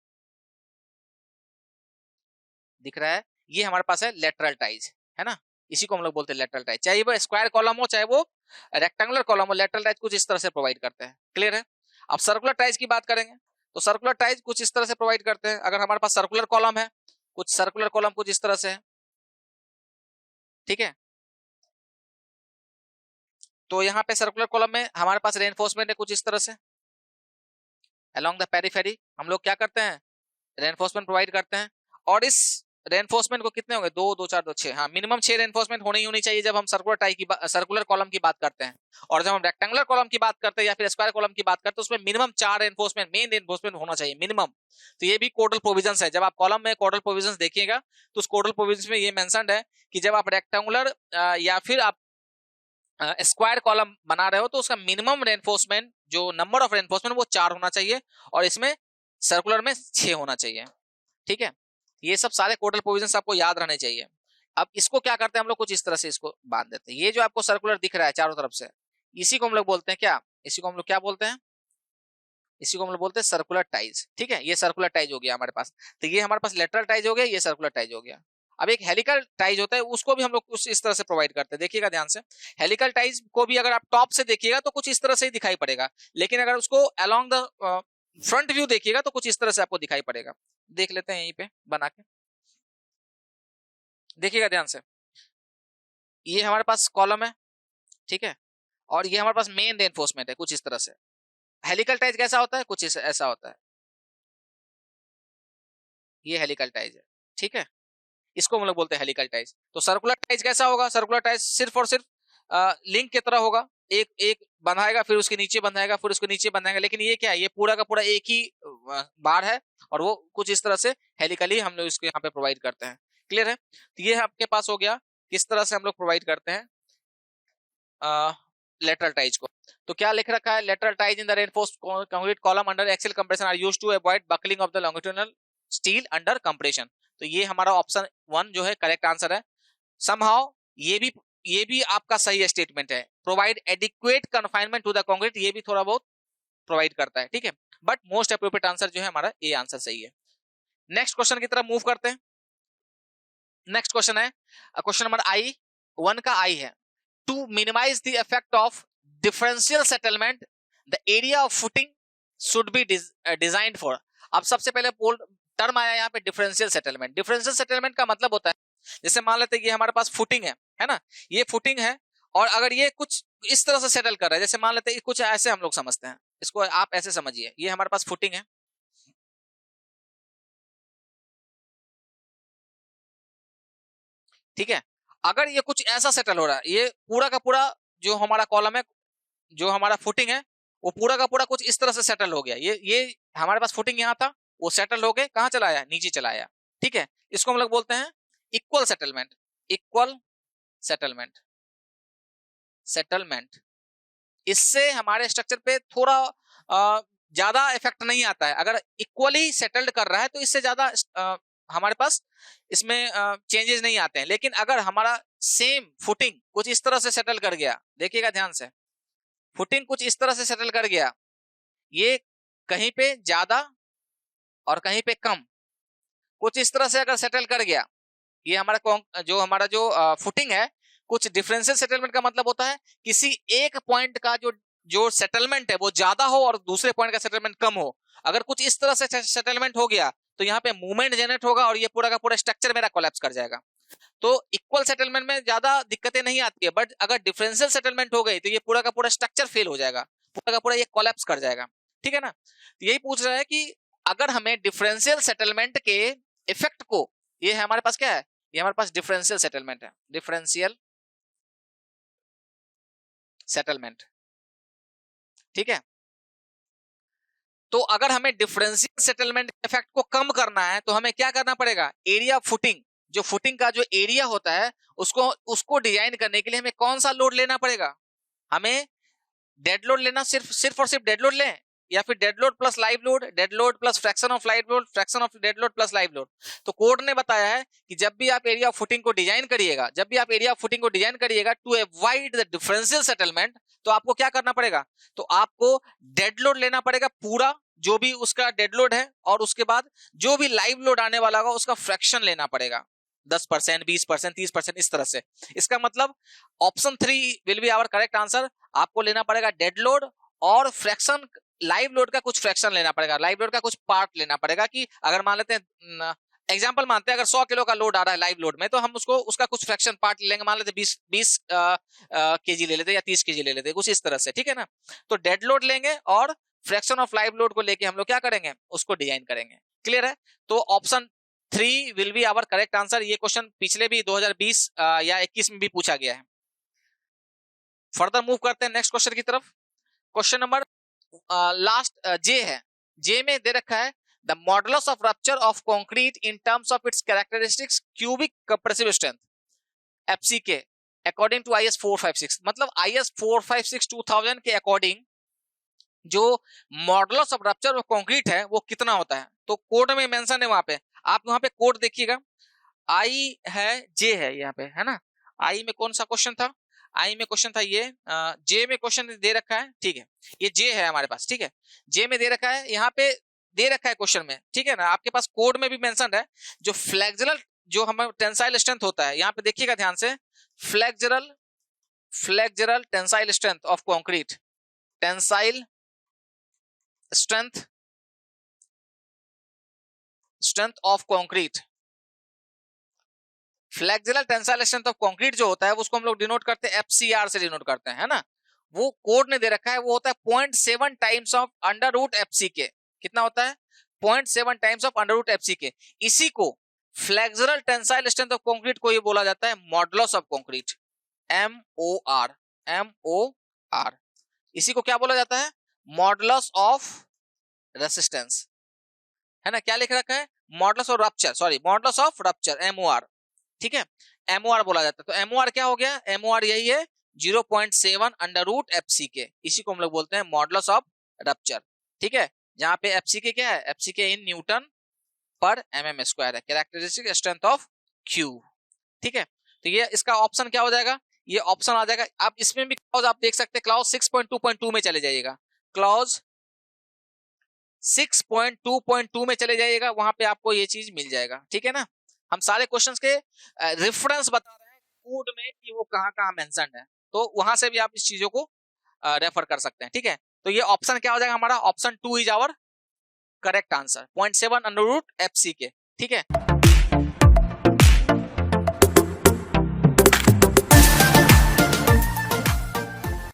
दिख रहा है, ये हमारे पास है लेटरल टाइज, है ना, इसी को हम लोग बोलते हैं लेटरल टाइज। चाहे वो स्क्वायर कॉलम हो चाहे वो रेक्टेंगुलर कॉलम हो, लेटरल टाइज कुछ इस तरह से प्रोवाइड करते हैं। क्लियर है? अब सर्कुलर टाइज की बात करेंगे तो सर्कुलर टाइज कुछ इस तरह से प्रोवाइड करते हैं। अगर हमारे पास सर्कुलर कॉलम है, कुछ सर्कुलर कॉलम कुछ इस तरह से है। ठीक है, तो यहाँ पे सर्कुलर कॉलम में हमारे पास रेनफोर्समेंट है कुछ इस तरह से अलोंग द पेरिफेरी। हम लोग क्या करते हैं, रेनफोर्समेंट प्रोवाइड करते हैं, और इस रेनफोर्समेंट को कितने होंगे, 2 2 4 2 6, हाँ मिनिमम 6 रेनफोर्समेंट होनी ही होनी चाहिए जब हम सर्कुलर कॉलम की बात करते हैं। और जब हम रेक्टेंगुलर कॉलम की बात करते हैं या फिर स्क्वायर कॉलम की बात करते हैं, उसमें मिनिमम 4 रेनफोर्समेंट, मेन रेनफोर्समेंट होना चाहिए मिनिमम। तो ये भी कोडल प्रोविजंस है। जब आप कॉलम में कोडल प्रोविजंस देखिएगा तो उस कोडल प्रोविजंस में ये मेंशन्ड है कि जब आप रेक्टेंगुलर या फिर आप स्क्वायर कॉलम बना रहे हो तो उसका मिनिमम रेनफोर्समेंट, जो नंबर ऑफ रेनफोर्समेंट, वो 4 होना चाहिए, और इसमें सर्कुलर में 6 होना चाहिए। ठीक है, ये सब सारे कोडल प्रोविजंस आपको याद रहने चाहिए। अब इसको क्या करते हैं हम लोग, कुछ इस तरह से इसको बांध देते हैं। ये जो आपको सर्कुलर दिख रहा है चारों तरफ से, इसी को हम लोग बोलते हैं क्या, इसी को हम लोग क्या बोलते हैं, इसी को हम लोग बोलते हैं सर्कुलर टाइज। ठीक है, ये सर्कुलर टाइज हो गया हमारे पास। तो ये हमारे पास लेटरल टाइज हो गया, ये सर्कुलर टाइज हो गया। अब एक हेलिकल टाइज होता है, उसको भी हम लोग कुछ इस तरह से प्रोवाइड करते हैं। देखिएगा ध्यान से, हेलिकल टाइज को भी अगर आप टॉप से देखिएगा तो कुछ इस तरह से ही दिखाई पड़ेगा, लेकिन अगर उसको अलोंग द फ्रंट व्यू देखिएगा तो कुछ इस तरह से आपको दिखाई पड़ेगा। देख लेते हैं यहीं पे बना के, देखिएगा ध्यान से। ये हमारे पास कॉलम है, ठीक है, और ये हमारे पास मेन रेनफोर्समेंट है कुछ इस तरह से। हेलिकल टाइज कैसा होता है, कुछ ऐसा होता है, ये हेलिकल टाइज है। ठीक है, इसको हम लोग बोलते हैं हेलिकल टाइज। तो सर्कुलर टाइज कैसा होगा, सर्कुलर टाइज सिर्फ और सिर्फ लिंक की तरह होगा, एक एक बंधाएगा, फिर उसके नीचे बंधाएगा, फिर उसके नीचे बंधाएगा। लेकिन ये क्या है, ये पूरा का पूरा एक ही बार है, और वो कुछ इस तरह से हेलिकली हम लोग इसको यहाँ पे प्रोवाइड करते हैं। क्लियर है? तो ये आपके पास हो गया किस तरह से हम लोग प्रोवाइड करते हैं लेटरल टाइज को। तो क्या लिख रखा है, lateral ties in the reinforced concrete column under axial compression are used to avoid buckling of the longitudinal steel under compression. तो ये हमारा ऑप्शन 1 जो है करेक्ट आंसर है। समहाउ ये भी आपका सही स्टेटमेंट है, provide adequate confinement to the concrete, ये भी थोड़ा बहुत प्रोवाइड करता है। ठीक है, बट मोस्ट अप्रोप्रिएट आंसर जो है हमारा ए आंसर सही है। नेक्स्ट क्वेश्चन की तरफ मूव करते हैं। नेक्स्ट क्वेश्चन है क्वेश्चन नंबर I1 का आई है, to minimise the effect of differential settlement the area of footing should be designed for. अब सबसे पहले टर्म आया यहाँ पे डिफरेंशियल सेटलमेंट। डिफरेंशियल सेटलमेंट का मतलब होता है, जैसे मान लेते हैं ये हमारे पास फुटिंग है ना, ये फुटिंग है, और अगर ये कुछ इस तरह से सेटल कर रहा है, जैसे मान लेते हैं कुछ ऐसे हम लोग समझते हैं, इसको आप ऐसे समझिए, ये हमारे पास फुटिंग है, ठीक है। अगर ये कुछ ऐसा सेटल हो रहा है, ये पूरा का पूरा जो हमारा कॉलम है जो हमारा फुटिंग है वो पूरा का पूरा कुछ इस तरह से सेटल हो गया। ये हमारे पास फुटिंग यहाँ था, वो सेटल हो गए कहाँ चला आया, नीचे चला आया। ठीक है, इसको हम लोग बोलते हैं equal settlement. Equal settlement, settlement. इससे हमारे स्ट्रक्चर पे थोड़ा ज्यादा इफेक्ट नहीं आता है। अगर इक्वली सेटल्ड कर रहा है तो इससे ज्यादा हमारे पास इसमें चेंजेस नहीं आते हैं। लेकिन अगर हमारा सेम फुटिंग कुछ इस तरह से सेटल कर गया, देखिएगा ध्यान से, फुटिंग कुछ इस तरह से सेटल कर गया, ये कहीं पे ज्यादा और कहीं पे कम, कुछ इस तरह से अगर सेटल कर गया, ये हमारा जो फुटिंग है, कुछ डिफरेंशियल सेटलमेंट का मतलब होता है किसी एक पॉइंट का जो सेटलमेंट है वो ज्यादा हो और दूसरे पॉइंट का सेटलमेंट कम हो। अगर कुछ इस तरह से सेटलमेंट हो गया तो यहाँ पे मूवमेंट जनरेट होगा और ये पूरा का पूरा स्ट्रक्चर मेरा कोलैप्स कर जाएगा। तो इक्वल सेटलमेंट में ज्यादा दिक्कतें नहीं आती है, बट अगर डिफरेंशियल सेटलमेंट हो गई तो ये पूरा का पूरा स्ट्रक्चर फेल हो जाएगा, पूरा का पूरा ये कोलैप्स कर जाएगा। ठीक है ना, तो यही पूछ रहा है कि अगर हमें डिफरेंशियल सेटलमेंट के इफेक्ट को, ये है हमारे पास क्या है, ये हमारे पास डिफरेंशियल सेटलमेंट है, डिफरेंशियल सेटलमेंट। ठीक है, तो अगर हमें डिफरेंशियल सेटलमेंट इफेक्ट को कम करना है तो हमें क्या करना पड़ेगा, एरिया फुटिंग, जो फुटिंग का जो एरिया होता है उसको डिजाइन करने के लिए हमें कौन सा लोड लेना पड़ेगा, हमें डेड लोड लेना, सिर्फ और सिर्फ डेड लोड लें, या फिर dead load plus live load, dead load plus fraction of live load, fraction of dead load plus live load. तो कोड ने बताया है कि जब भी आप एरिया फुटिंग को डिजाइन करिएगा, to avoid the differential settlement, तो आपको क्या करना पड़ेगा, तो आपको डेड लोड लेना पड़ेगा पूरा, जो भी उसका डेड लोड है, और उसके बाद जो भी लाइव लोड आने वाला होगा उसका फ्रैक्शन लेना पड़ेगा, 10%, 20%, 30%, इस तरह से। इसका मतलब option 3 will be our correct answer. आपको लेना पड़ेगा डेड लोड और फ्रैक्शन, लाइव लोड का कुछ फ्रैक्शन लेना पड़ेगा, लाइव लोड का कुछ पार्ट लेना पड़ेगा। कि अगर मान लेते हैं, एग्जांपल मानते हैं अगर 100 किलो का लोड आ रहा है लाइव लोड में, तो हम उसका कुछ फ्रैक्शन पार्ट लेंगे, मान लेते 20 केजी ले लेते या 30 केजी ले लेते, कुछ इस तरह से। ठीक है ना, तो डेड लोड लेंगे और फ्रैक्शन ऑफ लाइव लोड को लेके हम लोग क्या करेंगे, उसको डिजाइन करेंगे। क्लियर है, तो option 3 will be our correct answer. ये क्वेश्चन पिछले भी 2020 या 21 में भी पूछा गया है। फर्दर मूव करते हैं नेक्स्ट क्वेश्चन की तरफ। क्वेश्चन नंबर लास्ट जे है, जे में दे रखा है the modulus of rupture of concrete in terms of its characteristics cubic compressive strength FCK according to IS 456। मतलब IS 456 2000 के अकॉर्डिंग जो modulus of rupture of concrete है वो कितना होता है। तो कोड में मेंशन है, वहां पे आप वहां पे कोड देखिएगा, आई है जे है यहाँ पे, है ना। आई में कौन सा क्वेश्चन था, आई में क्वेश्चन था ये, जे में क्वेश्चन दे रखा है। ठीक है, ये जे है हमारे पास। ठीक है, जे में दे रखा है, यहाँ पे दे रखा है क्वेश्चन में। ठीक है ना, आपके पास कोड में भी मेंशन है जो फ्लेक्सुरल, जो हमारा टेंसाइल स्ट्रेंथ होता है, यहाँ पे देखिएगा ध्यान से, flexural tensile strength of concrete, tensile strength of concrete, flexural tensile strength of concrete जो होता है उसको हम लोग डिनोट करते हैं FCR से डिनोट करते हैं, है ना। वो कोड ने दे रखा है, वो होता है 0.7 times of under root FCK। कितना होता है, 0.7 times of under root FCK। इसी को flexural tensile strength of concrete को ये बोला जाता है मॉडुलस ऑफ कंक्रीट, MOR। इसी को क्या बोला जाता है, मॉडुलस ऑफ रेसिस्टेंस, है ना। क्या लिख रखा है, modulus of rupture, sorry modulus of rupture, MOR। ठीक है, MOR बोला जाता है। तो MOR क्या हो गया, MOR यही है 0.7 अंडर रूट FCK। इसी को हम लोग बोलते हैं मॉडुलस ऑफ रप्चर। ठीक है, जहां पे FCK क्या है, FCK इन न्यूटन पर mm स्क्वायर है, कैरेक्टरिस्टिक स्ट्रेंथ ऑफ क्यूब। ठीक है, तो ये इसका ऑप्शन क्या हो जाएगा, ये ऑप्शन आ जाएगा। अब इसमें भी क्लॉज आप देख सकते हैं, क्लॉज 6.2.2 में चले जाइएगा, क्लॉज 6.2.2 में चले जाइएगा, वहां पे आपको ये चीज मिल जाएगा। ठीक है ना, हम सारे क्वेश्चंस के रेफरेंस बता रहे हैं कोड में कि वो कहां कहां मेंशन्ड है, तो वहां से भी आप इस चीजों को रेफर कर सकते हैं। ठीक है, तो ये ऑप्शन क्या हो जाएगा हमारा, option 2 is our correct answer, 0.7 under root FCK। ठीक है।